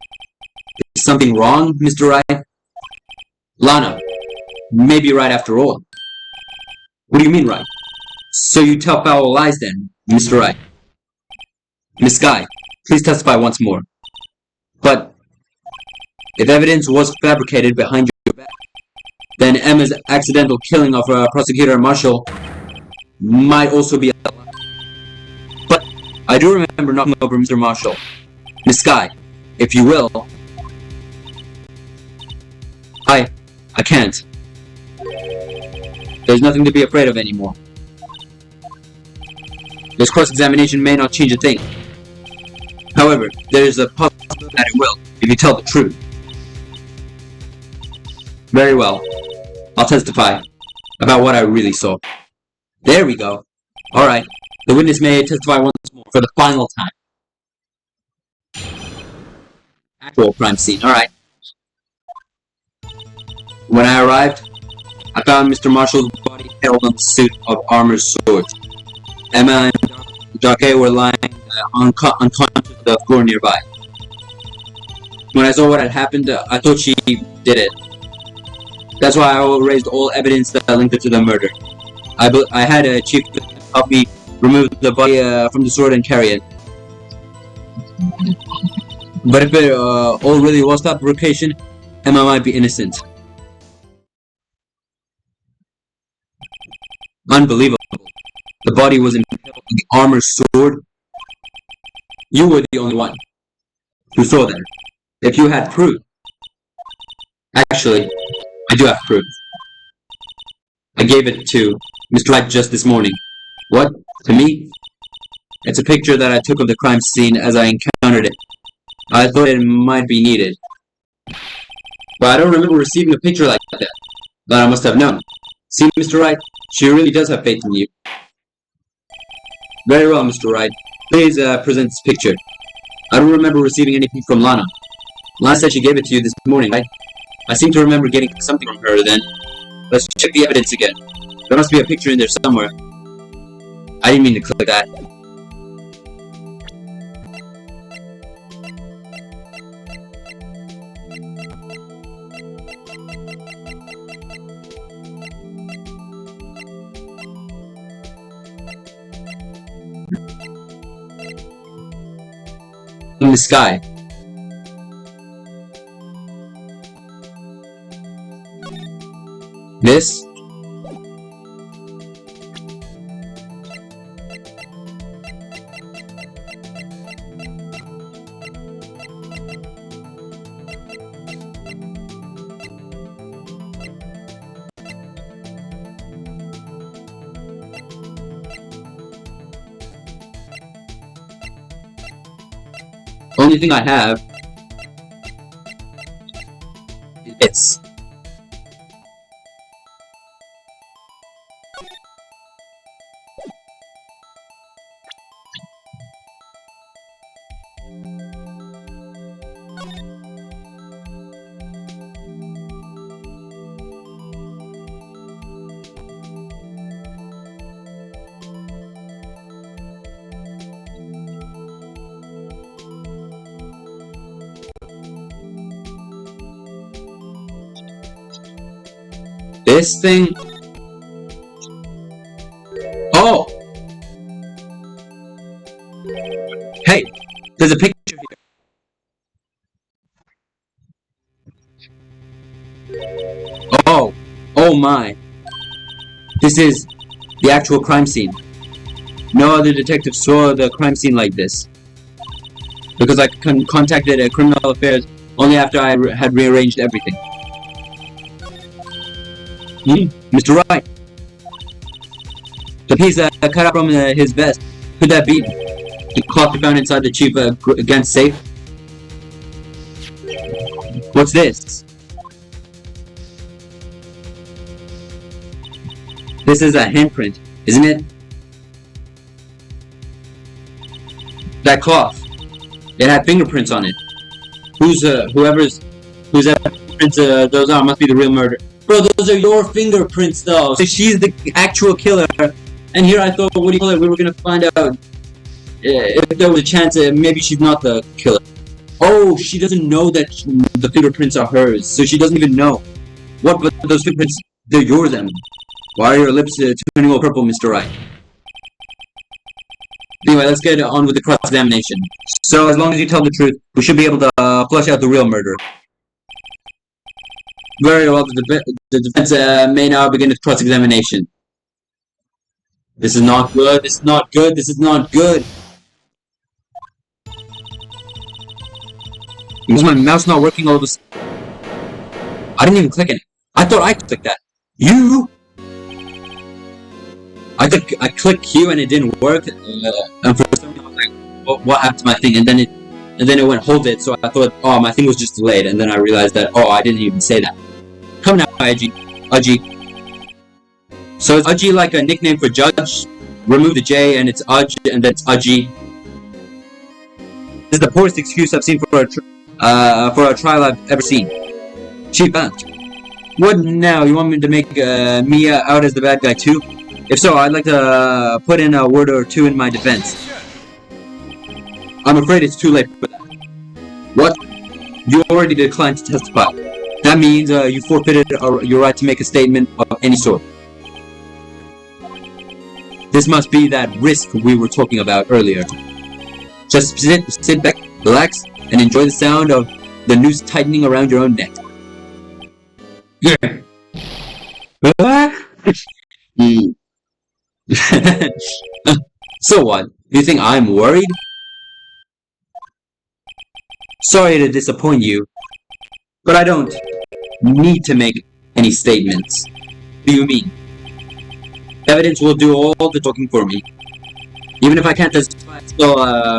Is something wrong, Mr. Wright? Lana, maybe right after all. What do you mean, right? So you tell foul lies then, Mr. Wright? Miss Skye, please testify once more. But if evidence was fabricated behind your back, then Emma's accidental killing of Prosecutor Marshall might also be a lie. But I do remember knocking over Mr. Marshall. Miss Skye, if you will. I can't. There's nothing to be afraid of anymore. This cross-examination may not change a thing. However, there is a possibility that it will, if you tell the truth. Very well. I'll testify about what I really saw. There we go. Alright, the witness may testify once more for the final time. Actual crime scene, alright. When I arrived, I found Mr. Marshall's body held on the suit of armored swords. Emma and Darkade were lying unconscious on the floor nearby. When I saw what had happened, I thought she did it. That's why I raised all evidence that linked her to the murder. I had a chief help me remove the body from the sword and carry it. But if it all really was fabrication, Emma might be innocent. Unbelievable. The body was impaled on the armored sword. You were the only one who saw that. If you had proof. Actually, I do have proof. I gave it to Mr. Wright just this morning. What? To me? It's a picture that I took of the crime scene as I encountered it. I thought it might be needed. But I don't remember receiving a picture like that. That I must have known. See, Mr. Wright, she really does have faith in you. Very well, Mr. Wright. Please present this picture. I don't remember receiving anything from Lana. Lana said she gave it to you this morning, right? I seem to remember getting something from her then. Let's check the evidence again. There must be a picture in there somewhere. I didn't mean to click that. In the sky. This? Only thing I have is this. This thing? Oh! Hey! There's a picture here. Oh! Oh my! This is the actual crime scene. No other detective saw the crime scene like this. Because I contacted Criminal Affairs only after I had rearranged everything. Mr. Wright. The piece cut out from his vest. Could that be the cloth found inside the chief against safe? What's this? This is a handprint, isn't it? That cloth. It had fingerprints on it. Whose fingerprints those are must be the real murder. Bro, those are your fingerprints though. So she's the actual killer. And here I thought, what do you call it? We were gonna find out if there was a chance maybe she's not the killer. Oh, she doesn't know that the fingerprints are hers. So she doesn't even know. What? But those fingerprints, they're yours, then. Why are your lips turning all purple, Mr. Wright? Anyway, let's get on with the cross-examination. So, as long as you tell the truth, we should be able to flush out the real murderer. Very well, the defense may now begin its cross-examination. This is not good, this is not good, this is not good! Is my mouse not working all of a sudden? I didn't even click it. I thought I clicked that. You? I clicked Q and it didn't work, and for some reason I was like, what happened to my thing? And then it went hold it, so I thought, oh, my thing was just delayed, and then I realized that, oh, I didn't even say that. Come now, Udgy. So is Udgy like a nickname for judge? Remove the J and it's Udge, and then it's Udgy. This is the poorest excuse I've seen for a trial I've ever seen. Chief, what now? You want me to make me out as the bad guy too? If so, I'd like to put in a word or two in my defense. I'm afraid it's too late for that. What? You already declined to testify. That means you forfeited your right to make a statement of any sort. This must be that risk we were talking about earlier. Just sit back, relax, and enjoy the sound of the noose tightening around your own neck. Yeah. So what? Do you think I'm worried? Sorry to disappoint you, but I don't need to make any statements. What do you mean? Evidence will do all the talking for me. Even if I can't testify, I still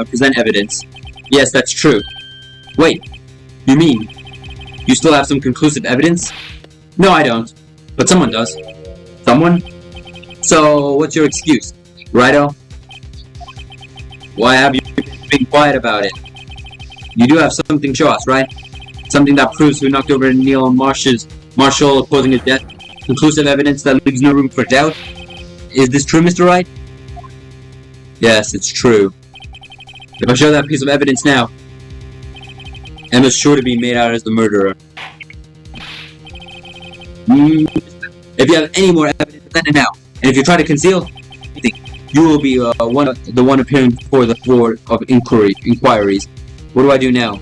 present evidence. Yes, that's true. Wait, you mean you still have some conclusive evidence? No, I don't. But someone does. Someone? So, what's your excuse? Righto? Why have you been quiet about it? You do have something to show us, right? Something that proves who knocked over Neil Marshall causing his death. Conclusive evidence that leaves no room for doubt. Is this true, Mr. Wright? Yes, it's true. If I show that piece of evidence now, Emma's sure to be made out as the murderer. If you have any more evidence, let it now. And if you try to conceal anything, you will be the one appearing before the floor of inquiries. What do I do now?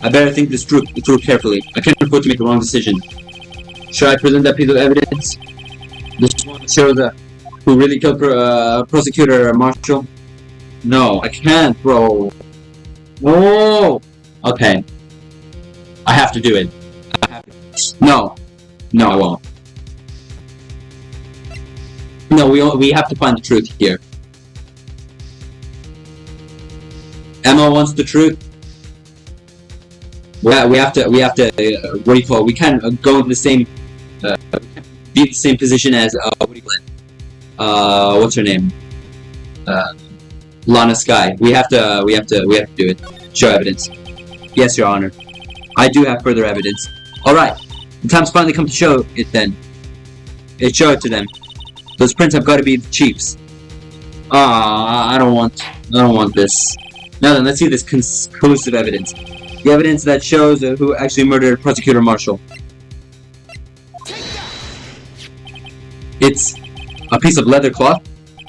I better think this through carefully. I can't afford to make the wrong decision. Should I present that piece of evidence? This one shows who really killed prosecutor Marshall? No, I can't, bro. No. Okay. I have to do it. No. No, I won't. No, we have to find the truth here. Emma wants the truth. We have to. What do you call it? We can't go in the same. Be in the same position as what do you call it? What's her name? Lana Sky. We have to do it. Show evidence. Yes, Your Honor. I do have further evidence. Alright. The time's finally come to show it then. Show it to them. Those prints have got to be the chief's. I don't want this. Now then, let's see this conclusive evidence. The evidence that shows who actually murdered Prosecutor Marshall. It's a piece of leather cloth?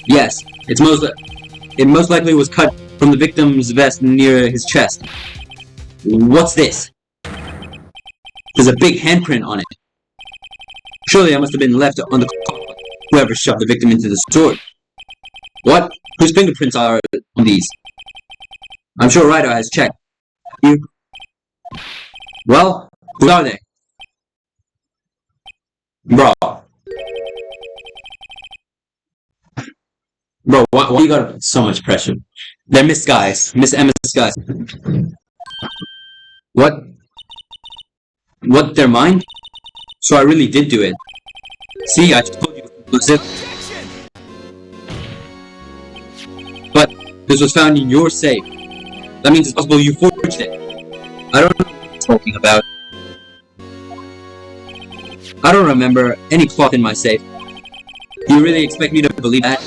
Yes. It most likely was cut from the victim's vest near his chest. What's this? There's a big handprint on it. Surely that must have been left on the cloth. Whoever shoved the victim into the sword. What? Whose fingerprints are on these? I'm sure Wright has checked. You? Well, who are they? Bro, why you got so much pressure? They're Miss Guys. Miss Emma Guys. What? What, they're mine? So I really did do it. See, I told you it was it. But this was found in your safe. That means it's possible you forged it. I don't know what you're talking about. I don't remember any cloth in my safe. Do you really expect me to believe that?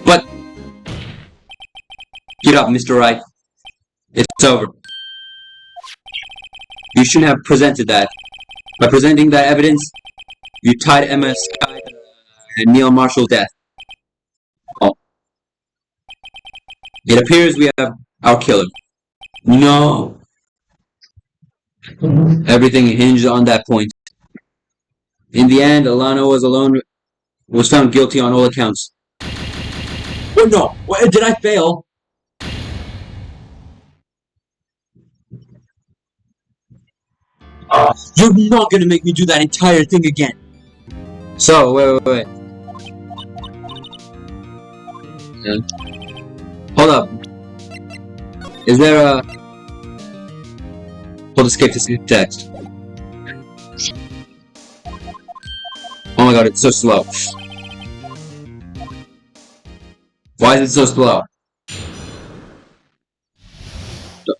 But... Get up, Mr. Wright. It's over. You shouldn't have presented that. By presenting that evidence, you tied Emma Sky and Neil Marshall's death. Oh. It appears we have our killer. No! Everything hinged on that point. In the end, Alana was found guilty on all accounts. Oh no! Did I fail? You're not gonna make me do that entire thing again! So, wait. Hold up. Is there a... Hold escape to skip text. Oh my god, it's so slow. Why is it so slow?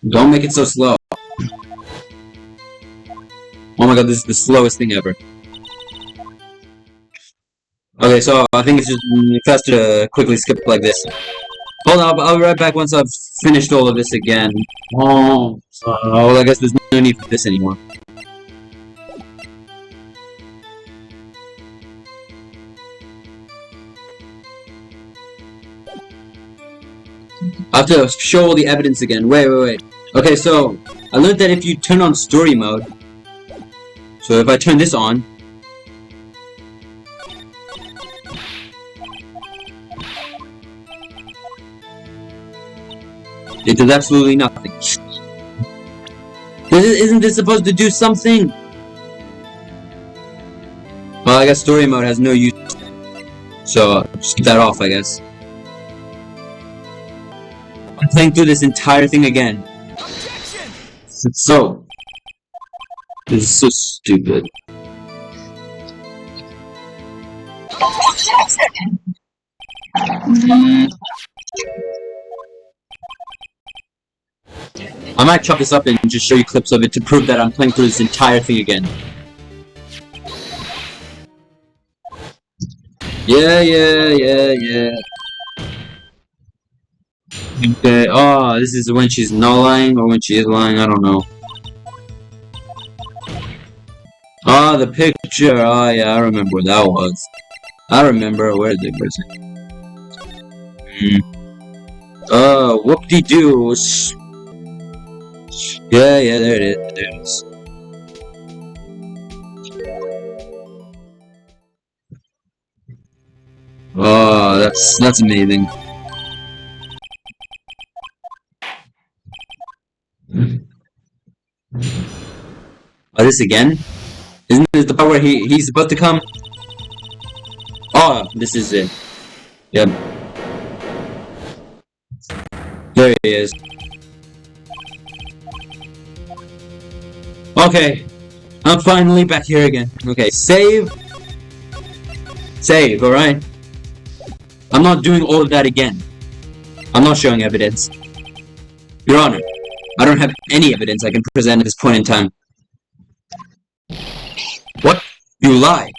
Don't make it so slow. Oh my god, this is the slowest thing ever. Okay, so I think it's just faster to quickly skip like this. Hold on, I'll be right back once I've finished all of this again. Oh, well, I guess there's no need for this anymore. I have to show all the evidence again. Wait. Okay, so I learned that if you turn on story mode, so if I turn this on, it does absolutely nothing. Isn't this supposed to do something? Well, I guess story mode has no use, so just keep that off, I guess. I'm playing through this entire thing again. This is so stupid. I might chop this up and just show you clips of it to prove that I'm playing through this entire thing again. Yeah. Okay, oh, this is when she's not lying or when she is lying, I don't know. Oh, the picture, oh yeah, I remember where that was. I remember, where is it? Whoop-de-doo. Yeah, there it is. Oh, that's amazing. Oh, this again? Isn't this the part where he's about to come? Oh, this is it. Yep. There he is. Okay. I'm finally back here again. Okay, save. Save, alright? I'm not doing all of that again. I'm not showing evidence. Your Honor, I don't have any evidence I can present at this point in time. What? You lie.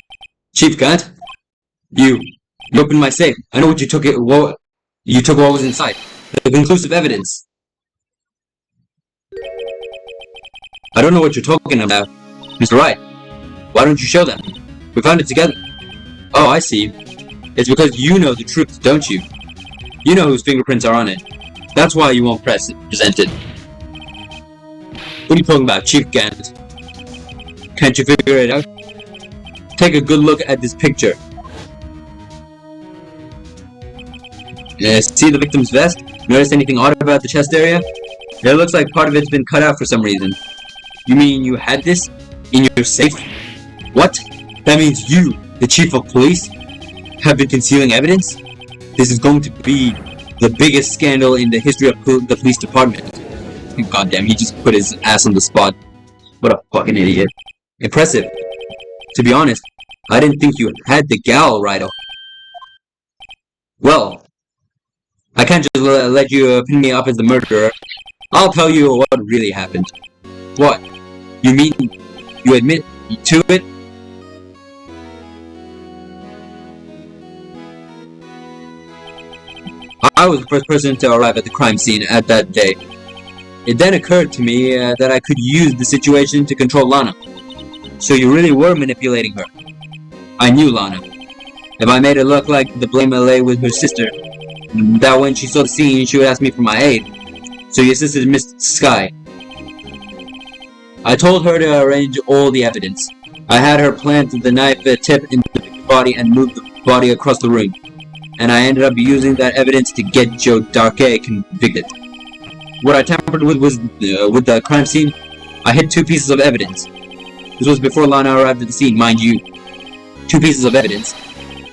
Chief Gant? You opened my safe. I know what you took. You took what was inside. The conclusive evidence. I don't know what you're talking about. Mr. Wright, why don't you show them? We found it together. Oh, I see. It's because you know the truth, don't you? You know whose fingerprints are on it. That's why you won't present it. What are you talking about, Chief Gant? Can't you figure it out? Take a good look at this picture. See the victim's vest? Notice anything odd about the chest area? It looks like part of it's been cut out for some reason. You mean you had this in your safe? What? That means you, the chief of police, have been concealing evidence? This is going to be the biggest scandal in the history of the police department. Goddamn, he just put his ass on the spot. What a fucking idiot. Impressive. To be honest, I didn't think you had the gal, Righto. Well, I can't just let you pin me up as the murderer. I'll tell you what really happened. What? You mean you admit to it? I was the first person to arrive at the crime scene at that day. It then occurred to me that I could use the situation to control Lana. So you really were manipulating her. I knew Lana. If I made it look like the blame lay with her sister, that when she saw the scene, she would ask me for my aid. So your sister missed Sky. I told her to arrange all the evidence. I had her plant the knife tip in the body and move the body across the room. And I ended up using that evidence to get Joe Darkey convicted. What I tampered with was with the crime scene. I hid 2 pieces of evidence. This was before Lana arrived at the scene, mind you. 2 pieces of evidence.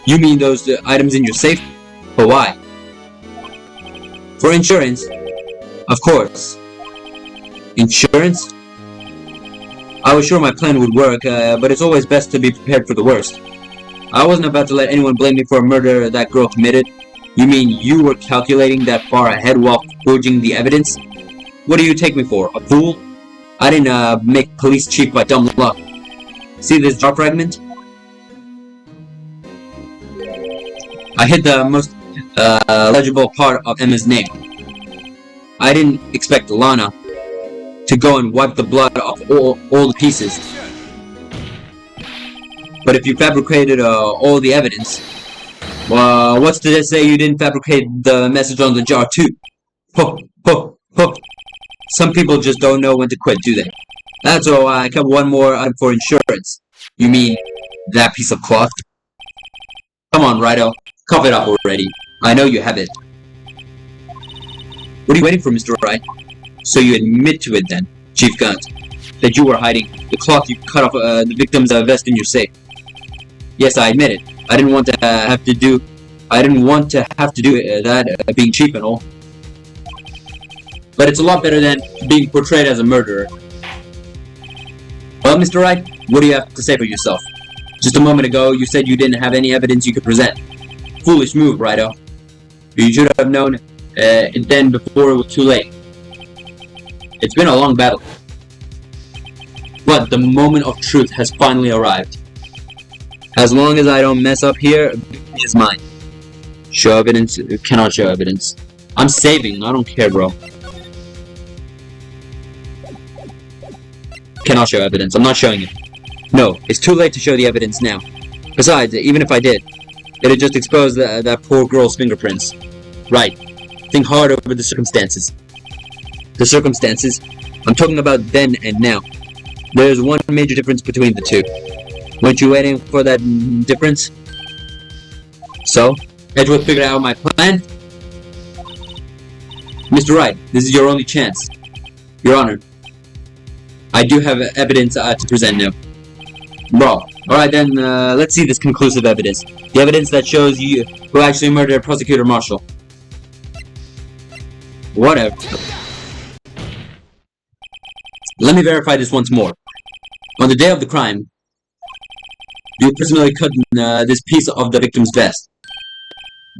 You mean those items in your safe? But why? For insurance. Of course. Insurance? I was sure my plan would work, but it's always best to be prepared for the worst. I wasn't about to let anyone blame me for a murder that girl committed. You mean you were calculating that far ahead while forging the evidence? What do you take me for, a fool? I didn't make police chief by dumb luck. See this jar fragment? I hid the most legible part of Emma's name. I didn't expect Lana to go and wipe the blood off all the pieces. But if you fabricated all the evidence, what's to say you didn't fabricate the message on the jar too? Ho. Some people just don't know when to quit, do they? That's all. I kept one more item for insurance. You mean that piece of cloth? Come on, Righto. Cough it up already. I know you have it. What are you waiting for, Mr. Wright? So you admit to it then, Chief Gant, that you were hiding the cloth you cut off the victim's vest in your safe. Yes, I admit it. I didn't want to have to do that being chief and all. But it's a lot better than being portrayed as a murderer. Well, Mr. Wright, what do you have to say for yourself? Just a moment ago, you said you didn't have any evidence you could present. Foolish move, Righto. You should have known it then before it was too late. It's been a long battle. But the moment of truth has finally arrived. As long as I don't mess up here, is mine. Show evidence, cannot show evidence. I'm saving, I don't care, bro. Cannot show evidence, I'm not showing it. No, it's too late to show the evidence now. Besides, even if I did, it'd just expose that poor girl's fingerprints. Right. Think hard over the circumstances. The circumstances? I'm talking about then and now. There's one major difference between the two. Weren't you waiting for that difference? So, Edgeworth figured out my plan? Mr. Wright, this is your only chance. Your Honor, I do have evidence to present now. Bro, alright then, let's see this conclusive evidence. The evidence that shows you who actually murdered Prosecutor Marshall. Whatever. Let me verify this once more. On the day of the crime, you personally cut this piece of the victim's vest.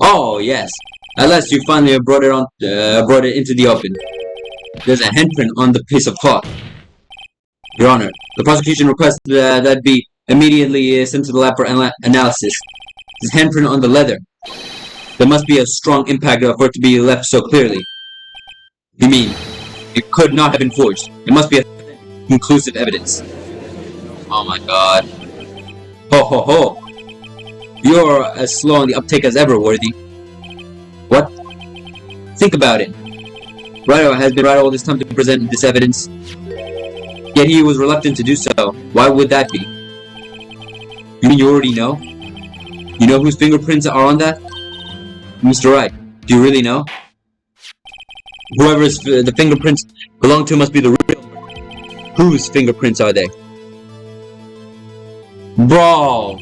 Oh yes, at last you finally brought it into the open. There's a handprint on the piece of cloth. Your Honor, the prosecution requests that be immediately sent to the lab for analysis. There's handprint on the leather. There must be a strong impact for it to be left so clearly. You mean, it could not have been forged. It must be a conclusive evidence. Oh my god. Ho ho ho. You're as slow on the uptake as ever, Worthy. What? Think about it. Wright has been right all this time to present this evidence. Yet he was reluctant to do so. Why would that be? You mean you already know? You know whose fingerprints are on that? Mr. Wright, do you really know? Whoever the fingerprints belong to must be the real one. Whose fingerprints are they? Bro!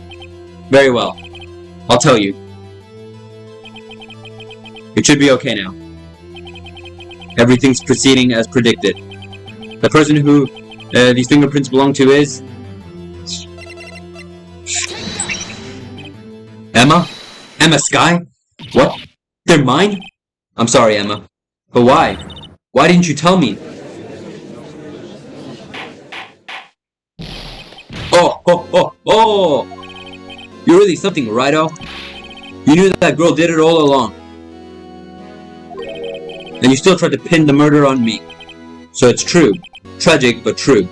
Very well. I'll tell you. It should be okay now. Everything's proceeding as predicted. The person who these fingerprints belong to is... Emma? Emma Skye? What? They're mine? I'm sorry, Emma. But why? Why didn't you tell me? Oh! You're really something, Righto. You knew that girl did it all along. And you still tried to pin the murder on me. So it's true. Tragic, but true.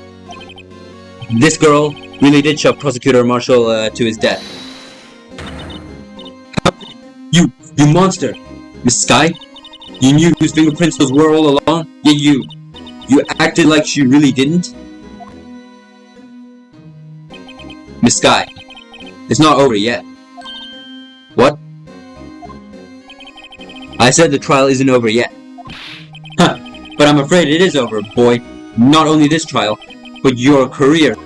This girl really did shove Prosecutor Marshall to his death. You monster! Miss Skye? You knew whose fingerprints those were all along? Yet you acted like she really didn't? Miss Skye, it's not over yet. What? I said the trial isn't over yet. Huh, but I'm afraid it is over, boy. Not only this trial, but your career.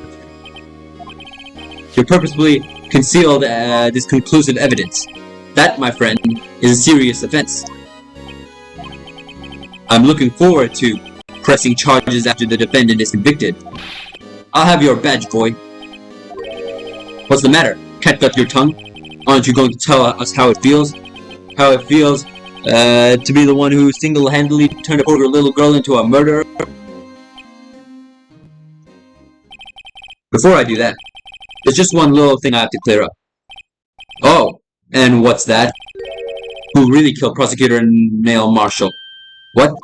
You purposefully concealed this conclusive evidence. That, my friend, is a serious offense. I'm looking forward to pressing charges after the defendant is convicted. I'll have your badge, boy. What's the matter? Catgut your tongue? Aren't you going to tell us how it feels? How it feels to be the one who single-handedly turned a poor little girl into a murderer? Before I do that, there's just one little thing I have to clear up. Oh, and what's that? Who really killed Prosecutor Neil Marshall? What?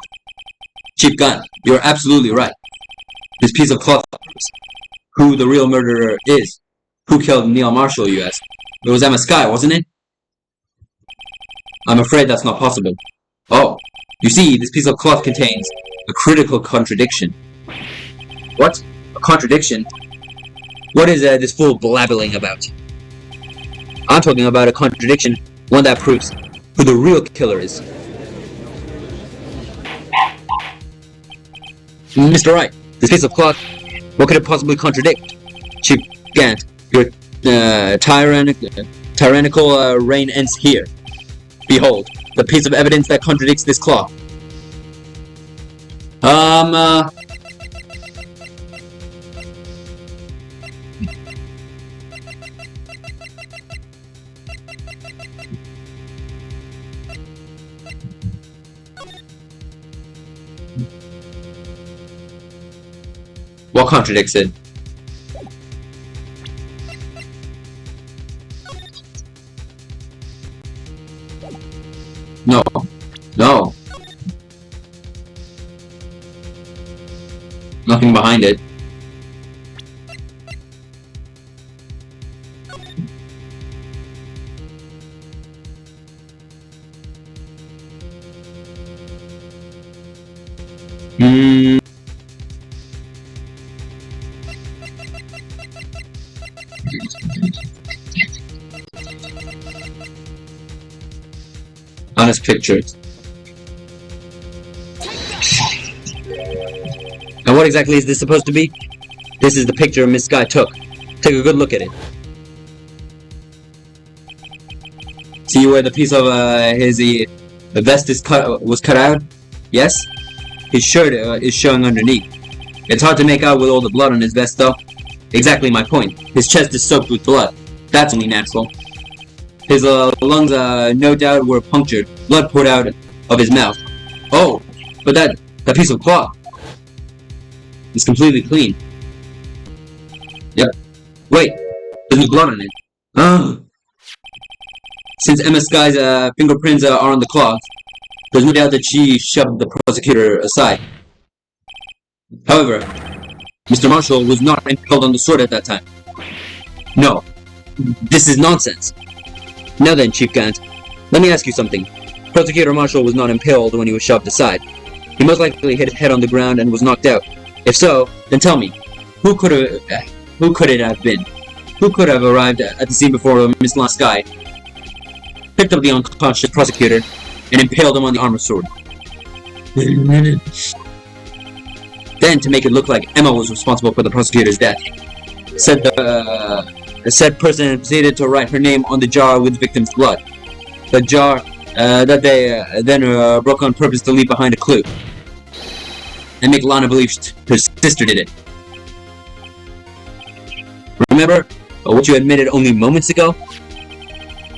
Chief Gunn, you're absolutely right. This piece of cloth proves who the real murderer is. Who killed Neil Marshall, you ask? It was Emma Skye, wasn't it? I'm afraid that's not possible. Oh, you see, this piece of cloth contains a critical contradiction. What? A contradiction? What is this fool blabbling about? I'm talking about a contradiction, one that proves who the real killer is. Mr. Wright, this piece of cloth, what could it possibly contradict? Chief Gant, your tyrannical reign ends here. Behold, the piece of evidence that contradicts this cloth. What contradicts it? nothing behind it. Honest pictures. And what exactly is this supposed to be? This is the picture Miss Sky took. Take a good look at it. See where the piece of his vest was cut out? Yes? His shirt is showing underneath. It's hard to make out with all the blood on his vest though. Exactly my point. His chest is soaked with blood. That's only natural. His lungs, no doubt, were punctured. Blood poured out of his mouth. Oh, but that piece of cloth is completely clean. Yep. Wait, there's no blood on it. Ugh. Since Emma Sky's fingerprints are on the cloth, there's no doubt that she shoved the prosecutor aside. However, Mr. Marshall was not impaled on the sword at that time. No, this is nonsense. Now then, Chief Gant, let me ask you something. Prosecutor Marshall was not impaled when he was shoved aside. He most likely hit his head on the ground and was knocked out. If so, then tell me, who could it have been? Who could have arrived at the scene before Miss Sky, picked up the unconscious prosecutor, and impaled him on the armored sword? Then, to make it look like Emma was responsible for the prosecutor's death, said person proceeded to write her name on the jar with the victim's blood. The jar that they then broke on purpose to leave behind a clue. And make Lana believe her sister did it. Remember what you admitted only moments ago?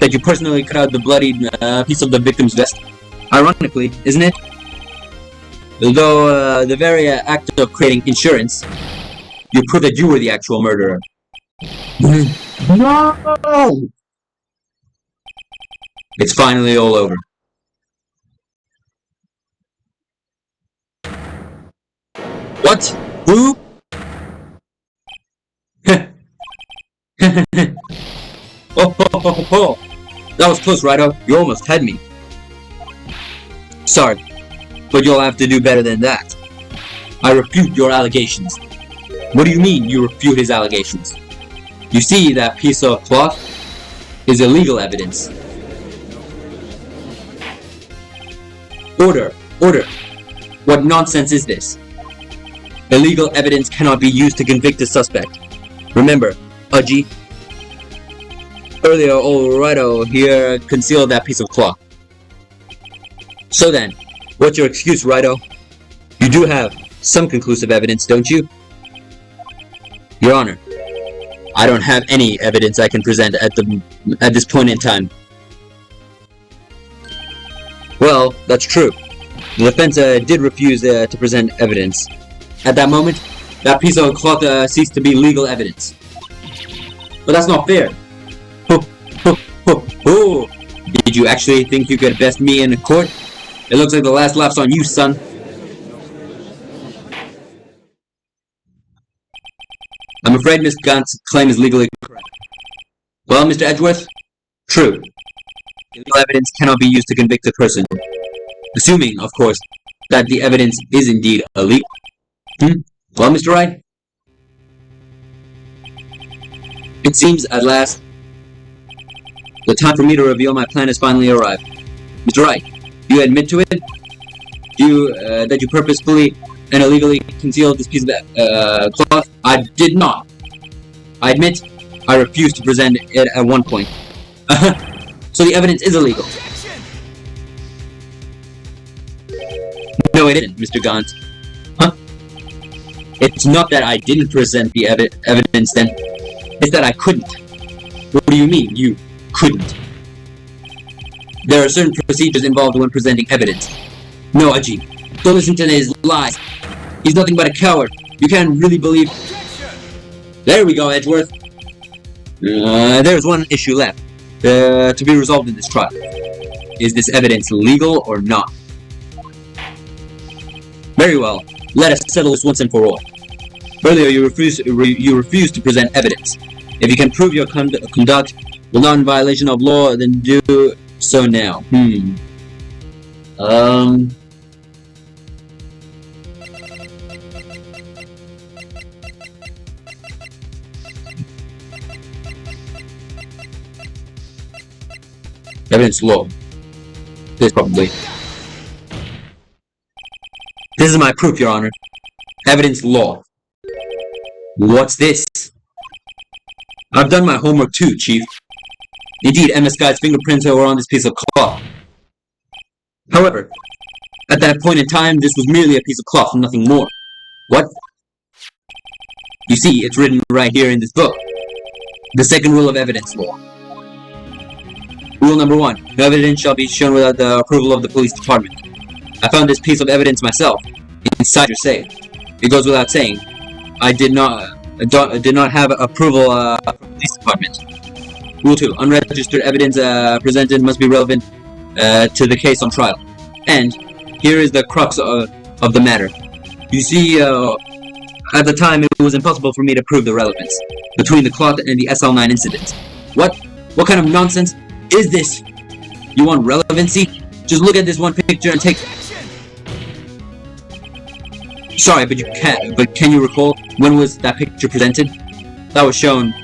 That you personally cut out the bloodied piece of the victim's vest? Ironically, isn't it? Though the very act of creating insurance, you prove that you were the actual murderer. No! It's finally all over. What? Who? Oh. That was close, Righto. You almost had me. Sorry, but you'll have to do better than that. I refute your allegations. What do you mean, you refute his allegations? You see, that piece of cloth is illegal evidence. Order! What nonsense is this? Illegal evidence cannot be used to convict a suspect. Remember, Udgy. Earlier, old Righto here concealed that piece of cloth. So then, what's your excuse, Righto? You do have some conclusive evidence, don't you? Your Honor, I don't have any evidence I can present at this point in time. Well, that's true. The defense did refuse to present evidence. At that moment, that piece of cloth ceased to be legal evidence. But that's not fair. Did you actually think you could best me in court? It looks like the last laugh's on you, son. I'm afraid Miss Gant's claim is legally correct. Well, Mr. Edgeworth? True. Illegal evidence cannot be used to convict a person. Assuming, of course, that the evidence is indeed illegal. Well, Mr. Wright? It seems, at last, the time for me to reveal my plan has finally arrived. Mr. Wright, do you admit to it? That you purposefully and illegally concealed this piece of cloth? I did not. I admit, I refused to present it at one point. So the evidence is illegal. No, it didn't, Mr. Gant. Huh? It's not that I didn't present the evidence then. It's that I couldn't. What do you mean, you couldn't? There are certain procedures involved when presenting evidence. No, Udgy, don't listen to his lies. He's nothing but a coward. You can't really believe... There we go, Edgeworth. There's one issue left to be resolved in this trial. Is this evidence legal or not? Very well. Let us settle this once and for all. Earlier, you refused to present evidence. If you can prove your conduct was not in violation of law, then do so now. Evidence law. This probably. This is my proof, Your Honor. Evidence law. What's this? I've done my homework too, Chief. Indeed, Emma Sky's fingerprints were on this piece of cloth. However, at that point in time, this was merely a piece of cloth and nothing more. What? You see, it's written right here in this book. The second rule of evidence law. Rule number 1. No evidence shall be shown without the approval of the police department. I found this piece of evidence myself, inside your safe. It goes without saying, I did not have approval from the police department. Rule 2. Unregistered evidence presented must be relevant to the case on trial. And here is the crux of the matter. You see, at the time it was impossible for me to prove the relevance between the cloth and the SL9 incident. What? What kind of nonsense is this? You want relevancy? Just look at this one picture and take... Sorry, but can you recall when was that picture presented? That was shown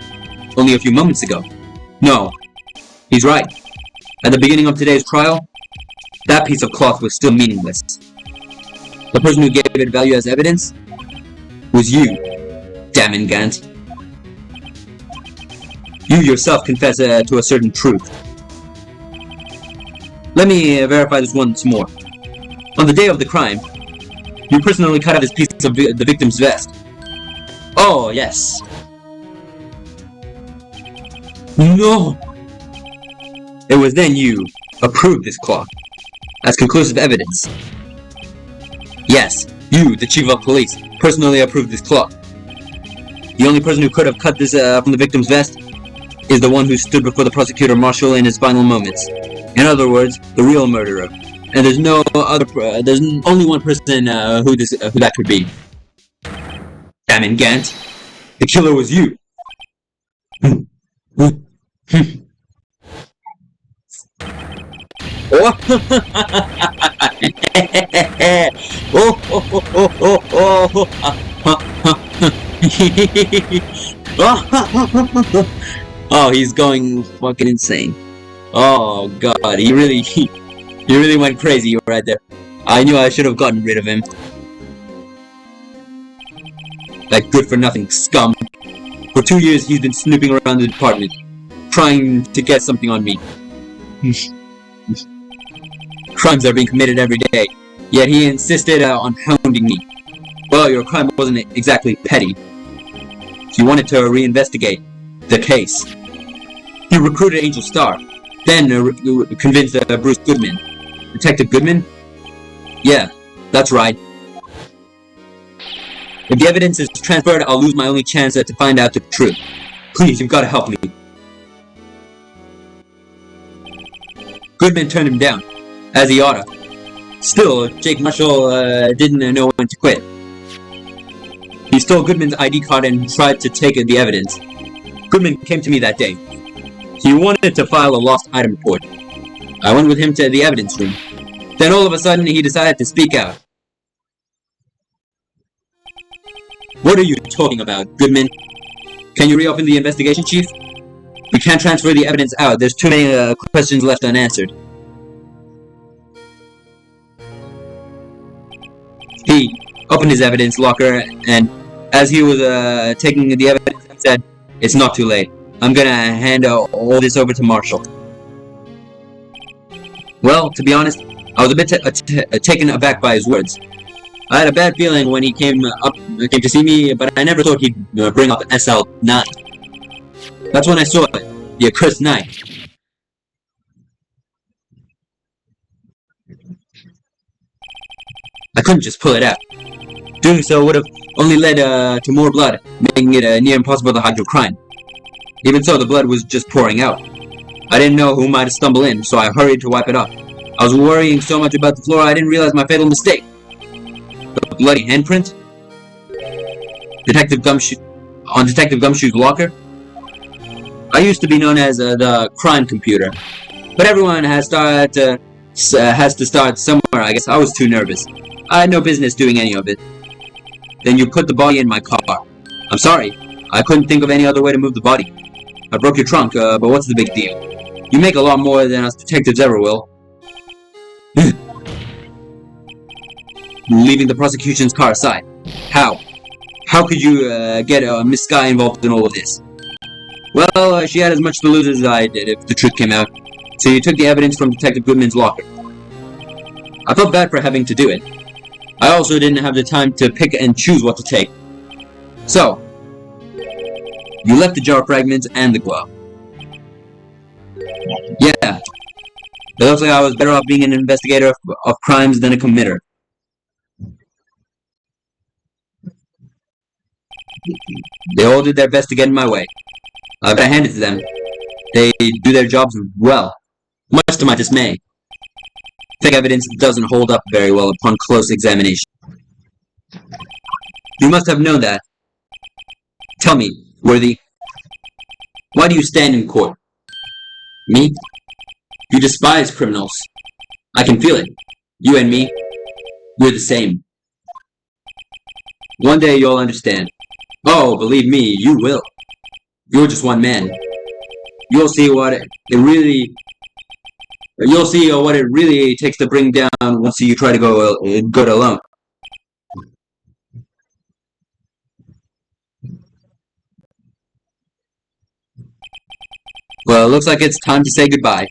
only a few moments ago. No, he's right. At the beginning of today's trial, that piece of cloth was still meaningless. The person who gave it value as evidence was you, damn Gant. You yourself confess to a certain truth. Let me verify this once more. On the day of the crime, you personally cut out this piece of the victim's vest. Oh, yes. No! It was then you approved this cloth as conclusive evidence. Yes, you, the chief of police, personally approved this cloth. The only person who could have cut this from the victim's vest is the one who stood before the prosecutor marshal in his final moments. In other words, the real murderer. And there's no other. There's only one person who that could be. Damn it, Gant! The killer was you. Oh, he's going fucking insane. Oh god, he really went crazy right there. I knew I should have gotten rid of him. That good-for-nothing scum. For 2 years he's been snooping around the department, trying to get something on me. Crimes are being committed every day, yet he insisted on hounding me. Well, your crime wasn't exactly petty. He wanted to reinvestigate the case. He recruited Angel Starr, then convinced Bruce Goodman. Detective Goodman? Yeah, that's right. If the evidence is transferred, I'll lose my only chance to find out the truth. Please, you've got to help me. Goodman turned him down, as he oughta. Still, Jake Marshall didn't know when to quit. He stole Goodman's ID card and tried to take the evidence. Goodman came to me that day. He wanted to file a lost item report. I went with him to the evidence room. Then all of a sudden, he decided to speak out. What are you talking about, Goodman? Can you reopen the investigation, Chief? We can't transfer the evidence out. There's too many questions left unanswered. He opened his evidence locker, and as he was taking the evidence, he said, "It's not too late. I'm gonna hand all this over to Marshall." Well, to be honest, I was a bit taken aback by his words. I had a bad feeling when he came to see me, but I never thought he'd bring up SL9. That's when I saw it, the accursed knife. I couldn't just pull it out. Doing so would have only led to more blood, making it near impossible to hide your crime. Even so, the blood was just pouring out. I didn't know who might stumble in, so I hurried to wipe it off. I was worrying so much about the floor I didn't realize my fatal mistake. The bloody handprint? Detective Gumshoe's locker? I used to be known as the crime computer, but everyone has to start somewhere. I guess I was too nervous. I had no business doing any of it. Then you put the body in my car. I'm sorry, I couldn't think of any other way to move the body. I broke your trunk, but what's the big deal? You make a lot more than us detectives ever will. Leaving the prosecution's car aside. How? How could you get Miss Sky involved in all of this? Well, she had as much to lose as I did if the truth came out. So you took the evidence from Detective Goodman's locker. I felt bad for having to do it. I also didn't have the time to pick and choose what to take. So, you left the jar fragments and the glove. Yeah. It looks like I was better off being an investigator of crimes than a committer. They all did their best to get in my way. I've got to hand it to them. They do their jobs well, much to my dismay. Fake evidence doesn't hold up very well upon close examination. You must have known that. Tell me, Worthy, why do you stand in court? Me? You despise criminals. I can feel it. You and me, we're the same. One day you'll understand. Oh, believe me, you will. You're just one man. You'll see what it really takes to bring down once you try to go it alone. Well, looks like it's time to say goodbye.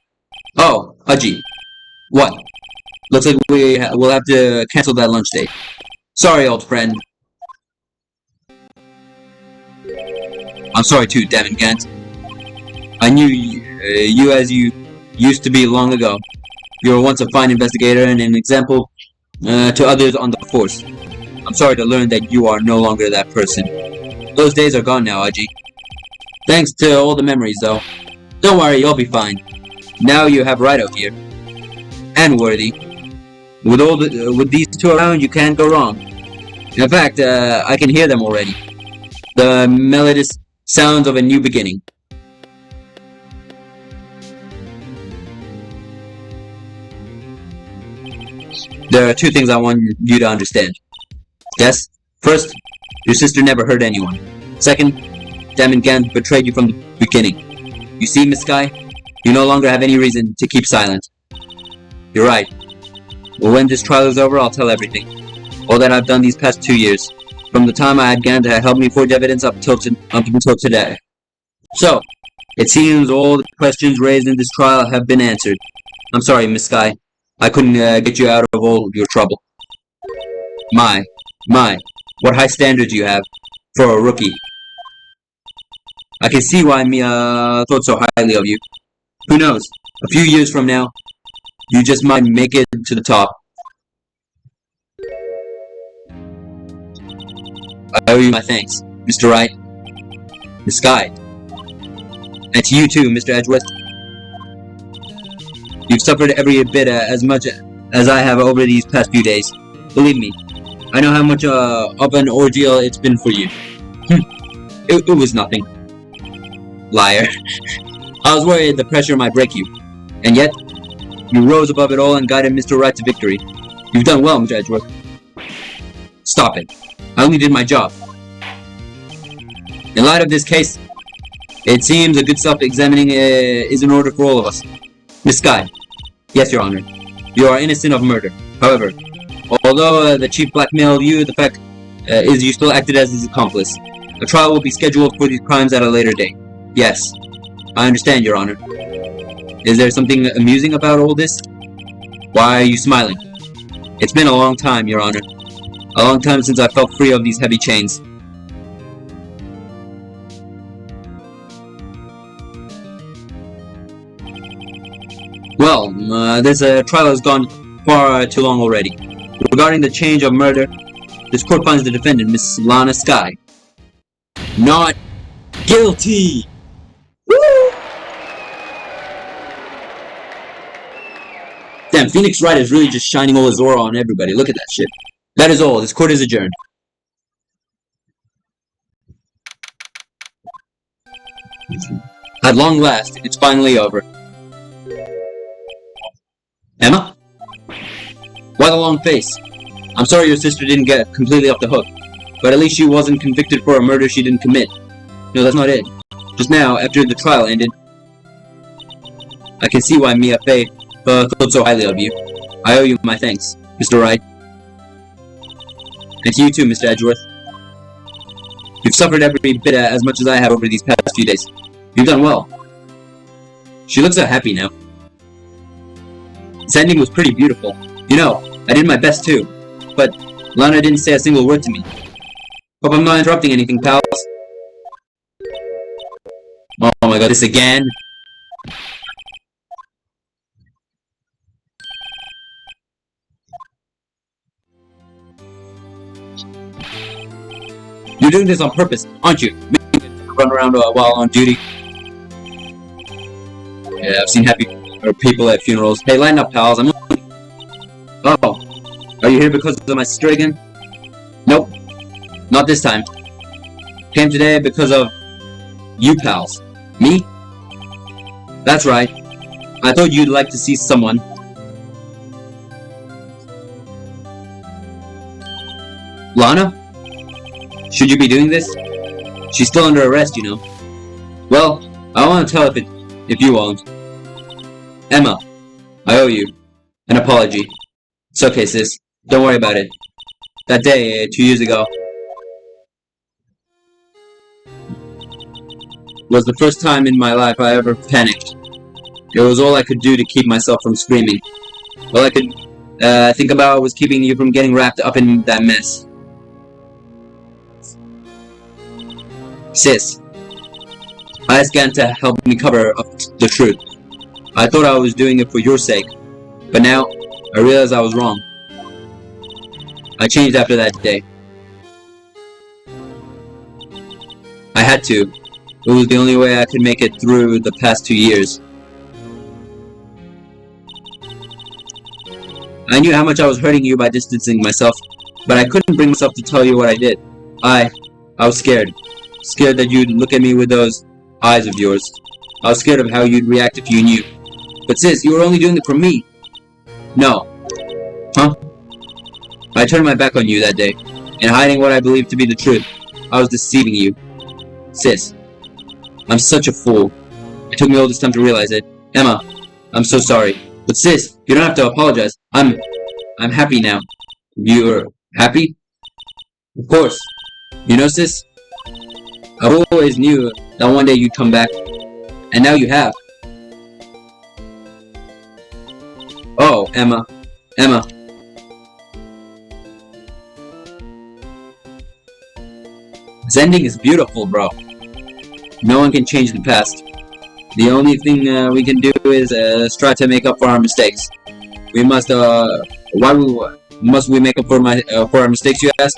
Oh, Haji. What? Looks like we'll have to cancel that lunch date. Sorry, old friend. I'm sorry too, damn it, Gant. I knew you as you used to be long ago. You were once a fine investigator and an example to others on the force. I'm sorry to learn that you are no longer that person. Those days are gone now, Haji. Thanks to all the memories, though. Don't worry, you'll be fine. Now you have Wright out here. And Worthy. With these two around, you can't go wrong. In fact, I can hear them already. The melodious sounds of a new beginning. There are two things I want you to understand. Yes? First, your sister never hurt anyone. Second, Damon Gant betrayed you from the beginning. You see, Miss Sky? You no longer have any reason to keep silent. You're right. Well, when this trial is over, I'll tell everything. All that I've done these past 2 years. From the time I had Gant to help me forge evidence up until today. So, it seems all the questions raised in this trial have been answered. I'm sorry, Miss Sky. I couldn't get you out of all your trouble. My, what high standards you have for a rookie. I can see why Mia thought so highly of you. Who knows? A few years from now, you just might make it to the top. I owe you my thanks, Mr. Wright, Miss Sky, and to you too, Mr. Edgeworth. You've suffered every bit as much as I have over these past few days. Believe me, I know how much of an ordeal it's been for you. It was nothing. Liar. I was worried the pressure might break you. And yet, you rose above it all and guided Mr. Wright to victory. You've done well, Mr. Edgeworth. Stop it. I only did my job. In light of this case, it seems a good self-examining is in order for all of us. Miss Sky. Yes, Your Honor. You are innocent of murder. However, although the chief blackmailed you, the fact is you still acted as his accomplice. A trial will be scheduled for these crimes at a later date. Yes. I understand, Your Honor. Is there something amusing about all this? Why are you smiling? It's been a long time, Your Honor. A long time since I felt free of these heavy chains. Well, this trial has gone far too long already. Regarding the change of murder, this court finds the defendant, Miss Lana Sky, not guilty! Woo! Damn, Phoenix Wright is really just shining all his aura on everybody. Look at that shit. That is all. This court is adjourned. At long last, it's finally over. Emma? Why the long face? I'm sorry your sister didn't get completely off the hook, but at least she wasn't convicted for a murder she didn't commit. No, that's not it. Just now, after the trial ended, I can see why Mia Fey thought so highly of you. I owe you my thanks, Mr. Wright. And to you too, Mr. Edgeworth. You've suffered every bit as much as I have over these past few days. You've done well. She looks so happy now. This ending was pretty beautiful. You know, I did my best too, but Lana didn't say a single word to me. Hope I'm not interrupting anything, pals. Oh my god, this again? You're doing this on purpose, aren't you? Run around while on duty. Yeah, I've seen happy people at funerals. Hey, line up, pals. Oh, are you here because of my sister again? Nope, not this time. Came today because of you, pals. Me? That's right. I thought you'd like to see someone. Lana? Should you be doing this? She's still under arrest, you know. Well, I want to tell if you won't. Emma, I owe you an apology. It's okay, sis. Don't worry about it. That day, 2 years ago, was the first time in my life I ever panicked. It was all I could do to keep myself from screaming. All I could think about was keeping you from getting wrapped up in that mess. Sis, I asked Gan to help me cover up the truth. I thought I was doing it for your sake, but now I realize I was wrong. I changed after that day. I had to. It was the only way I could make it through the past 2 years. I knew how much I was hurting you by distancing myself, but I couldn't bring myself to tell you what I did. I was scared. Scared that you'd look at me with those eyes of yours. I was scared of how you'd react if you knew. But sis, you were only doing it for me. No. Huh? I turned my back on you that day, and hiding what I believed to be the truth. I was deceiving you. Sis, I'm such a fool. It took me all this time to realize it. Emma, I'm so sorry. But sis, you don't have to apologize. I'm happy now. You're happy? Of course. You know, sis, I always knew that one day you'd come back, and now you have. Oh, Emma. This ending is beautiful, bro. No one can change the past. The only thing we can do is try to make up for our mistakes. We must, why must we make up for our mistakes, you ask?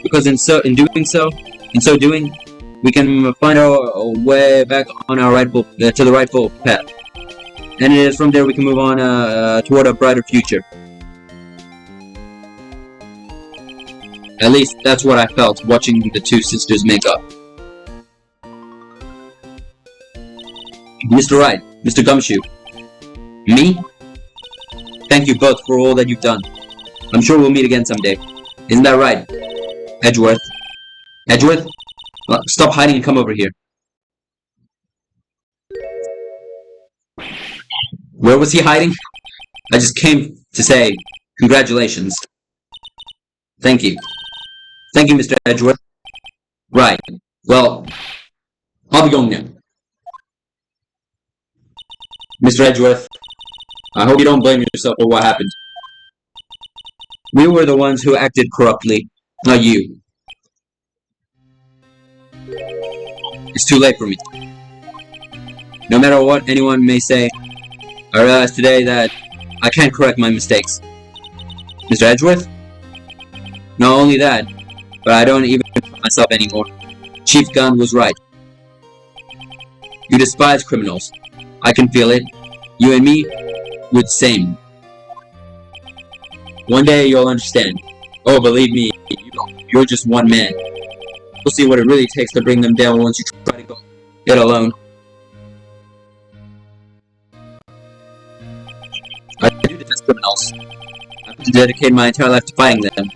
Because in so doing, we can find our way back on our to the rightful path. And it is from there we can move on toward a brighter future. At least that's what I felt watching the two sisters make up. Mr. Wright, Mr. Gumshoe. Me? Thank you both for all that you've done. I'm sure we'll meet again someday. Isn't that right, Edgeworth? Edgeworth? Stop hiding and come over here. Where was he hiding? I just came to say congratulations. Thank you. Thank you, Mr. Edgeworth. Right. Well, I'll be going now. Mr. Edgeworth, I hope you don't blame yourself for what happened. We were the ones who acted corruptly, not you. It's too late for me. No matter what anyone may say, I realize today that I can't correct my mistakes. Mr. Edgeworth? Not only that, but I don't even trust myself anymore. Chief Gunn was right. You despise criminals. I can feel it. You and me, we're the same. One day you'll understand. Oh, believe me, you're just one man. You'll see what it really takes to bring them down once you try to go it alone. I do detest criminals. I plan to dedicate my entire life to fighting them.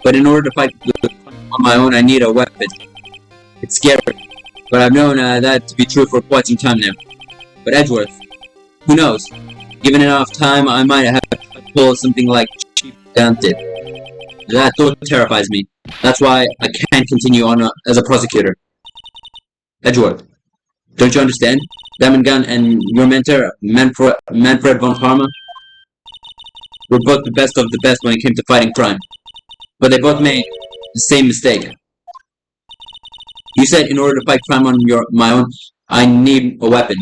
But in order to fight on my own, I need a weapon. It's scary, but I've known that to be true for quite some time now. But Edgeworth, who knows? Given enough time, I might have to pull something like Chief Gant did. That thought terrifies me. That's why I can't continue on as a prosecutor. Edgeworth, don't you understand? Gun and your mentor, Manfred von Parma, were both the best of the best when it came to fighting crime. But they both made the same mistake. You said in order to fight crime on my own, I need a weapon.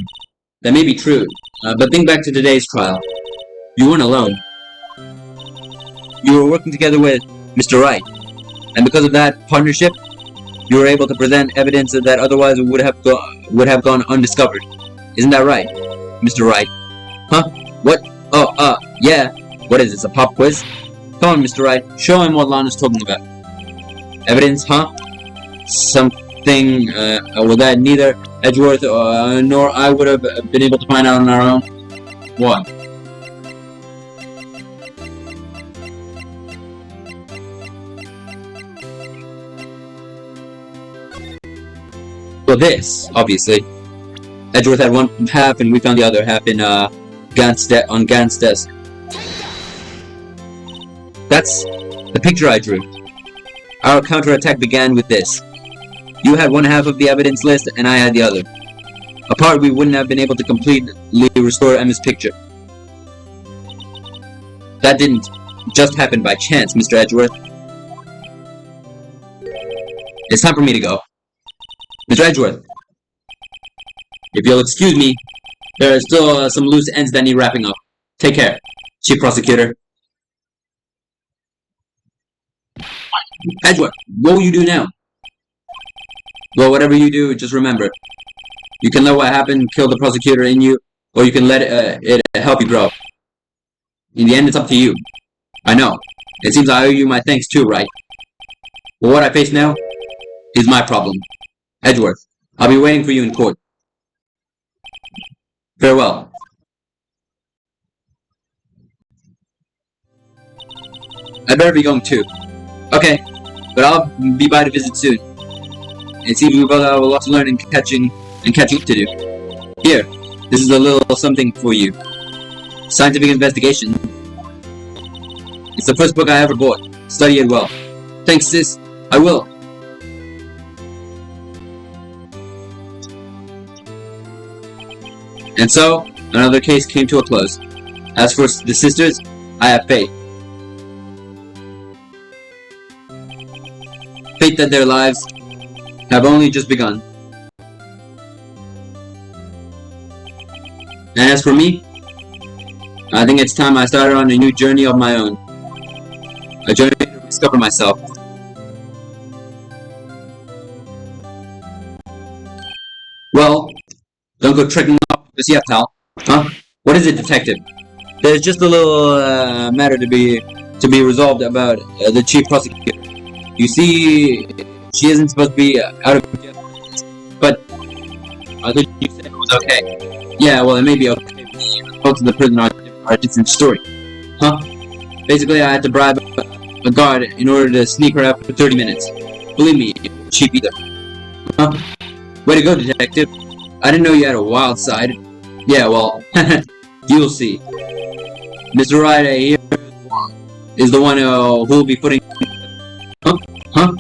That may be true, but think back to today's trial. You weren't alone. You were working together with Mr. Wright, and because of that partnership, you were able to present evidence that otherwise would have gone undiscovered. Isn't that right, Mr. Wright? Huh? What? Oh, yeah. What is this, a pop quiz? Come on, Mr. Wright, show him what Lana's talking about. Evidence, huh? Something, well, that neither Edgeworth nor I would have been able to find out on our own. What? Well, this, obviously. Edgeworth had one half, and we found the other half in on Gant's desk. That's the picture I drew. Our counterattack began with this. You had one half of the evidence list, and I had the other. Apart, we wouldn't have been able to completely restore Emma's picture. That didn't just happen by chance, Mr. Edgeworth. It's time for me to go. Mr. Edgeworth, if you'll excuse me, there are still some loose ends that need wrapping up. Take care, Chief Prosecutor. Edgeworth, what will you do now? Well, whatever you do, just remember. You can let what happened kill the prosecutor in you, or you can let it help you grow. In the end, it's up to you. I know. It seems I owe you my thanks too, right? But what I face now is my problem. Edgeworth, I'll be waiting for you in court. Farewell. I better be going too. Okay, but I'll be by to visit soon. It seems we both have a lot to learn and catching up to do. Here, this is a little something for you. Scientific investigation. It's the first book I ever bought. Study it well. Thanks, sis. I will. And so, another case came to a close. As for the sisters, I have faith. Faith that their lives have only just begun. And as for me, I think it's time I started on a new journey of my own. A journey to discover myself. Well, don't go trekking off just yet, pal. Huh? What is it, detective? There's just a little matter to be resolved about the chief prosecutor. You see, she isn't supposed to be out of jail, but I thought you said it was okay. Yeah, well, it may be okay. Folks in the prison are a different story. Huh? Basically, I had to bribe a guard in order to sneak her out for 30 minutes. Believe me, it wasn't cheap either. Huh? Way to go, detective. I didn't know you had a wild side. Yeah, well, you'll see. Mr. Wright here is the one who'll be putting... Huh? Huh?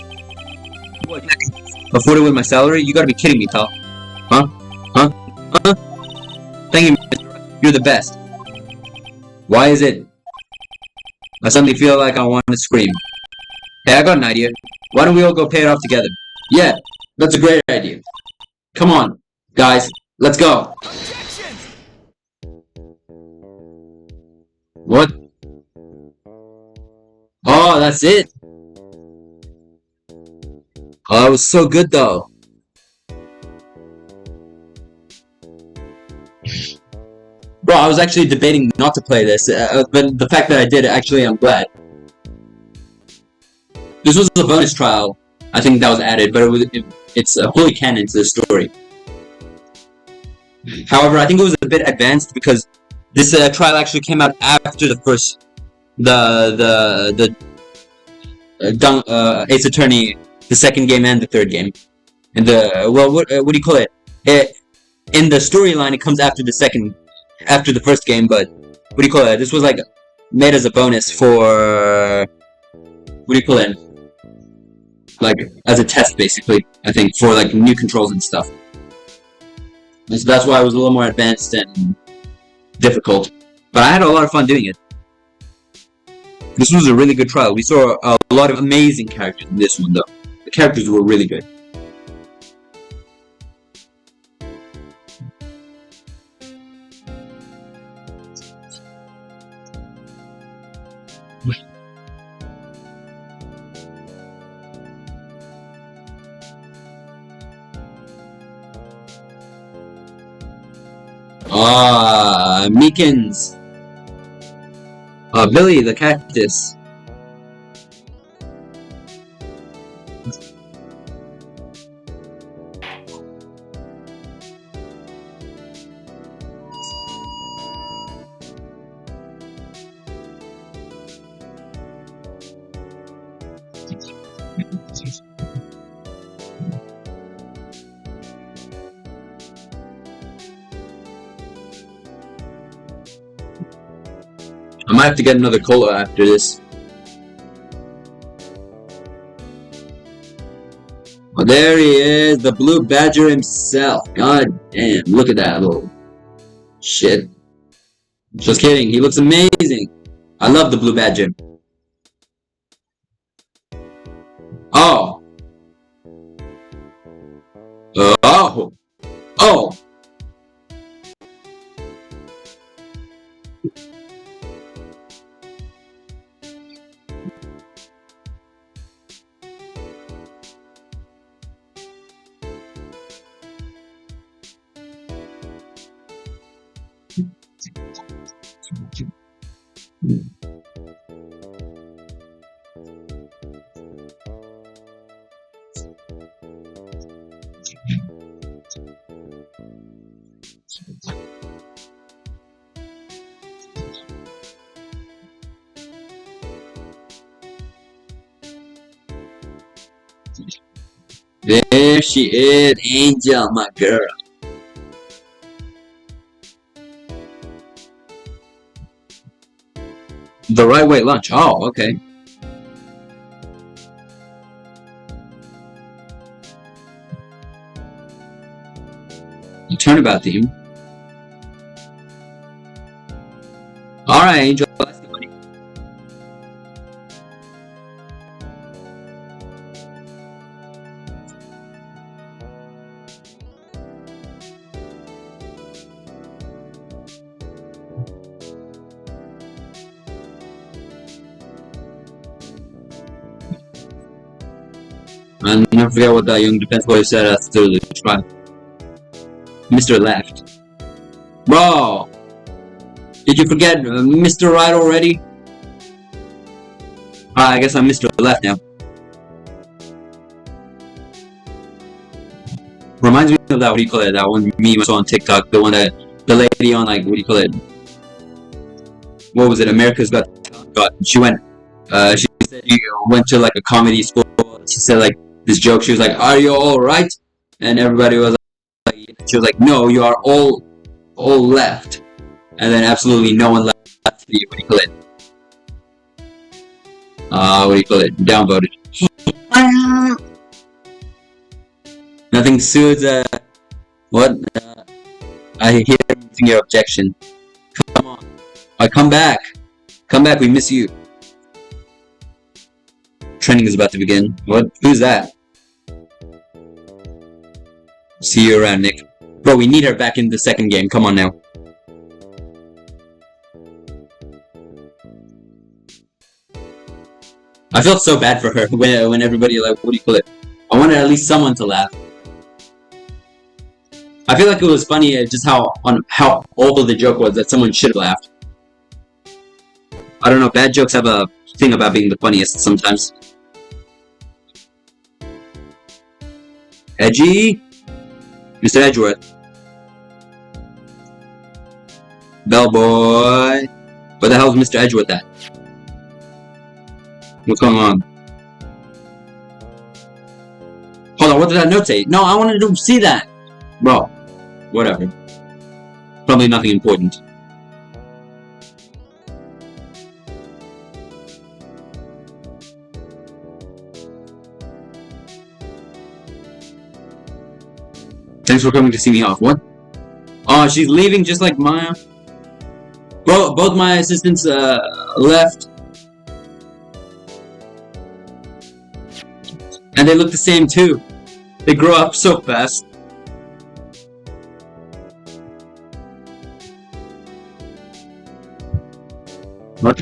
What? Afford it with my salary? You gotta be kidding me, pal. Huh? Huh? Huh? Thank you, Mr. Wright. You're the best. Why is it? I suddenly feel like I want to scream. Hey, I got an idea. Why don't we all go pay it off together? Yeah, that's a great idea. Come on, guys, let's go. Objection! What? Oh, that's it? Oh, that was so good though. Bro, I was actually debating not to play this, but the fact that I did, actually, I'm glad. This was a bonus trial, I think that was added, but it's fully canon to the story. However, I think it was a bit advanced because This trial actually came out after the first, the Ace Attorney, the second game and the third game. And the what do you call it? In the storyline, it comes after the first game. But what do you call it? This was like made as a bonus for what do you call it? Like as a test, basically. I think for like new controls and stuff. And so that's why it was a little more advanced and difficult. But I had a lot of fun doing it. This was a really good trial. We saw a lot of amazing characters in this one, though. The characters were really good. Meekins. Billy the cactus. I might have to get another cola after this. Oh, there he is, the Blue Badger himself. God damn, look at that little shit. Just kidding, he looks amazing. I love the Blue Badger. Oh. Oh. Oh. There she is, Angel, my girl. The right way lunch. Oh, okay. The turnabout theme. Alright, Angel. Let's see, buddy. I'll never forget what that young defense lawyer said after the trial. Mr. Left. Bro! Did you forget Mr. Wright already? I guess I'm Mr. Left now. Reminds me of that, what do you call it, that one meme I saw on TikTok, the one that, the lady on like, what do you call it? What was it, America's Got she went, she said she went to like a comedy school, she said like, this joke, she was like, are you alright? And everybody was like, she was like, no, you are all left. And then absolutely no one left the, what do you call it? What do you call it? Downvoted. Nothing soothes, what? I hear your objection. Come on. Come back. Come back, we miss you. Training is about to begin. What? Who's that? See you around, Nick. Bro, we need her back in the second game. Come on now. I felt so bad for her when everybody like, what do you call it? I wanted at least someone to laugh. I feel like it was funny just how awful the joke was that someone should have laughed. I don't know, bad jokes have a thing about being the funniest sometimes. Edgy? Mr. Edgeworth. Bellboy. Where the hell's Mr. Edgeworth at? What's going on? Hold on, what did that note say? No, I wanted to see that! Bro, whatever. Probably nothing important. Thanks for coming to see me off. What? Oh, she's leaving just like Maya. Both my assistants left. And they look the same too. They grow up so fast. What?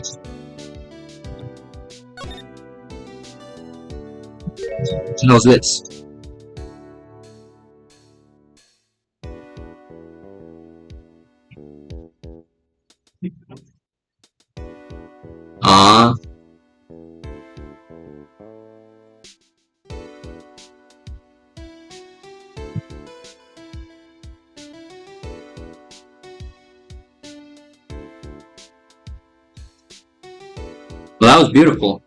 What the hell's this? Ah. Well, that was beautiful.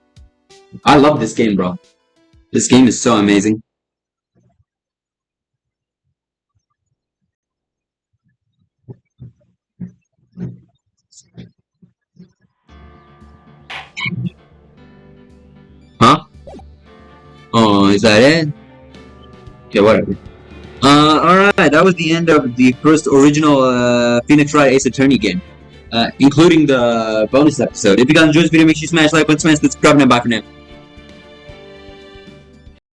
I love this game, bro. This game is so amazing. Huh? Oh, is that it? Okay, whatever. Alright, that was the end of the first original Phoenix Wright Ace Attorney game. Including the bonus episode. If you guys enjoyed this video, make sure you smash like button, smash the subscribe button, and bye for now.